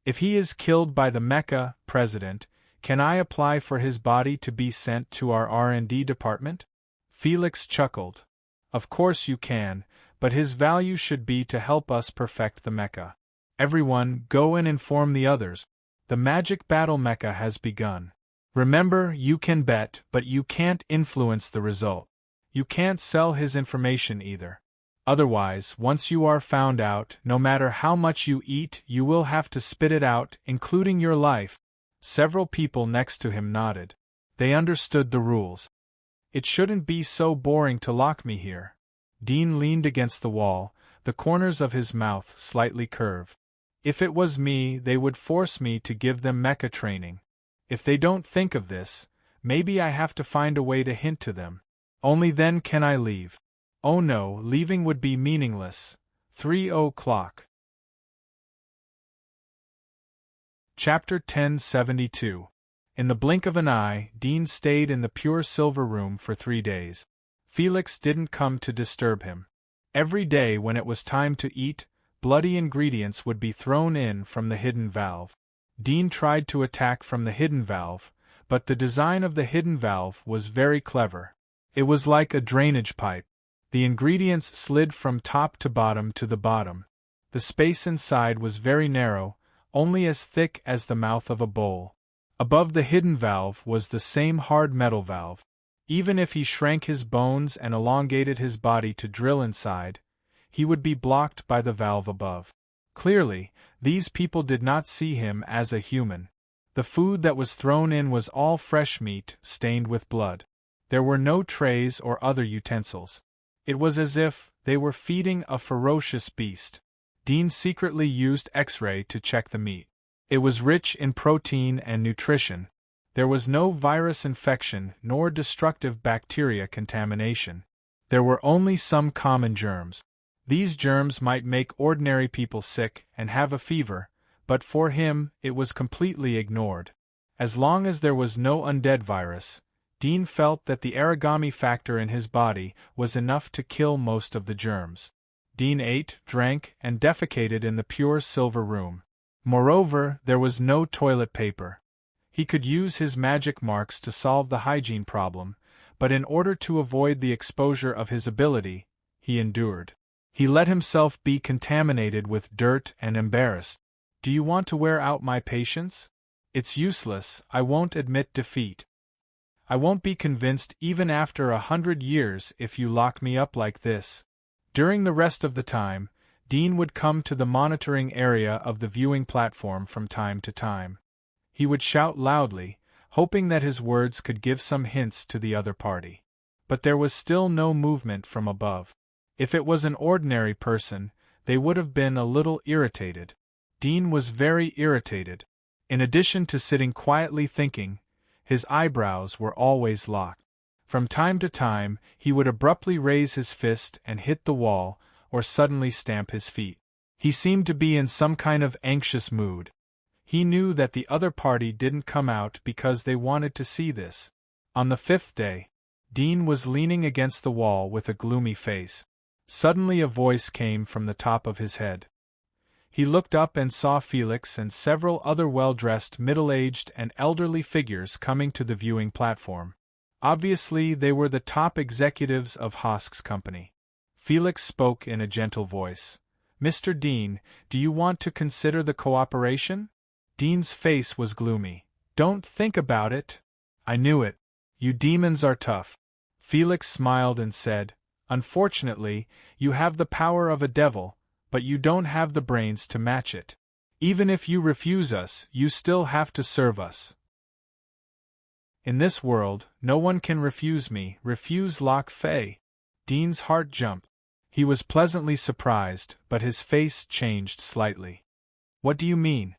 If he is killed by the Mecha president, can I apply for his body to be sent to our R&D department? Felix chuckled. Of course you can, but his value should be to help us perfect the mecha. Everyone, go and inform the others. The magic battle mecha has begun. Remember, you can bet, but you can't influence the result. You can't sell his information either. Otherwise, once you are found out, no matter how much you eat, you will have to spit it out, including your life. Several people next to him nodded. They understood the rules. It shouldn't be so boring to lock me here. Dean leaned against the wall, the corners of his mouth slightly curved. If it was me, they would force me to give them mecha training. If they don't think of this, maybe I have to find a way to hint to them. Only then can I leave. Oh no, leaving would be meaningless. 3:00. Chapter 1072. In the blink of an eye, Dean stayed in the pure silver room for 3 days. Felix didn't come to disturb him. Every day when it was time to eat, bloody ingredients would be thrown in from the hidden valve. Dean tried to attack from the hidden valve, but the design of the hidden valve was very clever. It was like a drainage pipe. The ingredients slid from top to the bottom. The space inside was very narrow, only as thick as the mouth of a bowl. Above the hidden valve was the same hard metal valve. Even if he shrank his bones and elongated his body to drill inside, he would be blocked by the valve above. Clearly, these people did not see him as a human. The food that was thrown in was all fresh meat, stained with blood. There were no trays or other utensils. It was as if they were feeding a ferocious beast. Dean secretly used X-ray to check the meat. It was rich in protein and nutrition. There was no virus infection nor destructive bacteria contamination. There were only some common germs. These germs might make ordinary people sick and have a fever, but for him it was completely ignored. As long as there was no undead virus, Dean felt that the origami factor in his body was enough to kill most of the germs. Dean ate, drank, and defecated in the pure silver room. Moreover, there was no toilet paper. He could use his magic marks to solve the hygiene problem, but in order to avoid the exposure of his ability, he endured. He let himself be contaminated with dirt and embarrassed. Do you want to wear out my patience? It's useless, I won't admit defeat. I won't be convinced even after 100 years if you lock me up like this. During the rest of the time, Dean would come to the monitoring area of the viewing platform from time to time. He would shout loudly, hoping that his words could give some hints to the other party. But there was still no movement from above. If it was an ordinary person, they would have been a little irritated. Dean was very irritated. In addition to sitting quietly thinking, his eyebrows were always locked. From time to time, he would abruptly raise his fist and hit the wall, or suddenly stamp his feet. He seemed to be in some kind of anxious mood. He knew that the other party didn't come out because they wanted to see this. On the 5th day, Dean was leaning against the wall with a gloomy face. Suddenly a voice came from the top of his head. He looked up and saw Felix and several other well-dressed middle-aged and elderly figures coming to the viewing platform. Obviously, they were the top executives of Hosk's company. Felix spoke in a gentle voice. "Mr. Dean, do you want to consider the cooperation?" Dean's face was gloomy. "Don't think about it." "I knew it. You demons are tough." Felix smiled and said, "Unfortunately, you have the power of a devil, but you don't have the brains to match it. Even if you refuse us, you still have to serve us. In this world, no one can refuse me, refuse Lok Fei." Dean's heart jumped. He was pleasantly surprised, but his face changed slightly. "What do you mean?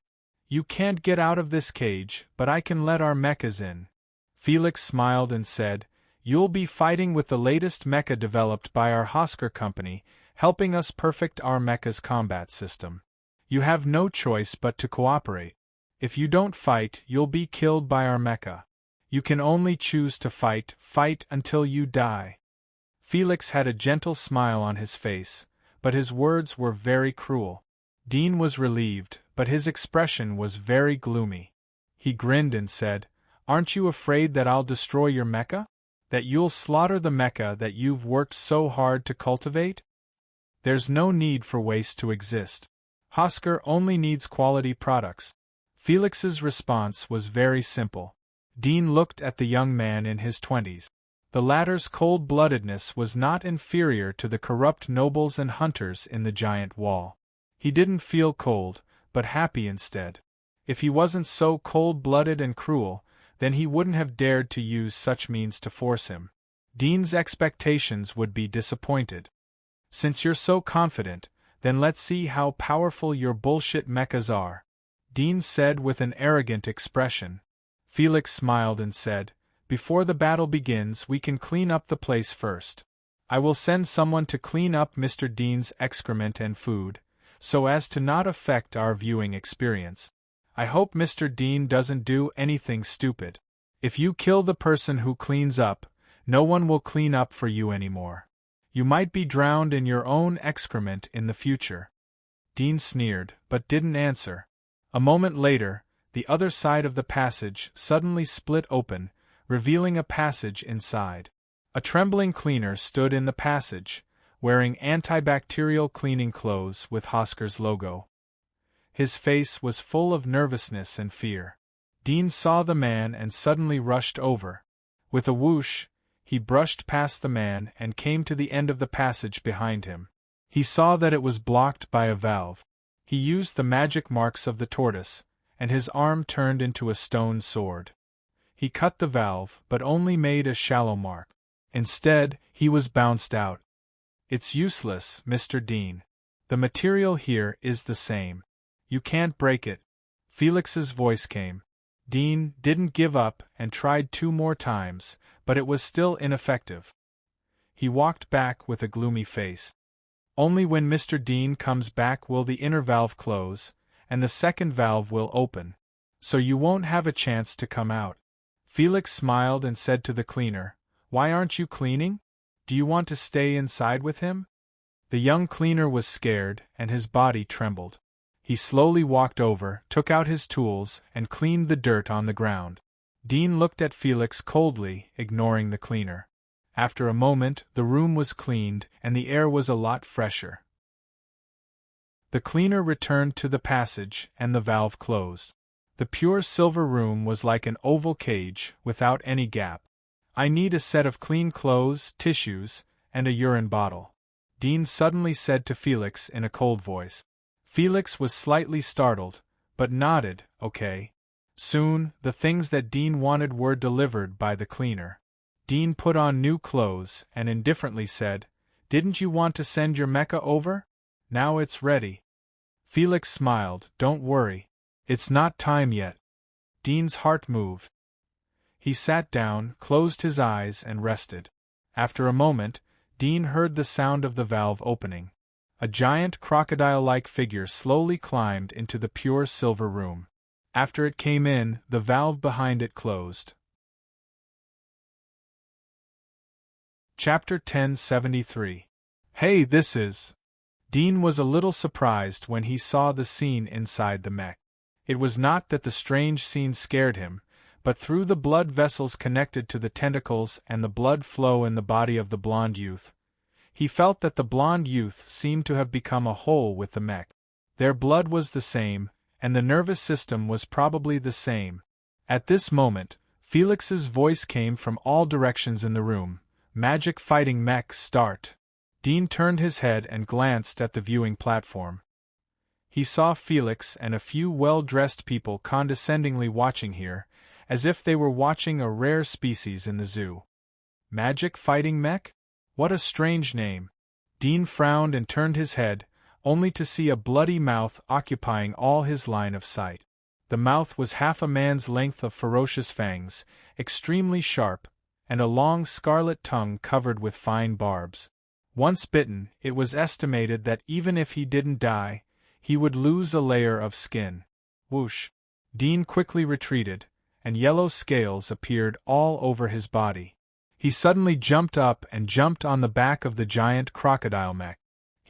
You can't get out of this cage, but I can let our mechas in." Felix smiled and said, "You'll be fighting with the latest mecha developed by our Hosker company, helping us perfect our mecha's combat system. You have no choice but to cooperate. If you don't fight, you'll be killed by our mecha. You can only choose to fight until you die." Felix had a gentle smile on his face, but his words were very cruel. Dean was relieved, but his expression was very gloomy. He grinned and said, "Aren't you afraid that I'll destroy your mecha? That you'll slaughter the mecha that you've worked so hard to cultivate? There's no need for waste to exist. Hosker only needs quality products." Felix's response was very simple. Dean looked at the young man in his 20s. The latter's cold-bloodedness was not inferior to the corrupt nobles and hunters in the giant wall. He didn't feel cold, but happy instead. If he wasn't so cold-blooded and cruel, then he wouldn't have dared to use such means to force him. Dean's expectations would be disappointed. "Since you're so confident, then let's see how powerful your bullshit mechas are," Dean said with an arrogant expression. Felix smiled and said, "Before the battle begins, we can clean up the place first. I will send someone to clean up Mr. Dean's excrement and food, so as to not affect our viewing experience. I hope Mr. Dean doesn't do anything stupid. If you kill the person who cleans up, no one will clean up for you anymore. You might be drowned in your own excrement in the future." Dean sneered, but didn't answer. A moment later, the other side of the passage suddenly split open, revealing a passage inside. A trembling cleaner stood in the passage, wearing antibacterial cleaning clothes with Hosker's logo. His face was full of nervousness and fear. Dean saw the man and suddenly rushed over. With a whoosh, he brushed past the man and came to the end of the passage behind him. He saw that it was blocked by a valve. He used the magic marks of the tortoise, and his arm turned into a stone sword. He cut the valve, but only made a shallow mark. Instead, he was bounced out. "It's useless, Mr. Dean. The material here is the same. You can't break it." Felix's voice came. Dean didn't give up and tried 2 more times, but it was still ineffective. He walked back with a gloomy face. "Only when Mr. Dean comes back will the inner valve close, and the second valve will open. So you won't have a chance to come out." Felix smiled and said to the cleaner, "Why aren't you cleaning? Do you want to stay inside with him?" The young cleaner was scared, and his body trembled. He slowly walked over, took out his tools, and cleaned the dirt on the ground. Dean looked at Felix coldly, ignoring the cleaner. After a moment, the room was cleaned, and the air was a lot fresher. The cleaner returned to the passage, and the valve closed. The pure silver room was like an oval cage, without any gap. "I need a set of clean clothes, tissues, and a urine bottle," Dean suddenly said to Felix in a cold voice. Felix was slightly startled, but nodded, "Okay." Soon, the things that Dean wanted were delivered by the cleaner. Dean put on new clothes and indifferently said, "Didn't you want to send your mecha over? Now it's ready." Felix smiled, "Don't worry. It's not time yet." Dean's heart moved. He sat down, closed his eyes, and rested. After a moment, Dean heard the sound of the valve opening. A giant crocodile-like figure slowly climbed into the pure silver room. After it came in, the valve behind it closed. Chapter 1073. "Hey, this is..." Dean was a little surprised when he saw the scene inside the mech. It was not that the strange scene scared him, but through the blood vessels connected to the tentacles and the blood flow in the body of the blonde youth, he felt that the blonde youth seemed to have become a whole with the mech. Their blood was the same, and the nervous system was probably the same. At this moment, Felix's voice came from all directions in the room. "Magic fighting mech start." Dean turned his head and glanced at the viewing platform. He saw Felix and a few well-dressed people condescendingly watching here, as if they were watching a rare species in the zoo. Magic fighting mech? What a strange name. Dean frowned and turned his head, only to see a bloody mouth occupying all his line of sight. The mouth was half a man's length of ferocious fangs, extremely sharp, and a long scarlet tongue covered with fine barbs. Once bitten, it was estimated that even if he didn't die, he would lose a layer of skin. Whoosh! Dean quickly retreated, and yellow scales appeared all over his body. He suddenly jumped up and jumped on the back of the giant crocodile mech.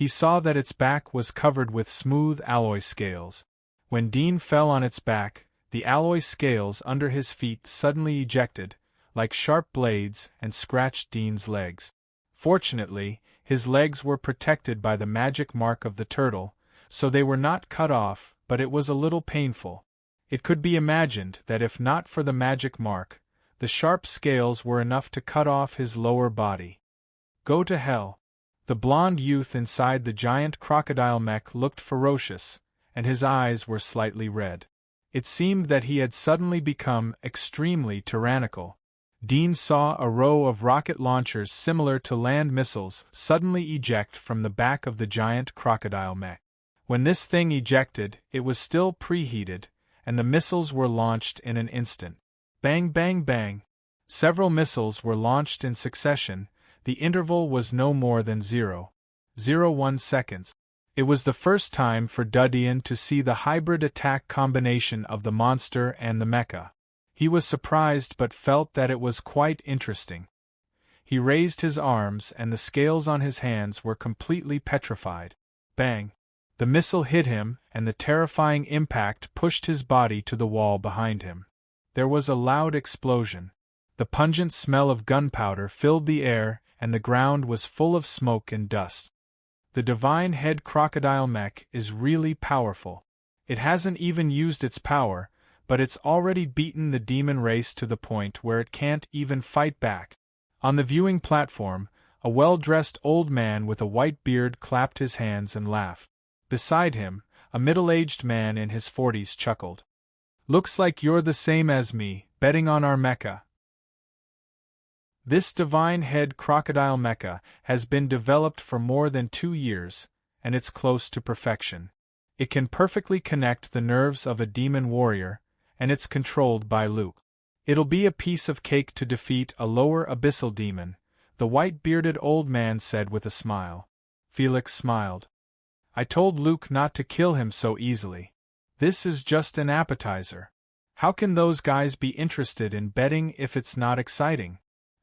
He saw that its back was covered with smooth alloy scales. When Dean fell on its back, the alloy scales under his feet suddenly ejected, like sharp blades, and scratched Dean's legs. Fortunately, his legs were protected by the magic mark of the turtle, so they were not cut off, but it was a little painful. It could be imagined that if not for the magic mark, the sharp scales were enough to cut off his lower body. Go to hell. The blond youth inside the giant crocodile mech looked ferocious, and his eyes were slightly red. It seemed that he had suddenly become extremely tyrannical. Dean saw a row of rocket launchers similar to land missiles suddenly eject from the back of the giant crocodile mech. When this thing ejected, it was still preheated, and the missiles were launched in an instant. Bang, bang, bang. Several missiles were launched in succession. The interval was no more than 0.01 seconds. It was the first time for Dudian to see the hybrid attack combination of the monster and the mecha. He was surprised but felt that it was quite interesting. He raised his arms and the scales on his hands were completely petrified. Bang! The missile hit him, and the terrifying impact pushed his body to the wall behind him. There was a loud explosion. The pungent smell of gunpowder filled the air, and the ground was full of smoke and dust. The divine head crocodile mech is really powerful. It hasn't even used its power, but it's already beaten the demon race to the point where it can't even fight back. On the viewing platform, a well-dressed old man with a white beard clapped his hands and laughed. Beside him, a middle-aged man in his 40s chuckled. Looks like you're the same as me, betting on our mecha. This divine head crocodile mecha has been developed for more than 2 years, and it's close to perfection. It can perfectly connect the nerves of a demon warrior, and it's controlled by Luke. It'll be a piece of cake to defeat a lower abyssal demon, the white-bearded old man said with a smile. Felix smiled. I told Luke not to kill him so easily. This is just an appetizer. How can those guys be interested in betting if it's not exciting?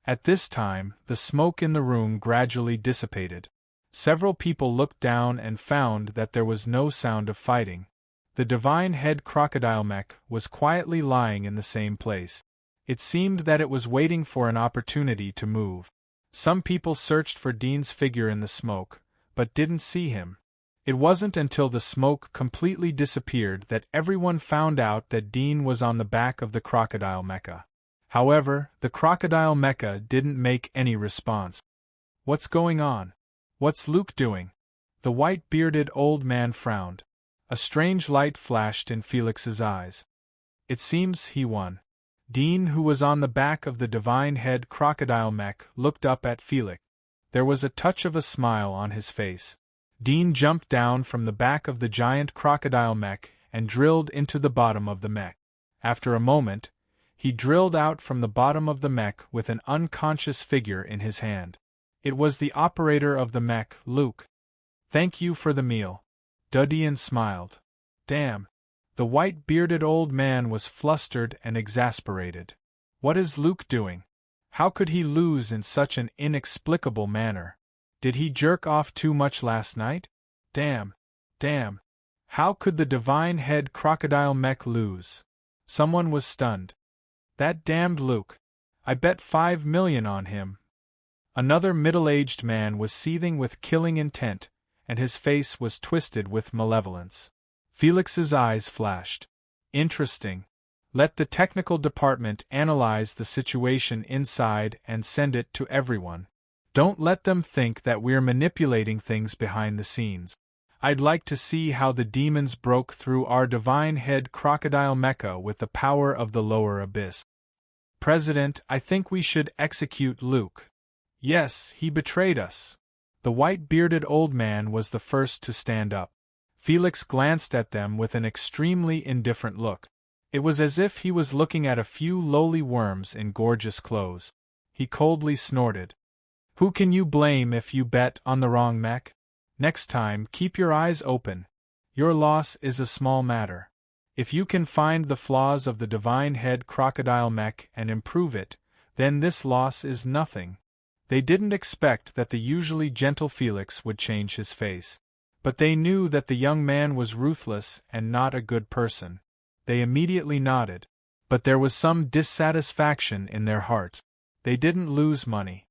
At this time, the smoke in the room gradually dissipated. Several people looked down and found that there was no sound of fighting. The divine head crocodile mech was quietly lying in the same place. It seemed that it was waiting for an opportunity to move. Some people searched for Dean's figure in the smoke, but didn't see him. It wasn't until the smoke completely disappeared that everyone found out that Dean was on the back of the crocodile mecha. However, the crocodile mecha didn't make any response. What's going on? What's Luke doing? The white-bearded old man frowned. A strange light flashed in Felix's eyes. It seems he won. Dean, who was on the back of the divine head crocodile mech, looked up at Felix. There was a touch of a smile on his face. Dean jumped down from the back of the giant crocodile mech and drilled into the bottom of the mech. After a moment, he drilled out from the bottom of the mech with an unconscious figure in his hand. It was the operator of the mech, Luke. Thank you for the meal. Dudian smiled. Damn. The white-bearded old man was flustered and exasperated. What is Luke doing? How could he lose in such an inexplicable manner? Did he jerk off too much last night? Damn. Damn. How could the divine head crocodile mech lose? Someone was stunned. That damned Luke. I bet 5 million on him. Another middle-aged man was seething with killing intent, and his face was twisted with malevolence. Felix's eyes flashed. Interesting. Let the technical department analyze the situation inside and send it to everyone. Don't let them think that we're manipulating things behind the scenes. I'd like to see how the demons broke through our divine head crocodile mecha with the power of the lower abyss. President, I think we should execute Luke. Yes, he betrayed us. The white-bearded old man was the first to stand up. Felix glanced at them with an extremely indifferent look. It was as if he was looking at a few lowly worms in gorgeous clothes. He coldly snorted. Who can you blame if you bet on the wrong mech? Next time, keep your eyes open. Your loss is a small matter. If you can find the flaws of the divine head crocodile mech and improve it, then this loss is nothing. They didn't expect that the usually gentle Felix would change his face. But they knew that the young man was ruthless and not a good person. They immediately nodded. But there was some dissatisfaction in their hearts. They didn't lose money.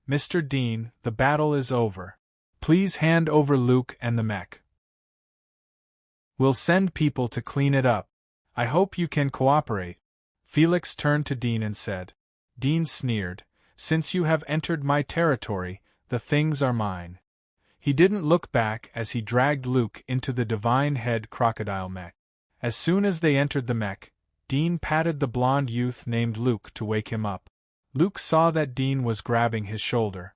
"Mr. Dean, the battle is over. Please hand over Luke and the mech. We'll send people to clean it up. I hope you can cooperate." Felix turned to Dean and said. Dean sneered, "Since you have entered my territory, the things are mine." He didn't look back as he dragged Luke into the divine head crocodile mech. As soon as they entered the mech, Dean patted the blond youth named Luke to wake him up. Luke saw that Dean was grabbing his shoulder.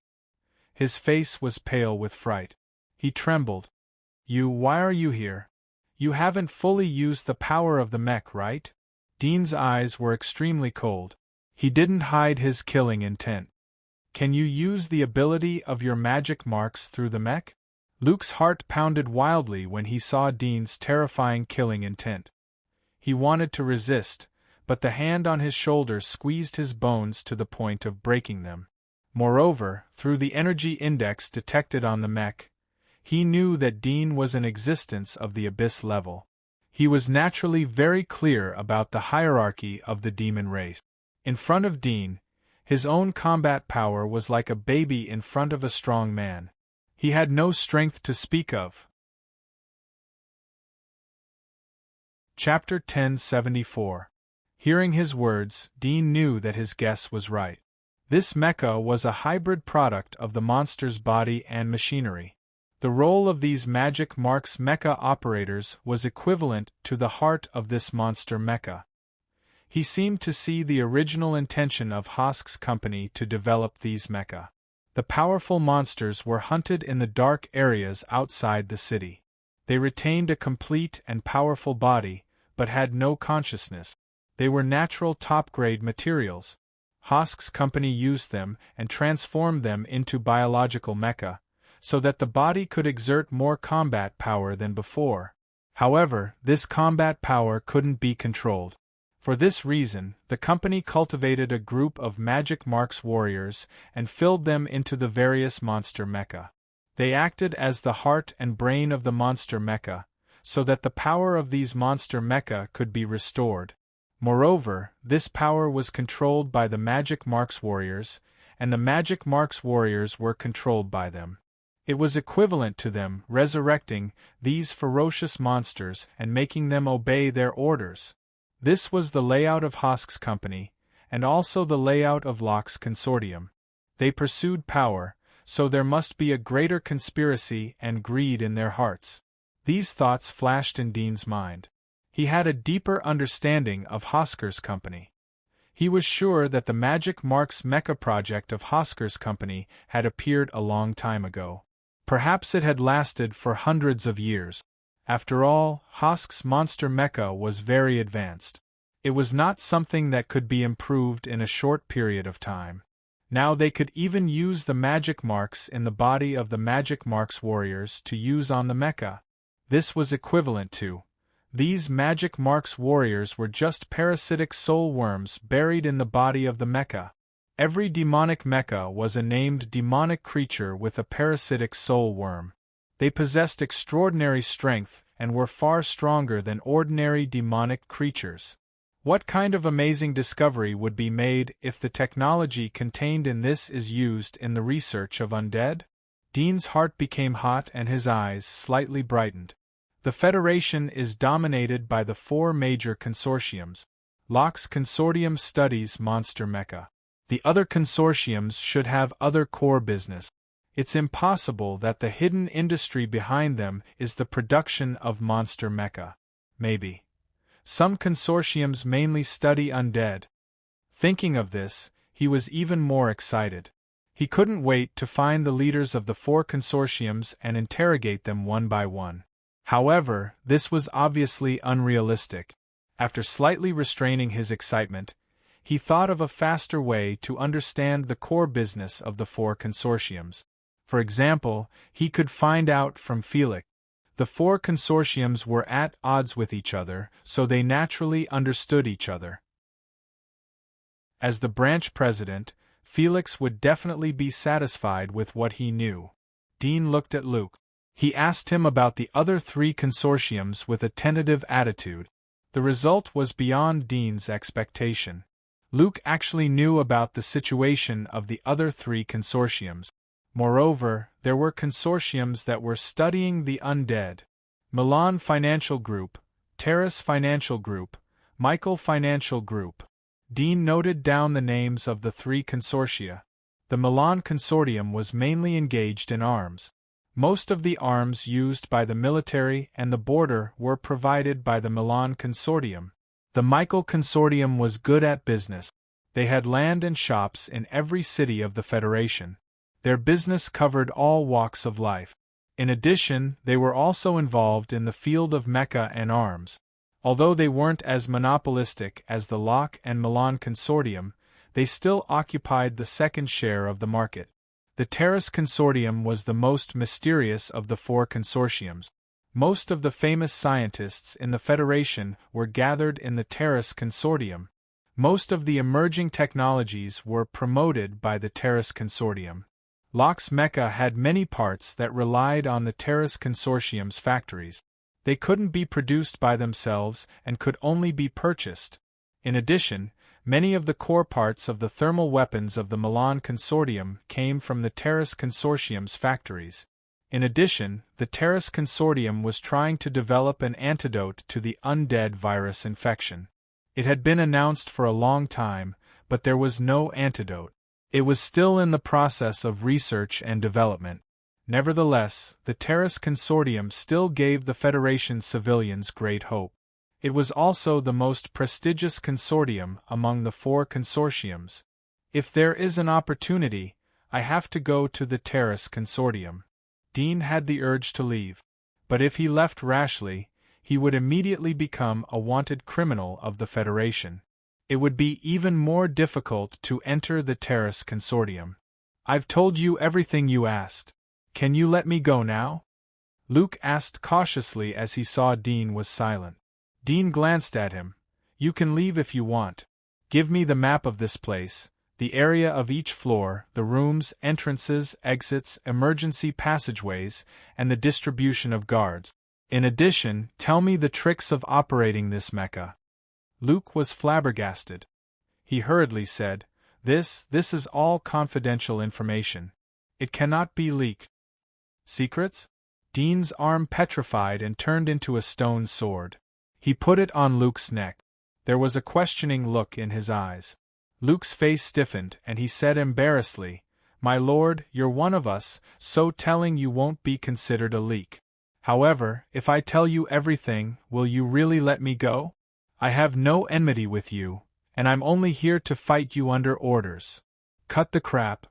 His face was pale with fright. He trembled. Why are you here? You haven't fully used the power of the mech, right?" Dean's eyes were extremely cold. He didn't hide his killing intent. "Can you use the ability of your magic marks through the mech?" Luke's heart pounded wildly when he saw Dean's terrifying killing intent. He wanted to resist, but the hand on his shoulder squeezed his bones to the point of breaking them. Moreover, through the energy index detected on the mech, he knew that Dean was an existence of the abyss level. He was naturally very clear about the hierarchy of the demon race. In front of Dean, his own combat power was like a baby in front of a strong man. He had no strength to speak of. Chapter 1074. Hearing his words, Dean knew that his guess was right. This mecha was a hybrid product of the monster's body and machinery. The role of these magic marks mecha operators was equivalent to the heart of this monster mecha. He seemed to see the original intention of Hosk's company to develop these mecha. The powerful monsters were hunted in the dark areas outside the city. They retained a complete and powerful body, but had no consciousness. They were natural top-grade materials. Hosk's company used them and transformed them into biological mecha, so that the body could exert more combat power than before. However, this combat power couldn't be controlled. For this reason, the company cultivated a group of magic marks warriors and filled them into the various monster mecha. They acted as the heart and brain of the monster mecha, so that the power of these monster mecha could be restored. Moreover, this power was controlled by the magic marks warriors, and the magic marks warriors were controlled by them. It was equivalent to them resurrecting these ferocious monsters and making them obey their orders. This was the layout of Hosk's company, and also the layout of Locke's consortium. They pursued power, so there must be a greater conspiracy and greed in their hearts. These thoughts flashed in Dean's mind. He had a deeper understanding of Hosker's company. He was sure that the Magic Marks Mecha project of Hosker's company had appeared a long time ago. Perhaps it had lasted for hundreds of years. After all, Hosk's monster mecha was very advanced. It was not something that could be improved in a short period of time. Now they could even use the magic marks in the body of the magic marks warriors to use on the mecha. This was equivalent to, these magic marks warriors were just parasitic soul worms buried in the body of the mecha. Every demonic mecha was a named demonic creature with a parasitic soul worm. They possessed extraordinary strength and were far stronger than ordinary demonic creatures. What kind of amazing discovery would be made if the technology contained in this is used in the research of undead? Dean's heart became hot and his eyes slightly brightened. The Federation is dominated by the 4 major consortiums. Locke's consortium studies monster mecha. The other consortiums should have other core business. It's impossible that the hidden industry behind them is the production of monster mecha. Maybe. Some consortiums mainly study undead. Thinking of this, he was even more excited. He couldn't wait to find the leaders of the 4 consortiums and interrogate them one by one. However, this was obviously unrealistic. After slightly restraining his excitement, he thought of a faster way to understand the core business of the 4 consortiums. For example, he could find out from Felix. The 4 consortiums were at odds with each other, so they naturally understood each other. As the branch president, Felix would definitely be satisfied with what he knew. Dean looked at Luke. He asked him about the other 3 consortiums with a tentative attitude. The result was beyond Dean's expectation. Luke actually knew about the situation of the other 3 consortiums. Moreover, there were consortiums that were studying the undead. Milan Financial Group, Terrace Financial Group, Michael Financial Group. Dean noted down the names of the 3 consortia. The Milan Consortium was mainly engaged in arms. Most of the arms used by the military and the border were provided by the Milan Consortium. The Michael Consortium was good at business. They had land and shops in every city of the Federation. Their business covered all walks of life. In addition, they were also involved in the field of mecha and arms. Although they weren't as monopolistic as the Locke and Milan Consortium, they still occupied the second share of the market. The Terrace Consortium was the most mysterious of the 4 consortiums. Most of the famous scientists in the Federation were gathered in the Terrace Consortium. Most of the emerging technologies were promoted by the Terrace Consortium. Locke's mecha had many parts that relied on the Terrace Consortium's factories. They couldn't be produced by themselves and could only be purchased. In addition, many of the core parts of the thermal weapons of the Milan Consortium came from the Terrace Consortium's factories. In addition, the Terrace Consortium was trying to develop an antidote to the undead virus infection. It had been announced for a long time, but there was no antidote. It was still in the process of research and development. Nevertheless, the Terrace Consortium still gave the Federation's civilians great hope. It was also the most prestigious consortium among the 4 consortiums. If there is an opportunity, I have to go to the Terrace Consortium. Dean had the urge to leave. But if he left rashly, he would immediately become a wanted criminal of the Federation. It would be even more difficult to enter the Terrace Consortium. I've told you everything you asked. Can you let me go now? Luke asked cautiously as he saw Dean was silent. Dean glanced at him. You can leave if you want. Give me the map of this place, the area of each floor, the rooms, entrances, exits, emergency passageways, and the distribution of guards. In addition, tell me the tricks of operating this mecha. Luke was flabbergasted. He hurriedly said, This is all confidential information. It cannot be leaked. Secrets? Dean's arm petrified and turned into a stone sword. He put it on Luke's neck. There was a questioning look in his eyes. Luke's face stiffened and he said embarrassedly, My lord, you're one of us, so telling you won't be considered a leak. However, if I tell you everything, will you really let me go? I have no enmity with you, and I'm only here to fight you under orders. Cut the crap.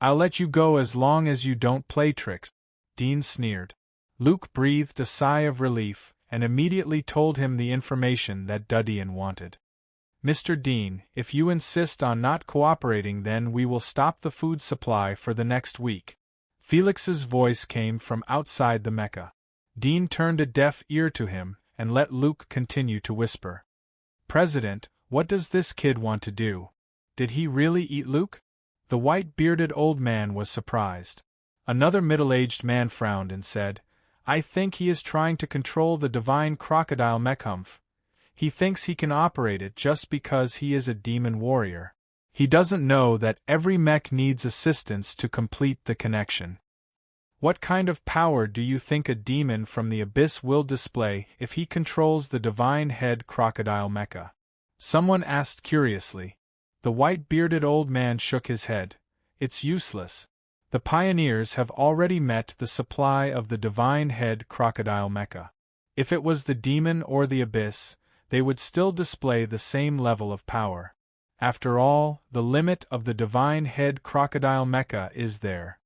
I'll let you go as long as you don't play tricks. Dean sneered. Luke breathed a sigh of relief, and immediately told him the information that Dudian wanted. Mr. Dean, if you insist on not cooperating, then we will stop the food supply for the next week. Felix's voice came from outside the mecha. Dean turned a deaf ear to him, and let Luke continue to whisper. President, what does this kid want to do? Did he really eat Luke? The white-bearded old man was surprised. Another middle-aged man frowned and said, I think he is trying to control the divine crocodile mechhumph. He thinks he can operate it just because he is a demon warrior. He doesn't know that every mech needs assistance to complete the connection. What kind of power do you think a demon from the abyss will display if he controls the divine head crocodile mecha? Someone asked curiously. The white-bearded old man shook his head. It's useless. The pioneers have already met the supply of the divine head crocodile mecha. If it was the demon or the abyss, they would still display the same level of power. After all, the limit of the divine head crocodile mecha is there.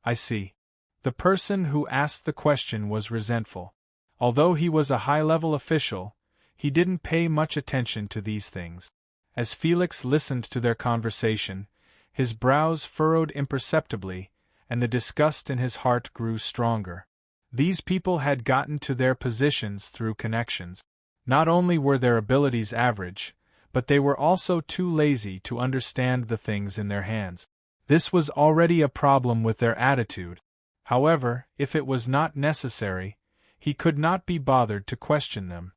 I see. The person who asked the question was resentful. Although he was a high-level official, he didn't pay much attention to these things. As Felix listened to their conversation, his brows furrowed imperceptibly, and the disgust in his heart grew stronger. These people had gotten to their positions through connections. Not only were their abilities average, but they were also too lazy to understand the things in their hands. This was already a problem with their attitude. However, if it was not necessary, he could not be bothered to question them.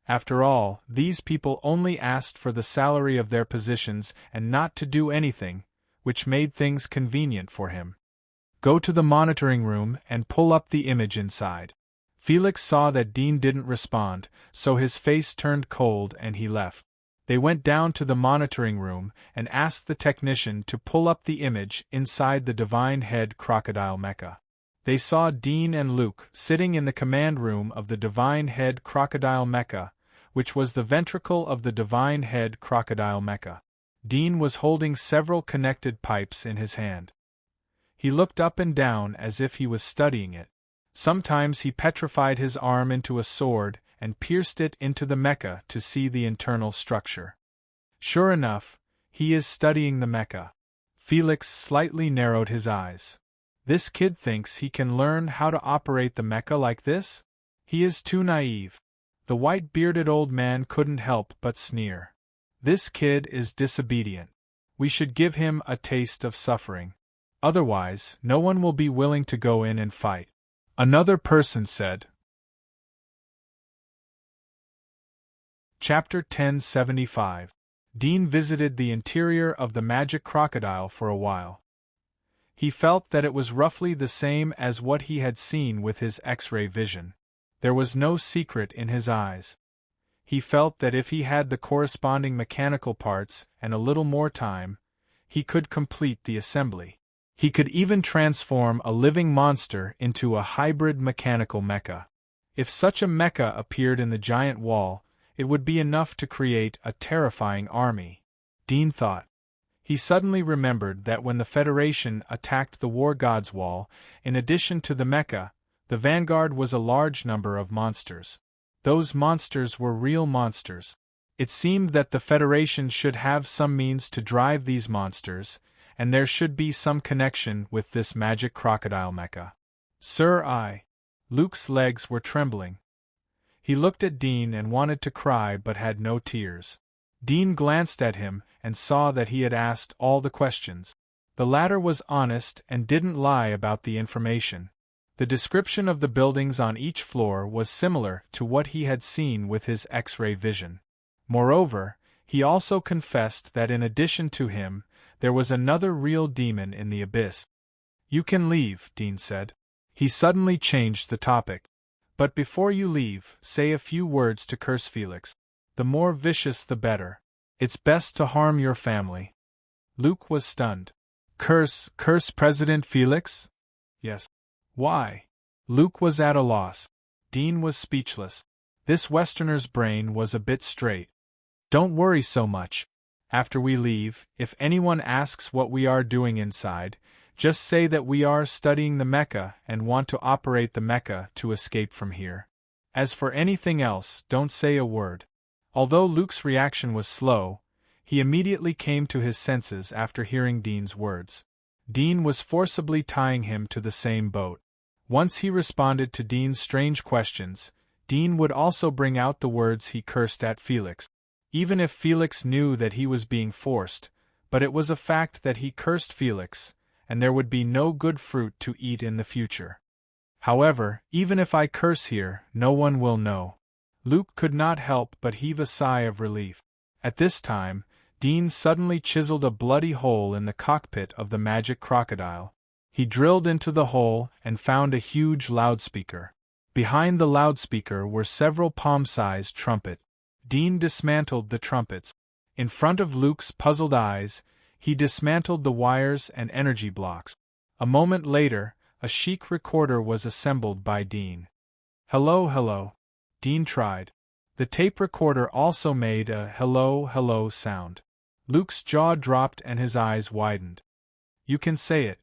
After all, these people only asked for the salary of their positions and not to do anything, which made things convenient for him. Go to the monitoring room and pull up the image inside. Felix saw that Dean didn't respond, so his face turned cold and he left. They went down to the monitoring room and asked the technician to pull up the image inside the divine head crocodile mecha. They saw Dean and Luke sitting in the command room of the divine head crocodile mecha, which was the ventricle of the divine head crocodile mecha. Dean was holding several connected pipes in his hand. He looked up and down as if he was studying it. Sometimes he petrified his arm into a sword and pierced it into the mecha to see the internal structure. Sure enough, he is studying the mecha. Felix slightly narrowed his eyes. This kid thinks he can learn how to operate the mecha like this? He is too naive. The white-bearded old man couldn't help but sneer. This kid is disobedient. We should give him a taste of suffering. Otherwise, no one will be willing to go in and fight. Another person said. Chapter 1075. Dean visited the interior of the magic crocodile for a while. He felt that it was roughly the same as what he had seen with his X-ray vision. There was no secret in his eyes. He felt that if he had the corresponding mechanical parts and a little more time, he could complete the assembly. He could even transform a living monster into a hybrid mechanical mecha. If such a mecha appeared in the giant wall, it would be enough to create a terrifying army. Dean thought. He suddenly remembered that when the Federation attacked the War God's Wall, in addition to the mecha, the vanguard was a large number of monsters. Those monsters were real monsters. It seemed that the Federation should have some means to drive these monsters, and there should be some connection with this magic crocodile mecha. Sir, Luke's legs were trembling. He looked at Dean and wanted to cry but had no tears. Dean glanced at him and saw that he had asked all the questions. The latter was honest and didn't lie about the information. The description of the buildings on each floor was similar to what he had seen with his X-ray vision. Moreover, he also confessed that in addition to him, there was another real demon in the abyss. You can leave, Dean said. He suddenly changed the topic. But before you leave, say a few words to curse Felix. The more vicious the better. It's best to harm your family. Luke was stunned. Curse President Felix? Yes. Why? Luke was at a loss. Dean was speechless. This Westerner's brain was a bit straight. Don't worry so much. After we leave, if anyone asks what we are doing inside, just say that we are studying the mecha and want to operate the mecha to escape from here. As for anything else, don't say a word. Although Luke's reaction was slow, he immediately came to his senses after hearing Dean's words. Dean was forcibly tying him to the same boat. Once he responded to Dean's strange questions, Dean would also bring out the words he cursed at Felix. Even if Felix knew that he was being forced, but it was a fact that he cursed Felix, and there would be no good fruit to eat in the future. However, even if I curse here, no one will know. Luke could not help but heave a sigh of relief. At this time, Dean suddenly chiseled a bloody hole in the cockpit of the magic crocodile. He drilled into the hole and found a huge loudspeaker. Behind the loudspeaker were several palm-sized trumpets. Dean dismantled the trumpets. In front of Luke's puzzled eyes, he dismantled the wires and energy blocks. A moment later, a chic recorder was assembled by Dean. Hello. Dean tried. The tape recorder also made a hello sound. Luke's jaw dropped and his eyes widened. You can say it.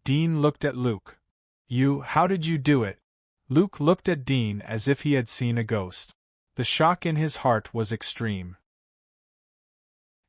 Dean looked at Luke. How did you do it? Luke looked at Dean as if he had seen a ghost. The shock in his heart was extreme.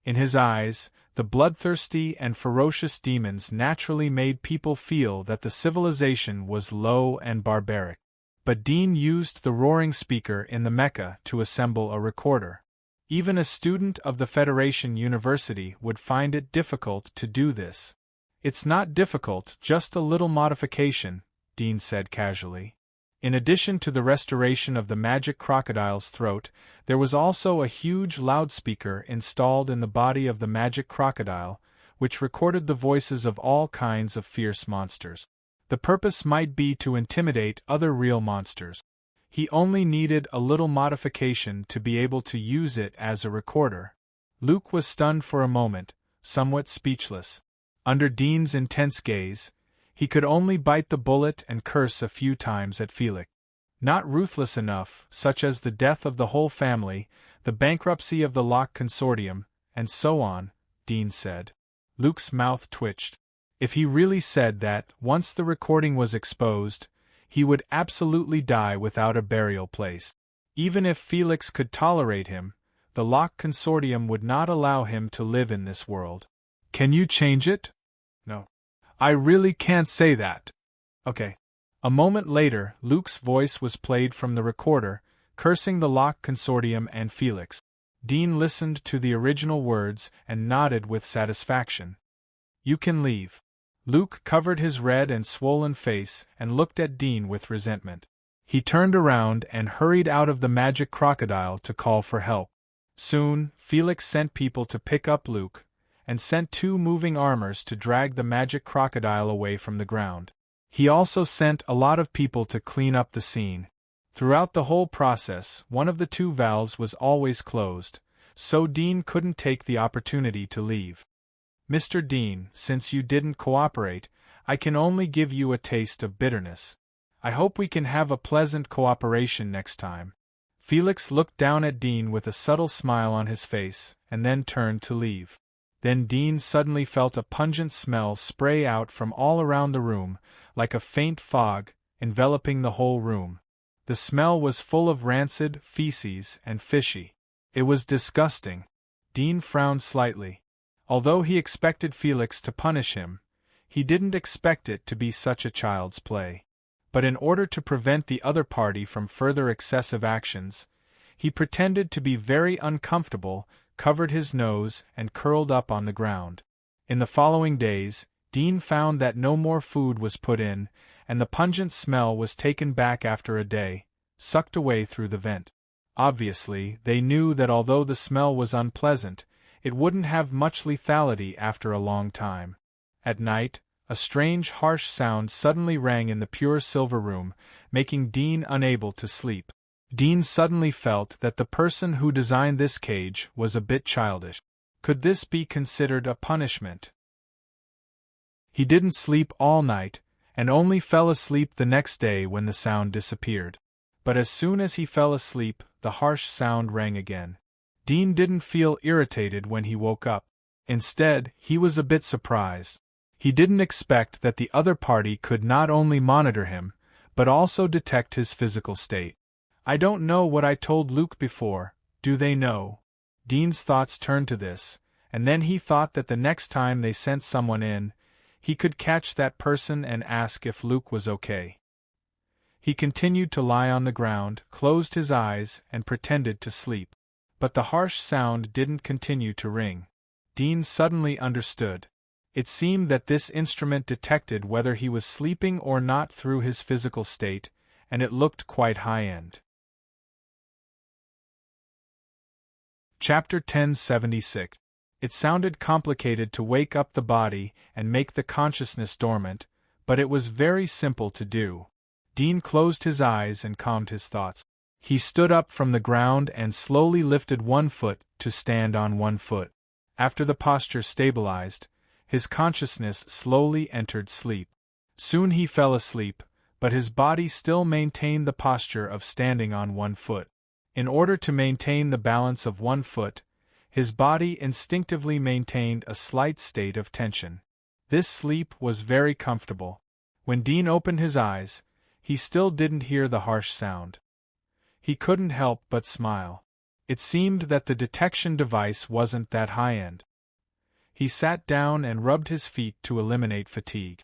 In his eyes, the bloodthirsty and ferocious demons naturally made people feel that the civilization was low and barbaric. But Dean used the roaring speaker in the mecha to assemble a recorder. Even a student of the Federation University would find it difficult to do this. It's not difficult, just a little modification, Dean said casually. In addition to the restoration of the magic crocodile's throat, there was also a huge loudspeaker installed in the body of the magic crocodile, which recorded the voices of all kinds of fierce monsters. The purpose might be to intimidate other real monsters. He only needed a little modification to be able to use it as a recorder. Luke was stunned for a moment, somewhat speechless. Under Dean's intense gaze, he could only bite the bullet and curse a few times at Felix. Not ruthless enough, such as the death of the whole family, the bankruptcy of the Locke Consortium, and so on, Dean said. Luke's mouth twitched. If he really said that, once the recording was exposed, he would absolutely die without a burial place. Even if Felix could tolerate him, the Locke Consortium would not allow him to live in this world. Can you change it? No. I really can't say that. Okay. A moment later, Luke's voice was played from the recorder, cursing the Locke Consortium and Felix. Dean listened to the original words and nodded with satisfaction. You can leave. Luke covered his red and swollen face and looked at Dean with resentment. He turned around and hurried out of the magic crocodile to call for help. Soon, Felix sent people to pick up Luke, and sent 2 moving armors to drag the magic crocodile away from the ground. He also sent a lot of people to clean up the scene. Throughout the whole process, one of the 2 valves was always closed, so Dean couldn't take the opportunity to leave. Mr. Dean, since you didn't cooperate, I can only give you a taste of bitterness. I hope we can have a pleasant cooperation next time. Felix looked down at Dean with a subtle smile on his face, and then turned to leave. Then Dean suddenly felt a pungent smell spray out from all around the room, like a faint fog, enveloping the whole room. The smell was full of rancid feces and fishy. It was disgusting. Dean frowned slightly. Although he expected Felix to punish him, he didn't expect it to be such a child's play. But in order to prevent the other party from further excessive actions, he pretended to be very uncomfortable, covered his nose, and curled up on the ground. In the following days, Dean found that no more food was put in, and the pungent smell was taken back after a day, sucked away through the vent. Obviously, they knew that although the smell was unpleasant, it wouldn't have much lethality after a long time. At night, a strange harsh sound suddenly rang in the pure silver room, making Dean unable to sleep. Dean suddenly felt that the person who designed this cage was a bit childish. Could this be considered a punishment? He didn't sleep all night, and only fell asleep the next day when the sound disappeared. But as soon as he fell asleep, the harsh sound rang again. Dean didn't feel irritated when he woke up. Instead, he was a bit surprised. He didn't expect that the other party could not only monitor him, but also detect his physical state. I don't know what I told Luke before, do they know? Dean's thoughts turned to this, and then he thought that the next time they sent someone in, he could catch that person and ask if Luke was okay. He continued to lie on the ground, closed his eyes, and pretended to sleep. But the harsh sound didn't continue to ring. Dean suddenly understood. It seemed that this instrument detected whether he was sleeping or not through his physical state, and it looked quite high-end. Chapter 1076. It sounded complicated to wake up the body and make the consciousness dormant, but it was very simple to do. Dean closed his eyes and calmed his thoughts. He stood up from the ground and slowly lifted one foot to stand on one foot. After the posture stabilized, his consciousness slowly entered sleep. Soon he fell asleep, but his body still maintained the posture of standing on one foot. In order to maintain the balance of one foot, his body instinctively maintained a slight state of tension. This sleep was very comfortable. When Dean opened his eyes, he still didn't hear the harsh sound. He couldn't help but smile. It seemed that the detection device wasn't that high-end. He sat down and rubbed his feet to eliminate fatigue.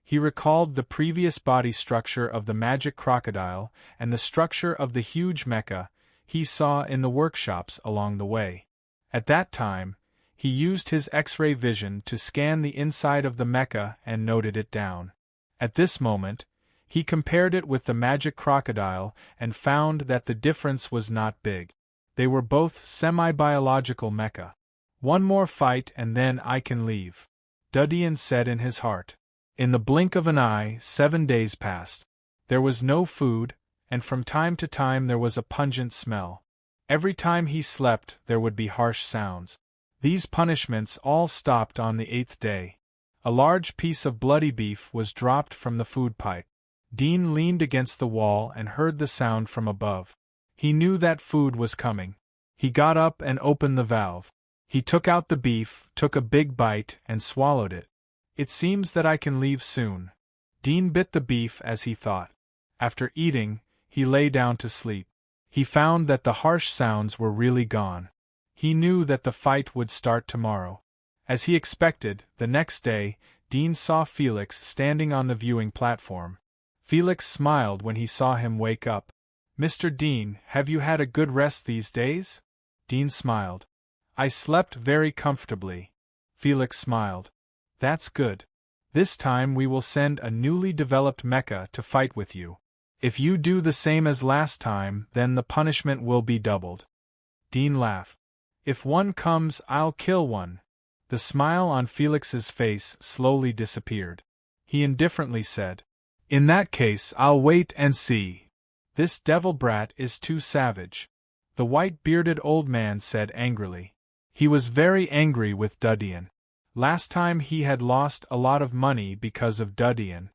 He recalled the previous body structure of the magic crocodile and the structure of the huge mecha. he saw in the workshops along the way. At that time, he used his X-ray vision to scan the inside of the mecha and noted it down. At this moment, he compared it with the magic crocodile and found that the difference was not big. They were both semi-biological mecha. One more fight and then I can leave, Dudian said in his heart. In the blink of an eye, 7 days passed. There was no food, and from time to time there was a pungent smell. Every time he slept there would be harsh sounds. These punishments all stopped on the 8th day. A large piece of bloody beef was dropped from the food pipe. Dean leaned against the wall and heard the sound from above. He knew that food was coming. He got up and opened the valve. He took out the beef, took a big bite, and swallowed it. It seems that I can leave soon. Dean bit the beef as he thought. After eating, he lay down to sleep. He found that the harsh sounds were really gone. He knew that the fight would start tomorrow. As he expected, the next day, Dean saw Felix standing on the viewing platform. Felix smiled when he saw him wake up. "Mr. Dean, have you had a good rest these days?" Dean smiled. "I slept very comfortably." Felix smiled. "That's good. This time we will send a newly developed mecha to fight with you. If you do the same as last time, then the punishment will be doubled." Dean laughed. "If one comes, I'll kill one." The smile on Felix's face slowly disappeared. He indifferently said, "In that case, I'll wait and see. This devil brat is too savage," the white-bearded old man said angrily. He was very angry with Dudian. Last time he had lost a lot of money because of Dudian.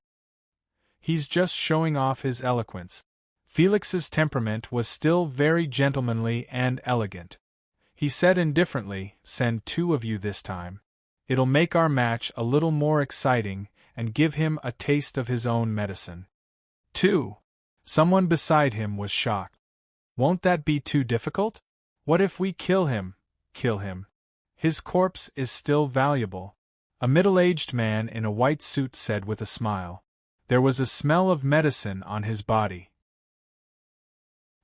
"He's just showing off his eloquence." Felix's temperament was still very gentlemanly and elegant. He said indifferently, "Send 2 of you this time. It'll make our match a little more exciting and give him a taste of his own medicine." 2. Someone beside him was shocked. "Won't that be too difficult? What if we kill him?" "Kill him? His corpse is still valuable," a middle-aged man in a white suit said with a smile. There was a smell of medicine on his body.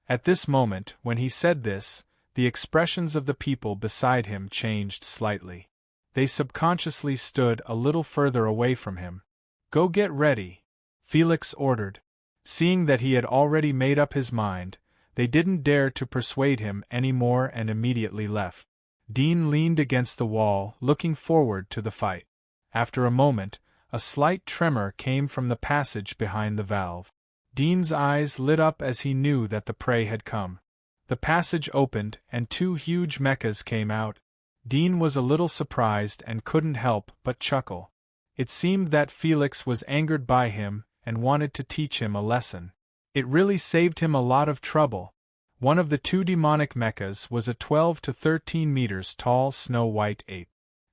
At this moment, when he said this, the expressions of the people beside him changed slightly. They subconsciously stood a little further away from him. "Go get ready," Felix ordered. Seeing that he had already made up his mind, they didn't dare to persuade him any more and immediately left. Dean leaned against the wall, looking forward to the fight. After a moment, a slight tremor came from the passage behind the valve. Dean's eyes lit up as he knew that the prey had come. The passage opened, and 2 huge mechas came out. Dean was a little surprised and couldn't help but chuckle. It seemed that Felix was angered by him and wanted to teach him a lesson. It really saved him a lot of trouble. One of the 2 demonic mechas was a 12 to 13 meters tall snow-white ape.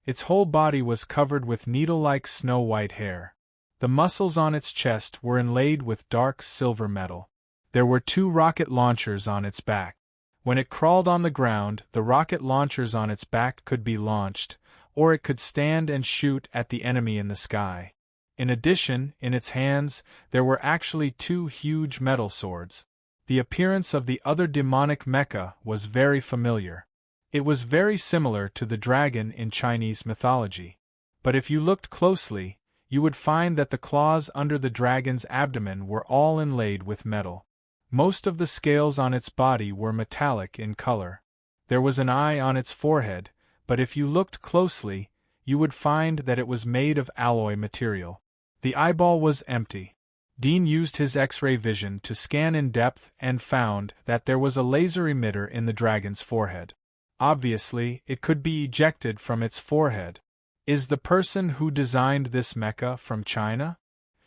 Its whole body was covered with needle-like snow-white hair. The muscles on its chest were inlaid with dark silver metal. There were 2 rocket launchers on its back. When it crawled on the ground, the rocket launchers on its back could be launched, or it could stand and shoot at the enemy in the sky. In addition, in its hands, there were actually 2 huge metal swords. The appearance of the other demonic mecha was very familiar. It was very similar to the dragon in Chinese mythology. But if you looked closely, you would find that the claws under the dragon's abdomen were all inlaid with metal. Most of the scales on its body were metallic in color. There was an eye on its forehead, but if you looked closely, you would find that it was made of alloy material. The eyeball was empty. Dean used his X-ray vision to scan in depth and found that there was a laser emitter in the dragon's forehead. Obviously, it could be ejected from its forehead. Is the person who designed this mecha from China?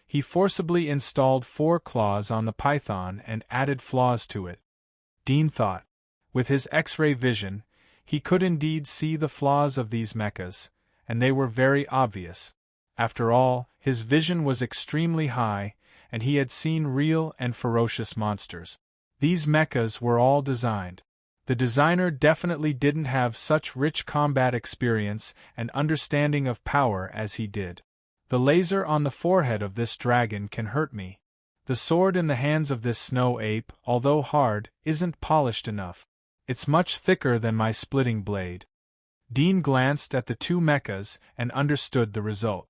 He forcibly installed 4 claws on the python and added flaws to it. Dean thought. With his X-ray vision, he could indeed see the flaws of these mechas, and they were very obvious. After all, his vision was extremely high, and he had seen real and ferocious monsters. These mechas were all designed. The designer definitely didn't have such rich combat experience and understanding of power as he did. The laser on the forehead of this dragon can hurt me. The sword in the hands of this snow ape, although hard, isn't polished enough. It's much thicker than my splitting blade. Dean glanced at the two mechas and understood the result.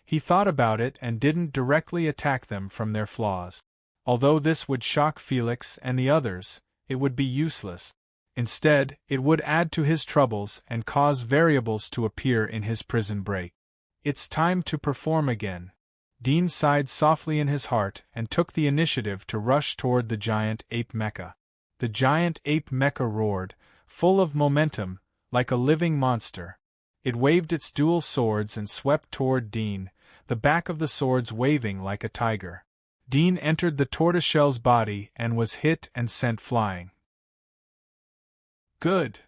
He thought about it and didn't directly attack them from their flaws. Although this would shock Felix and the others, it would be useless. Instead, it would add to his troubles and cause variables to appear in his prison break. It's time to perform again. Dean sighed softly in his heart and took the initiative to rush toward the giant ape mecha. The giant ape mecha roared, full of momentum, like a living monster. It waved its dual swords and swept toward Dean, the back of the swords waving like a tiger. Dean entered the tortoiseshell's body and was hit and sent flying. Good!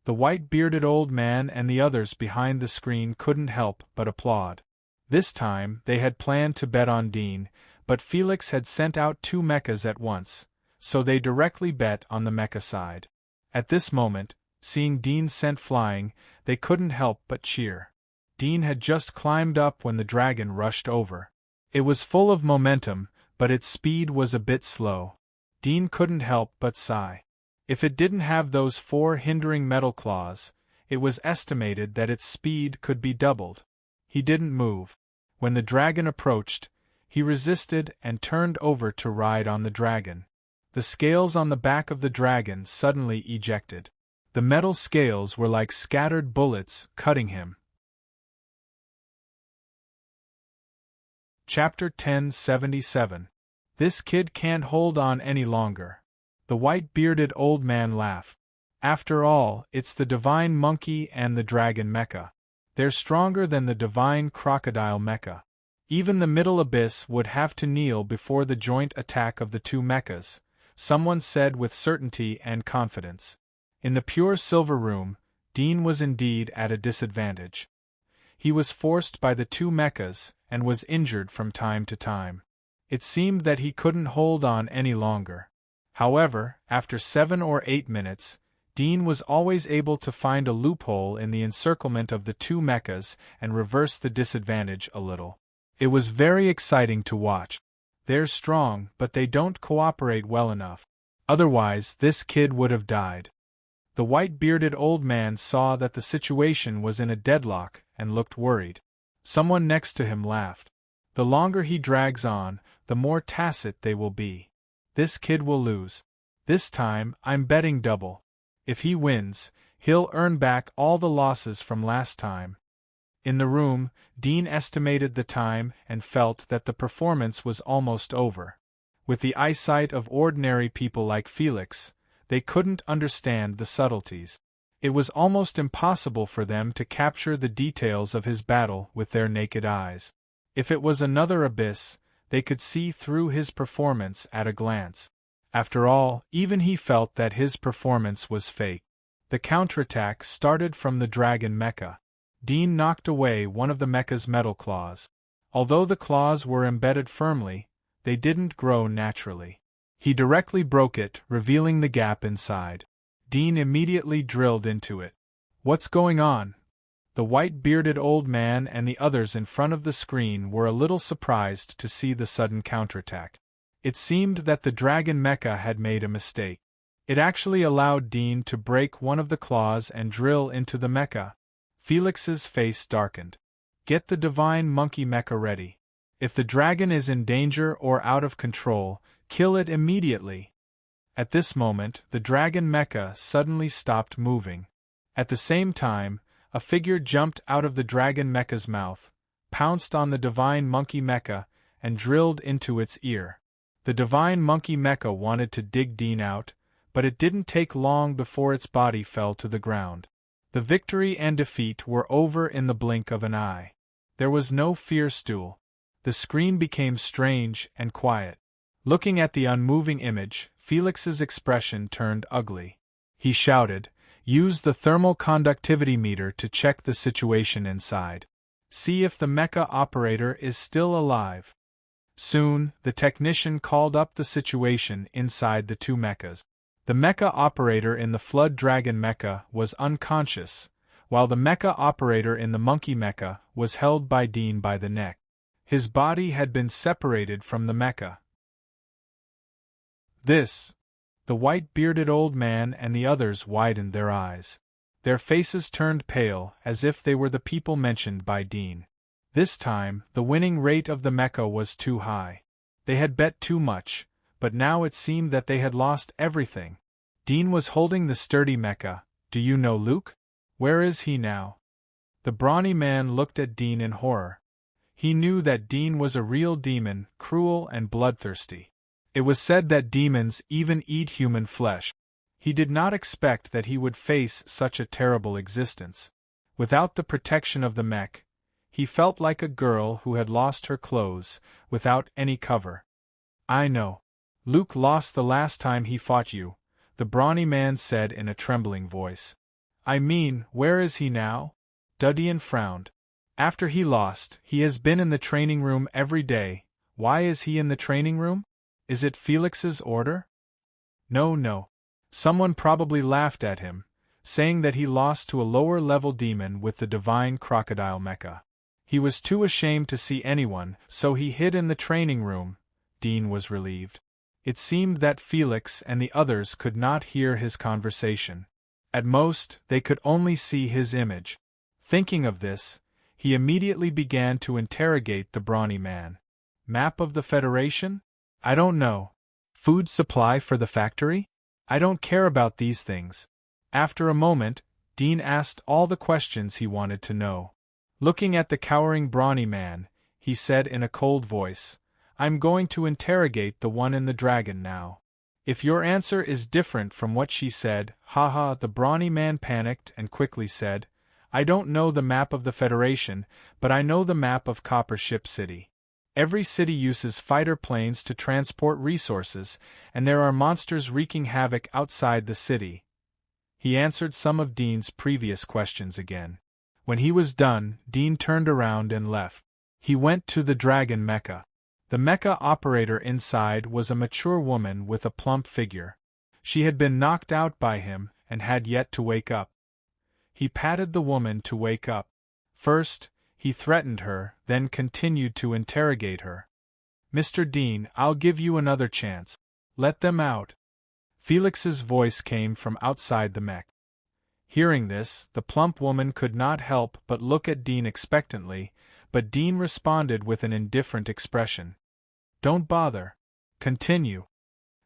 The white-bearded old man and the others behind the screen couldn't help but applaud. This time, they had planned to bet on Dean, but Felix had sent out two mechas at once, so they directly bet on the mecha side. At this moment, seeing Dean sent flying, they couldn't help but cheer. Dean had just climbed up when the dragon rushed over. It was full of momentum, but its speed was a bit slow. Dean couldn't help but sigh. If it didn't have those 4 hindering metal claws, it was estimated that its speed could be doubled. He didn't move. When the dragon approached, he resisted and turned over to ride on the dragon. The scales on the back of the dragon suddenly ejected. The metal scales were like scattered bullets cutting him. Chapter 1077. This kid can't hold on any longer. The white-bearded old man laughed. After all, it's the divine monkey and the dragon mecha. They're stronger than the divine crocodile mecha. Even the middle abyss would have to kneel before the joint attack of the two mechas, someone said with certainty and confidence. In the pure silver room, Dean was indeed at a disadvantage. He was forced by the two mechas and was injured from time to time. It seemed that he couldn't hold on any longer. However, after 7 or 8 minutes, Dean was always able to find a loophole in the encirclement of the two mechas and reverse the disadvantage a little. It was very exciting to watch. They're strong, but they don't cooperate well enough. Otherwise, this kid would have died. The white-bearded old man saw that the situation was in a deadlock and looked worried. Someone next to him laughed. The longer he drags on, the more tacit they will be. This kid will lose. This time, I'm betting double. If he wins, he'll earn back all the losses from last time. In the room, Dean estimated the time and felt that the performance was almost over. With the eyesight of ordinary people like Felix, they couldn't understand the subtleties. It was almost impossible for them to capture the details of his battle with their naked eyes. If it was another abyss, they could see through his performance at a glance. After all, even he felt that his performance was fake. The counterattack started from the dragon mecha. Dean knocked away one of the mecha's metal claws. Although the claws were embedded firmly, they didn't grow naturally. He directly broke it, revealing the gap inside. Dean immediately drilled into it. What's going on? The white-bearded old man and the others in front of the screen were a little surprised to see the sudden counterattack. It seemed that the dragon mecha had made a mistake. It actually allowed Dean to break one of the claws and drill into the mecha. Felix's face darkened. Get the divine monkey mecha ready. If the dragon is in danger or out of control, kill it immediately. At this moment, the dragon mecha suddenly stopped moving. At the same time, a figure jumped out of the dragon mecha's mouth, pounced on the divine monkey mecha, and drilled into its ear. The divine monkey mecha wanted to dig Dean out, but it didn't take long before its body fell to the ground. The victory and defeat were over in the blink of an eye. There was no fear stool. The screen became strange and quiet. Looking at the unmoving image, Felix's expression turned ugly. He shouted, "Use the thermal conductivity meter to check the situation inside. See if the mecha operator is still alive." Soon, the technician called up the situation inside the two mechas. The mecha operator in the Flood Dragon mecha was unconscious, while the mecha operator in the Monkey mecha was held by Dean by the neck. His body had been separated from the mecha. This. The white-bearded old man and the others widened their eyes. Their faces turned pale, as if they were the people mentioned by Dean. This time, the winning rate of the mecha was too high. They had bet too much, but now it seemed that they had lost everything. Dean was holding the sturdy mecha. Do you know Luke? Where is he now? The brawny man looked at Dean in horror. He knew that Dean was a real demon, cruel and bloodthirsty. It was said that demons even eat human flesh. He did not expect that he would face such a terrible existence. Without the protection of the mech, he felt like a girl who had lost her clothes, without any cover. I know. Luke lost the last time he fought you, the brawny man said in a trembling voice. I mean, where is he now? Dudian frowned. After he lost, he has been in the training room every day. Why is he in the training room? Is it Felix's order? No. Someone probably laughed at him, saying that he lost to a lower-level demon with the divine crocodile mecha. He was too ashamed to see anyone, so he hid in the training room. Dean was relieved. It seemed that Felix and the others could not hear his conversation. At most, they could only see his image. Thinking of this, he immediately began to interrogate the brawny man. Map of the Federation? I don't know. Food supply for the factory? I don't care about these things. After a moment, Dean asked all the questions he wanted to know. Looking at the cowering brawny man, he said in a cold voice, I'm going to interrogate the one in the dragon now. If your answer is different from what she said, haha, the brawny man panicked and quickly said, I don't know the map of the Federation, but I know the map of Copper Ship City. Every city uses fighter planes to transport resources, and there are monsters wreaking havoc outside the city. He answered some of Dean's previous questions again. When he was done, Dean turned around and left. He went to the dragon mecha. The mecha operator inside was a mature woman with a plump figure. She had been knocked out by him and had yet to wake up. He patted the woman to wake up. First, he threatened her, then continued to interrogate her. Mr. Dean, I'll give you another chance. Let them out. Felix's voice came from outside the mech. Hearing this, the plump woman could not help but look at Dean expectantly, but Dean responded with an indifferent expression. Don't bother. Continue.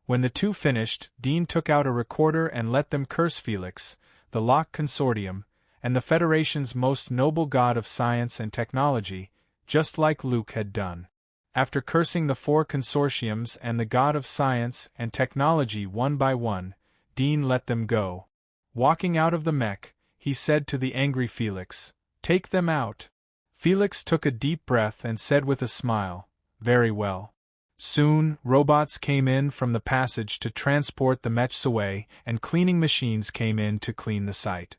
When the two finished, Dean took out a recorder and let them curse Felix, the Locke Consortium, and the Federation's most noble god of science and technology, just like Luke had done. After cursing the 4 consortiums and the god of science and technology one by one, Dean let them go. Walking out of the mech, he said to the angry Felix, Take them out. Felix took a deep breath and said with a smile, Very well. Soon, robots came in from the passage to transport the mechs away, and cleaning machines came in to clean the site.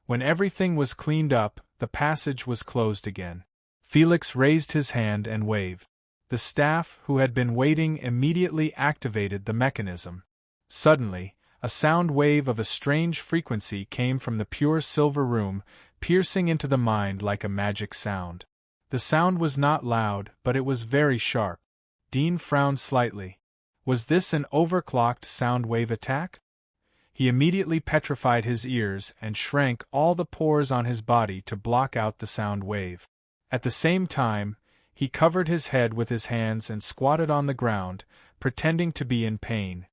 When everything was cleaned up, the passage was closed again. Felix raised his hand and waved. The staff, who had been waiting, immediately activated the mechanism. Suddenly, a sound wave of a strange frequency came from the pure silver room, piercing into the mind like a magic sound. The sound was not loud, but it was very sharp. Dean frowned slightly. Was this an overclocked sound wave attack? He immediately petrified his ears and shrank all the pores on his body to block out the sound wave. At the same time, he covered his head with his hands and squatted on the ground, pretending to be in pain.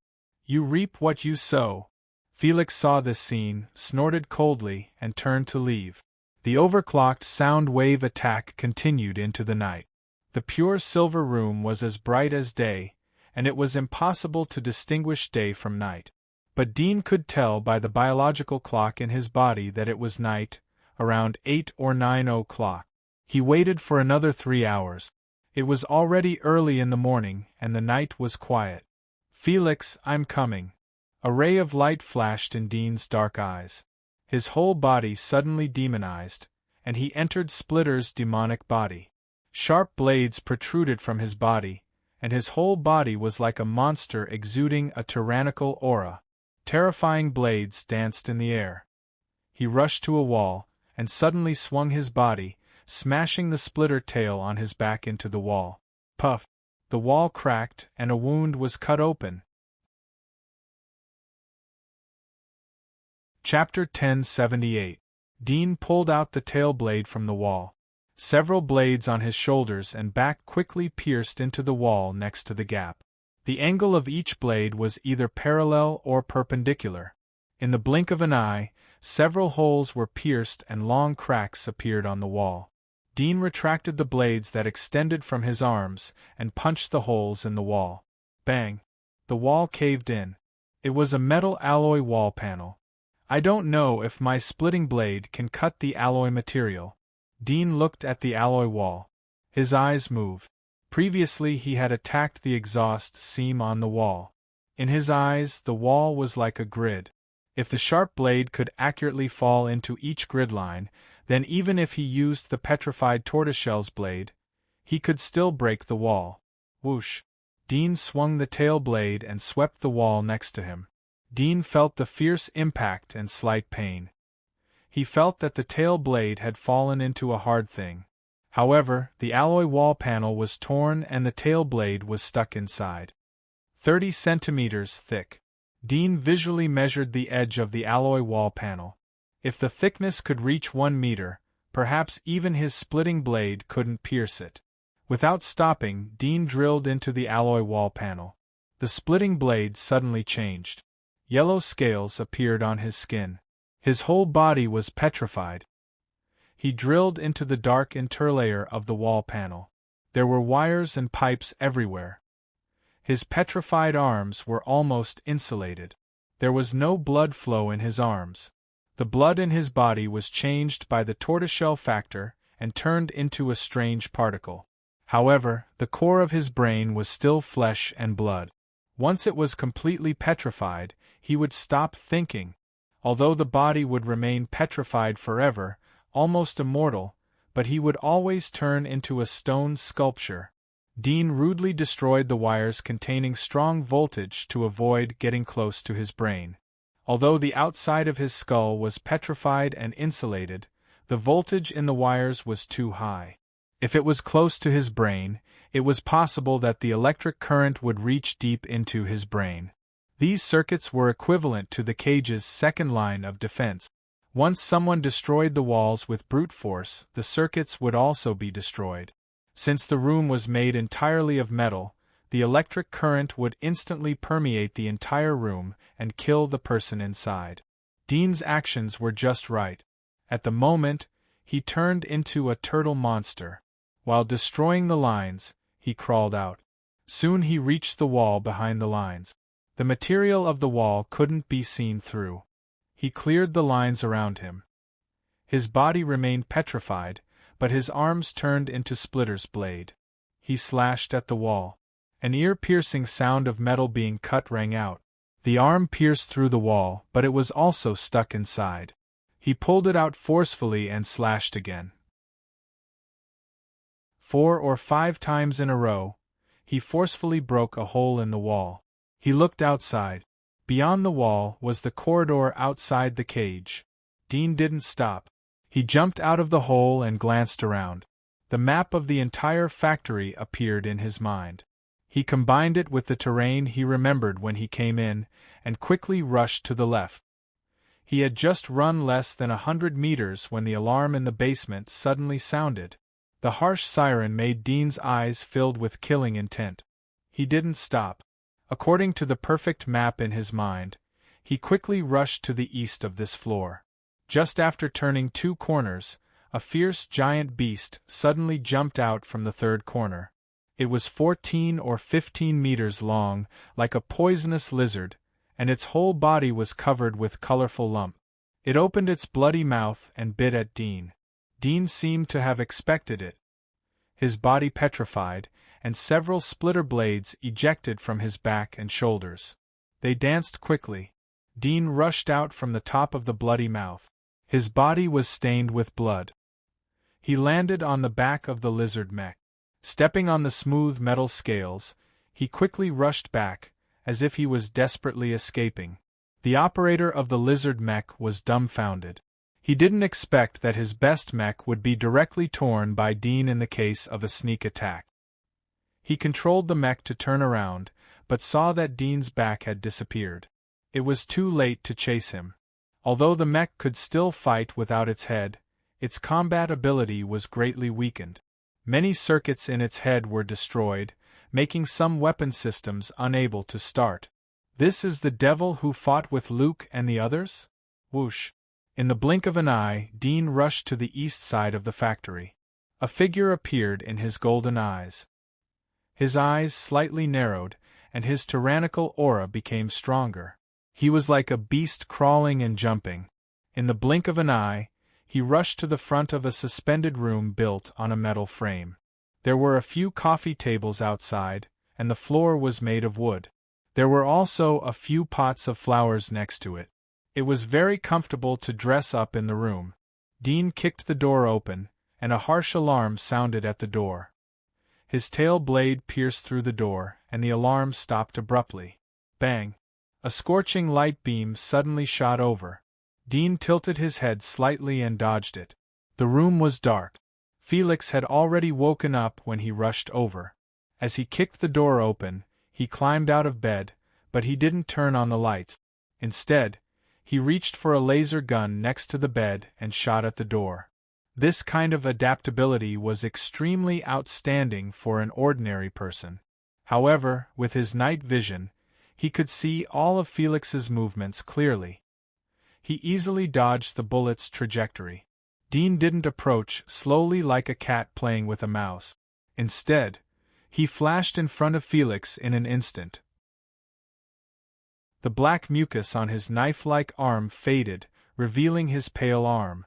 You reap what you sow. Felix saw this scene, snorted coldly, and turned to leave. The overclocked sound wave attack continued into the night. The pure silver room was as bright as day, and it was impossible to distinguish day from night. But Dean could tell by the biological clock in his body that it was night, around 8 or 9 o'clock. He waited for another 3 hours. It was already early in the morning, and the night was quiet. Felix, I'm coming. A ray of light flashed in Dean's dark eyes. His whole body suddenly demonized, and he entered Splitter's demonic body. Sharp blades protruded from his body, and his whole body was like a monster exuding a tyrannical aura. Terrifying blades danced in the air. He rushed to a wall, and suddenly swung his body, smashing the Splitter tail on his back into the wall. Puff! the wall cracked and a wound was cut open. Chapter 1078. Dean pulled out the tail blade from the wall. Several blades on his shoulders and back quickly pierced into the wall next to the gap. The angle of each blade was either parallel or perpendicular. In the blink of an eye, several holes were pierced and long cracks appeared on the wall. Dean retracted the blades that extended from his arms and punched the holes in the wall. Bang! The wall caved in. It was a metal alloy wall panel. I don't know if my splitting blade can cut the alloy material. Dean looked at the alloy wall. His eyes moved. Previously he had attacked the exhaust seam on the wall. In his eyes the wall was like a grid. If the sharp blade could accurately fall into each grid line, then even if he used the petrified tortoiseshell's blade, he could still break the wall. Whoosh! Dean swung the tail blade and swept the wall next to him. Dean felt the fierce impact and slight pain. He felt that the tail blade had fallen into a hard thing. However, the alloy wall panel was torn and the tail blade was stuck inside. 30 centimeters thick. Dean visually measured the edge of the alloy wall panel. If the thickness could reach 1 meter, perhaps even his splitting blade couldn't pierce it. Without stopping, Dean drilled into the alloy wall panel. The splitting blade suddenly changed. Yellow scales appeared on his skin. His whole body was petrified. He drilled into the dark interlayer of the wall panel. There were wires and pipes everywhere. His petrified arms were almost insulated. There was no blood flow in his arms. The blood in his body was changed by the tortoiseshell factor and turned into a strange particle. However, the core of his brain was still flesh and blood. Once it was completely petrified, he would stop thinking. Although the body would remain petrified forever, almost immortal, but he would always turn into a stone sculpture. Dean rudely destroyed the wires containing strong voltage to avoid getting close to his brain. Although the outside of his skull was petrified and insulated, the voltage in the wires was too high. If it was close to his brain, it was possible that the electric current would reach deep into his brain. These circuits were equivalent to the cage's second line of defense. Once someone destroyed the walls with brute force, the circuits would also be destroyed. Since the room was made entirely of metal, the electric current would instantly permeate the entire room and kill the person inside. Dean's actions were just right. At the moment, he turned into a turtle monster. While destroying the lines, he crawled out. Soon he reached the wall behind the lines. The material of the wall couldn't be seen through. He cleared the lines around him. His body remained petrified, but his arms turned into Splitter's blade. He slashed at the wall. An ear-piercing sound of metal being cut rang out. The arm pierced through the wall, but it was also stuck inside. He pulled it out forcefully and slashed again. 4 or 5 times in a row, he forcefully broke a hole in the wall. He looked outside. Beyond the wall was the corridor outside the cage. Dean didn't stop. He jumped out of the hole and glanced around. The map of the entire factory appeared in his mind. He combined it with the terrain he remembered when he came in, and quickly rushed to the left. He had just run less than 100 meters when the alarm in the basement suddenly sounded. The harsh siren made Dean's eyes filled with killing intent. He didn't stop. According to the perfect map in his mind, he quickly rushed to the east of this floor. Just after turning 2 corners, a fierce giant beast suddenly jumped out from the 3rd corner. It was 14 or 15 meters long, like a poisonous lizard, and its whole body was covered with colorful lumps. It opened its bloody mouth and bit at Dean. Dean seemed to have expected it. His body petrified, and several splitter blades ejected from his back and shoulders. They danced quickly. Dean rushed out from the top of the bloody mouth. His body was stained with blood. He landed on the back of the lizard mech. Stepping on the smooth metal scales, he quickly rushed back, as if he was desperately escaping. The operator of the lizard mech was dumbfounded. He didn't expect that his best mech would be directly torn by Dean in the case of a sneak attack. He controlled the mech to turn around, but saw that Dean's back had disappeared. It was too late to chase him. Although the mech could still fight without its head, its combat ability was greatly weakened. Many circuits in its head were destroyed, making some weapon systems unable to start. This is the devil who fought with Luke and the others? Whoosh! In the blink of an eye, Dean rushed to the east side of the factory. A figure appeared in his golden eyes. His eyes slightly narrowed, and his tyrannical aura became stronger. He was like a beast crawling and jumping. In the blink of an eye, he rushed to the front of a suspended room built on a metal frame. There were a few coffee tables outside, and the floor was made of wood. There were also a few pots of flowers next to it. It was very comfortable to dress up in the room. Dean kicked the door open, and a harsh alarm sounded at the door. His tail blade pierced through the door, and the alarm stopped abruptly. Bang! A scorching light beam suddenly shot over. Dean tilted his head slightly and dodged it. The room was dark. Felix had already woken up when he rushed over. As he kicked the door open, he climbed out of bed, but he didn't turn on the lights. Instead, he reached for a laser gun next to the bed and shot at the door. This kind of adaptability was extremely outstanding for an ordinary person. However, with his night vision, he could see all of Felix's movements clearly. He easily dodged the bullet's trajectory. Dean didn't approach slowly like a cat playing with a mouse. Instead, he flashed in front of Felix in an instant. The black mucus on his knife-like arm faded, revealing his pale arm.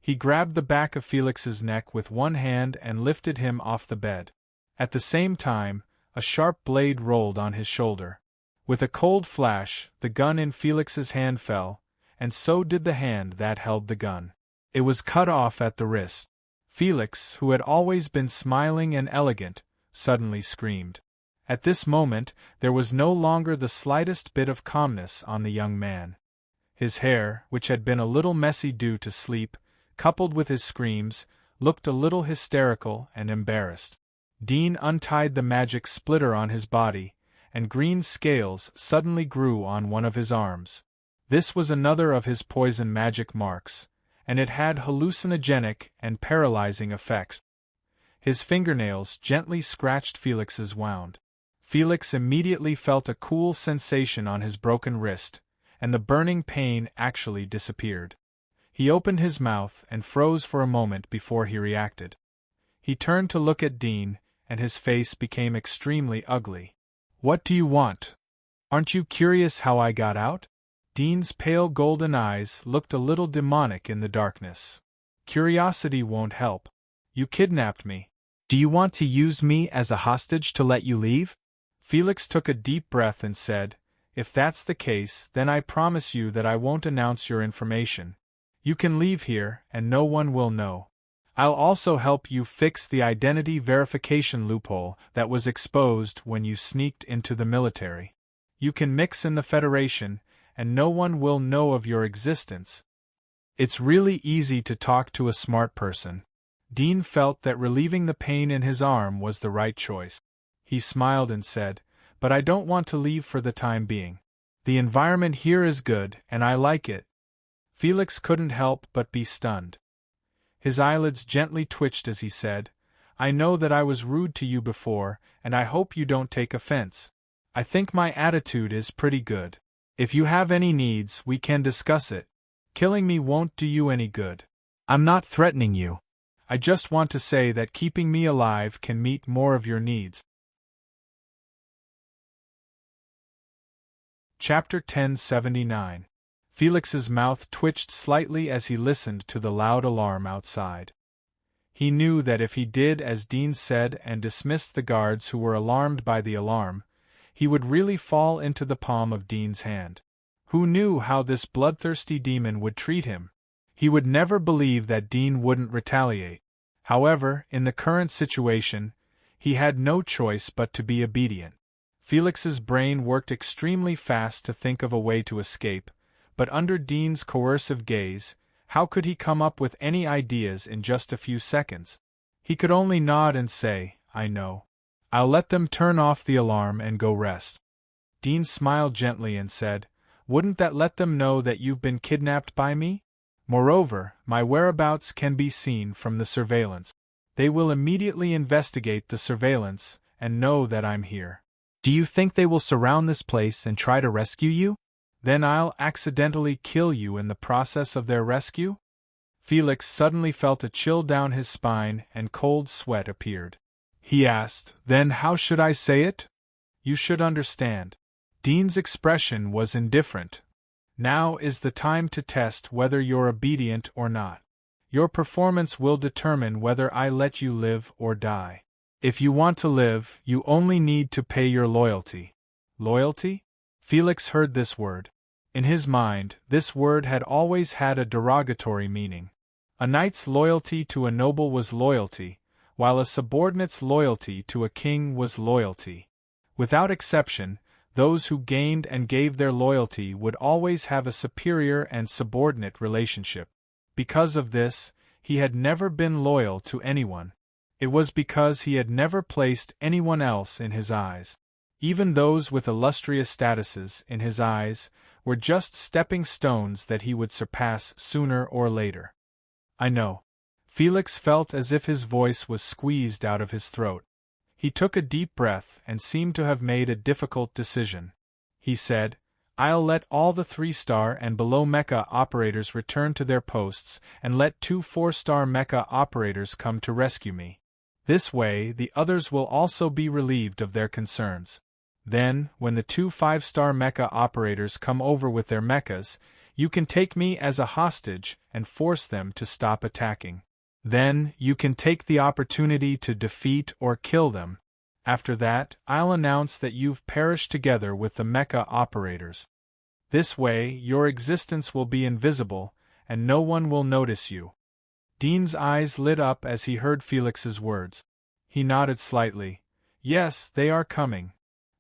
He grabbed the back of Felix's neck with one hand and lifted him off the bed. At the same time, a sharp blade rolled on his shoulder. With a cold flash, the gun in Felix's hand fell, and so did the hand that held the gun. It was cut off at the wrist. Felix, who had always been smiling and elegant, suddenly screamed. At this moment, there was no longer the slightest bit of calmness on the young man. His hair, which had been a little messy due to sleep, coupled with his screams, looked a little hysterical and embarrassed. Dean untied the magic splitter on his body, and green scales suddenly grew on one of his arms. This was another of his poison magic marks, and it had hallucinogenic and paralyzing effects. His fingernails gently scratched Felix's wound. Felix immediately felt a cool sensation on his broken wrist, and the burning pain actually disappeared. He opened his mouth and froze for a moment before he reacted. He turned to look at Dean, and his face became extremely ugly. "What do you want? Aren't you curious how I got out?" Dean's pale golden eyes looked a little demonic in the darkness. "Curiosity won't help. You kidnapped me. Do you want to use me as a hostage to let you leave?" Felix took a deep breath and said, "If that's the case, then I promise you that I won't announce your information. You can leave here, and no one will know. I'll also help you fix the identity verification loophole that was exposed when you sneaked into the military. You can mix in the Federation, and no one will know of your existence. It's really easy to talk to a smart person." Dean felt that relieving the pain in his arm was the right choice. He smiled and said, "But I don't want to leave for the time being. The environment here is good, and I like it." Felix couldn't help but be stunned. His eyelids gently twitched as he said, "I know that I was rude to you before, and I hope you don't take offense. I think my attitude is pretty good. If you have any needs, we can discuss it. Killing me won't do you any good. I'm not threatening you. I just want to say that keeping me alive can meet more of your needs." Chapter 1079. Felix's mouth twitched slightly as he listened to the loud alarm outside. He knew that if he did as Dean said and dismissed the guards who were alarmed by the alarm, he would really fall into the palm of Dean's hand. Who knew how this bloodthirsty demon would treat him? He would never believe that Dean wouldn't retaliate. However, in the current situation, he had no choice but to be obedient. Felix's brain worked extremely fast to think of a way to escape, but under Dean's coercive gaze, how could he come up with any ideas in just a few seconds? He could only nod and say, "I know. I'll let them turn off the alarm and go rest. Dean smiled gently and said, Wouldn't that let them know that you've been kidnapped by me? Moreover, my whereabouts can be seen from the surveillance. They will immediately investigate the surveillance and know that I'm here. Do you think they will surround this place and try to rescue you? Then I'll accidentally kill you in the process of their rescue? Felix suddenly felt a chill down his spine and cold sweat appeared. He asked, Then how should I say it? You should understand. Dean's expression was indifferent. Now is the time to test whether you're obedient or not. Your performance will determine whether I let you live or die. If you want to live, you only need to pay your loyalty. Loyalty? Felix heard this word. In his mind, this word had always had a derogatory meaning. A knight's loyalty to a noble was loyalty, while a subordinate's loyalty to a king was loyalty. Without exception, those who gained and gave their loyalty would always have a superior and subordinate relationship. Because of this, he had never been loyal to anyone. It was because he had never placed anyone else in his eyes. Even those with illustrious statuses, in his eyes, were just stepping stones that he would surpass sooner or later. I know. Felix felt as if his voice was squeezed out of his throat. He took a deep breath and seemed to have made a difficult decision. He said, I'll let all the 3-star and below mecha operators return to their posts and let 2 4-star mecha operators come to rescue me. This way, the others will also be relieved of their concerns. Then, when the 2 5-star mecha operators come over with their mechas, you can take me as a hostage and force them to stop attacking. Then, you can take the opportunity to defeat or kill them. After that, I'll announce that you've perished together with the mecha operators. This way, your existence will be invisible, and no one will notice you. Dean's eyes lit up as he heard Felix's words. He nodded slightly. Yes, they are coming.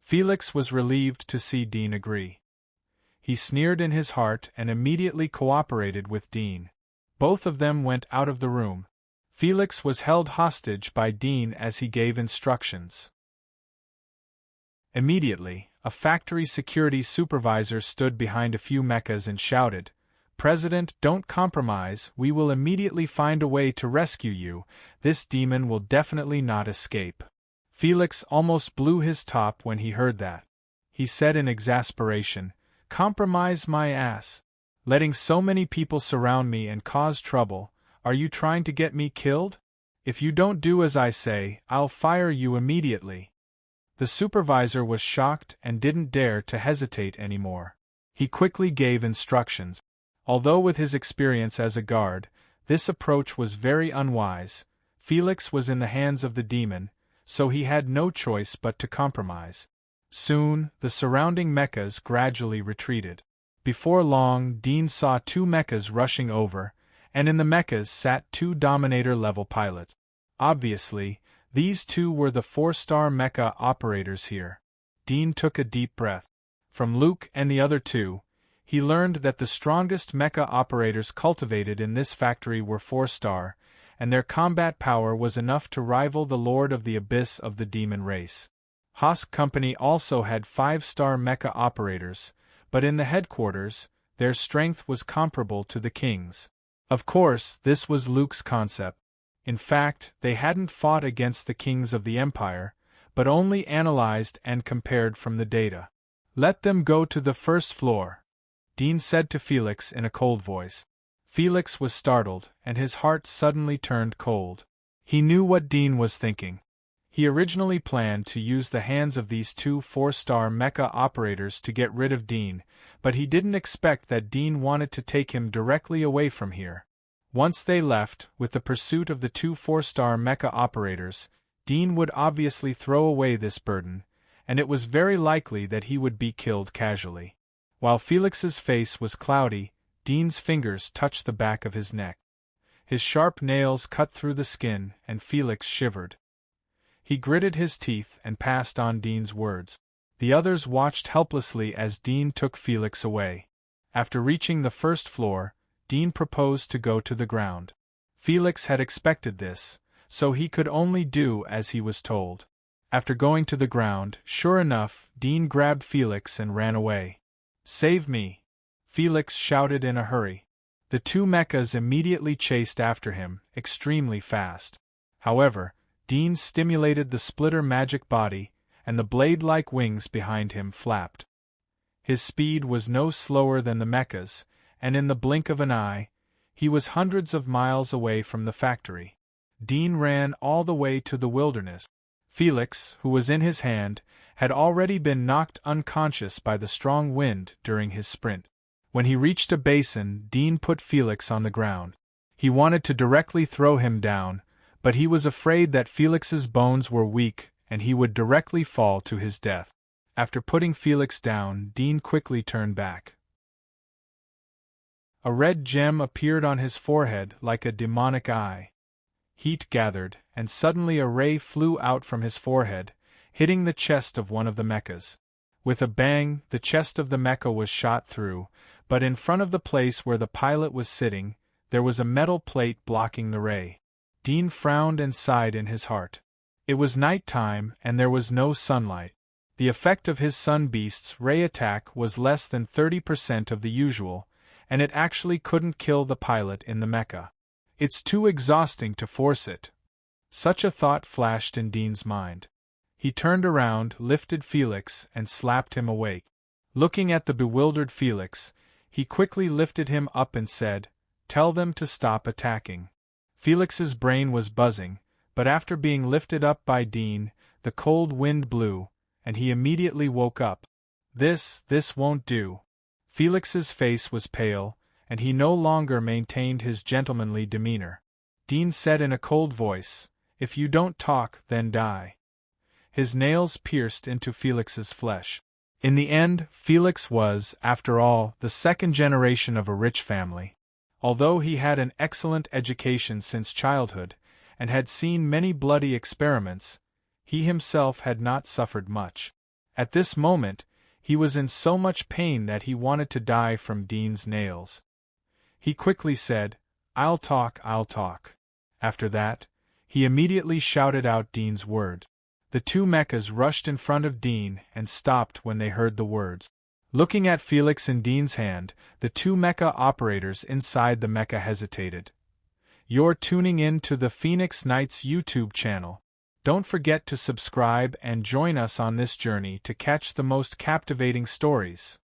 Felix was relieved to see Dean agree. He sneered in his heart and immediately cooperated with Dean. Both of them went out of the room. Felix was held hostage by Dean as he gave instructions. Immediately, a factory security supervisor stood behind a few mechas and shouted, President, don't compromise, we will immediately find a way to rescue you, this demon will definitely not escape. Felix almost blew his top when he heard that. He said in exasperation, Compromise my ass. Letting so many people surround me and cause trouble, are you trying to get me killed? If you don't do as I say, I'll fire you immediately. The supervisor was shocked and didn't dare to hesitate anymore. He quickly gave instructions. Although with his experience as a guard, this approach was very unwise, Felix was in the hands of the demon, so he had no choice but to compromise. Soon, the surrounding mechas gradually retreated. Before long, Dean saw 2 mechas rushing over, and in the mechas sat 2 Dominator-level pilots. Obviously, these 2 were the 4-star mecha operators here. Dean took a deep breath. From Luke and the other 2, he learned that the strongest mecha operators cultivated in this factory were 4-star, and their combat power was enough to rival the Lord of the Abyss of the demon race. Haas Company also had 5-star mecha operators, but in the headquarters, their strength was comparable to the King's. Of course, this was Luke's concept. In fact, they hadn't fought against the kings of the Empire, but only analyzed and compared from the data. Let them go to the first floor, Dean said to Felix in a cold voice. Felix was startled, and his heart suddenly turned cold. He knew what Dean was thinking. He originally planned to use the hands of these 2 4-star mecha operators to get rid of Dean, but he didn't expect that Dean wanted to take him directly away from here. Once they left, with the pursuit of the 2 4-star mecha operators, Dean would obviously throw away this burden, and it was very likely that he would be killed casually. While Felix's face was cloudy, Dean's fingers touched the back of his neck. His sharp nails cut through the skin, and Felix shivered. He gritted his teeth and passed on Dean's words. The others watched helplessly as Dean took Felix away. After reaching the first floor, Dean proposed to go to the ground. Felix had expected this, so he could only do as he was told. After going to the ground, sure enough, Dean grabbed Felix and ran away. "Save me!" Felix shouted in a hurry. The two mechas immediately chased after him, extremely fast. However, Dean stimulated the splitter magic body, and the blade-like wings behind him flapped. His speed was no slower than the mechas, and in the blink of an eye, he was hundreds of miles away from the factory. Dean ran all the way to the wilderness. Felix, who was in his hand, had already been knocked unconscious by the strong wind during his sprint. When he reached a basin, Dean put Felix on the ground. He wanted to directly throw him down, but he was afraid that Felix's bones were weak and he would directly fall to his death. After putting Felix down, Dean quickly turned back. A red gem appeared on his forehead like a demonic eye. Heat gathered, and suddenly a ray flew out from his forehead, hitting the chest of one of the mechas. With a bang, the chest of the mecha was shot through, but in front of the place where the pilot was sitting, there was a metal plate blocking the ray. Dean frowned and sighed in his heart. It was night time, and there was no sunlight. The effect of his sun beast's ray attack was less than 30% of the usual, and it actually couldn't kill the pilot in the mecha. It's too exhausting to force it. Such a thought flashed in Dean's mind. He turned around, lifted Felix, and slapped him awake. Looking at the bewildered Felix, he quickly lifted him up and said, "Tell them to stop attacking." Felix's brain was buzzing, but after being lifted up by Dean, the cold wind blew, and he immediately woke up. This won't do." Felix's face was pale, and he no longer maintained his gentlemanly demeanor. Dean said in a cold voice, "If you don't talk, then die." His nails pierced into Felix's flesh. In the end, Felix was, after all, the second generation of a rich family. Although he had an excellent education since childhood, and had seen many bloody experiments, he himself had not suffered much. At this moment, he was in so much pain that he wanted to die from Dean's nails. He quickly said, I'll talk. After that, he immediately shouted out Dean's word. The two mechas rushed in front of Dean and stopped when they heard the words. Looking at Felix in Dean's hand, the two mecha operators inside the mecha hesitated. You're tuning in to the Phoenix Knights YouTube channel. Don't forget to subscribe and join us on this journey to catch the most captivating stories.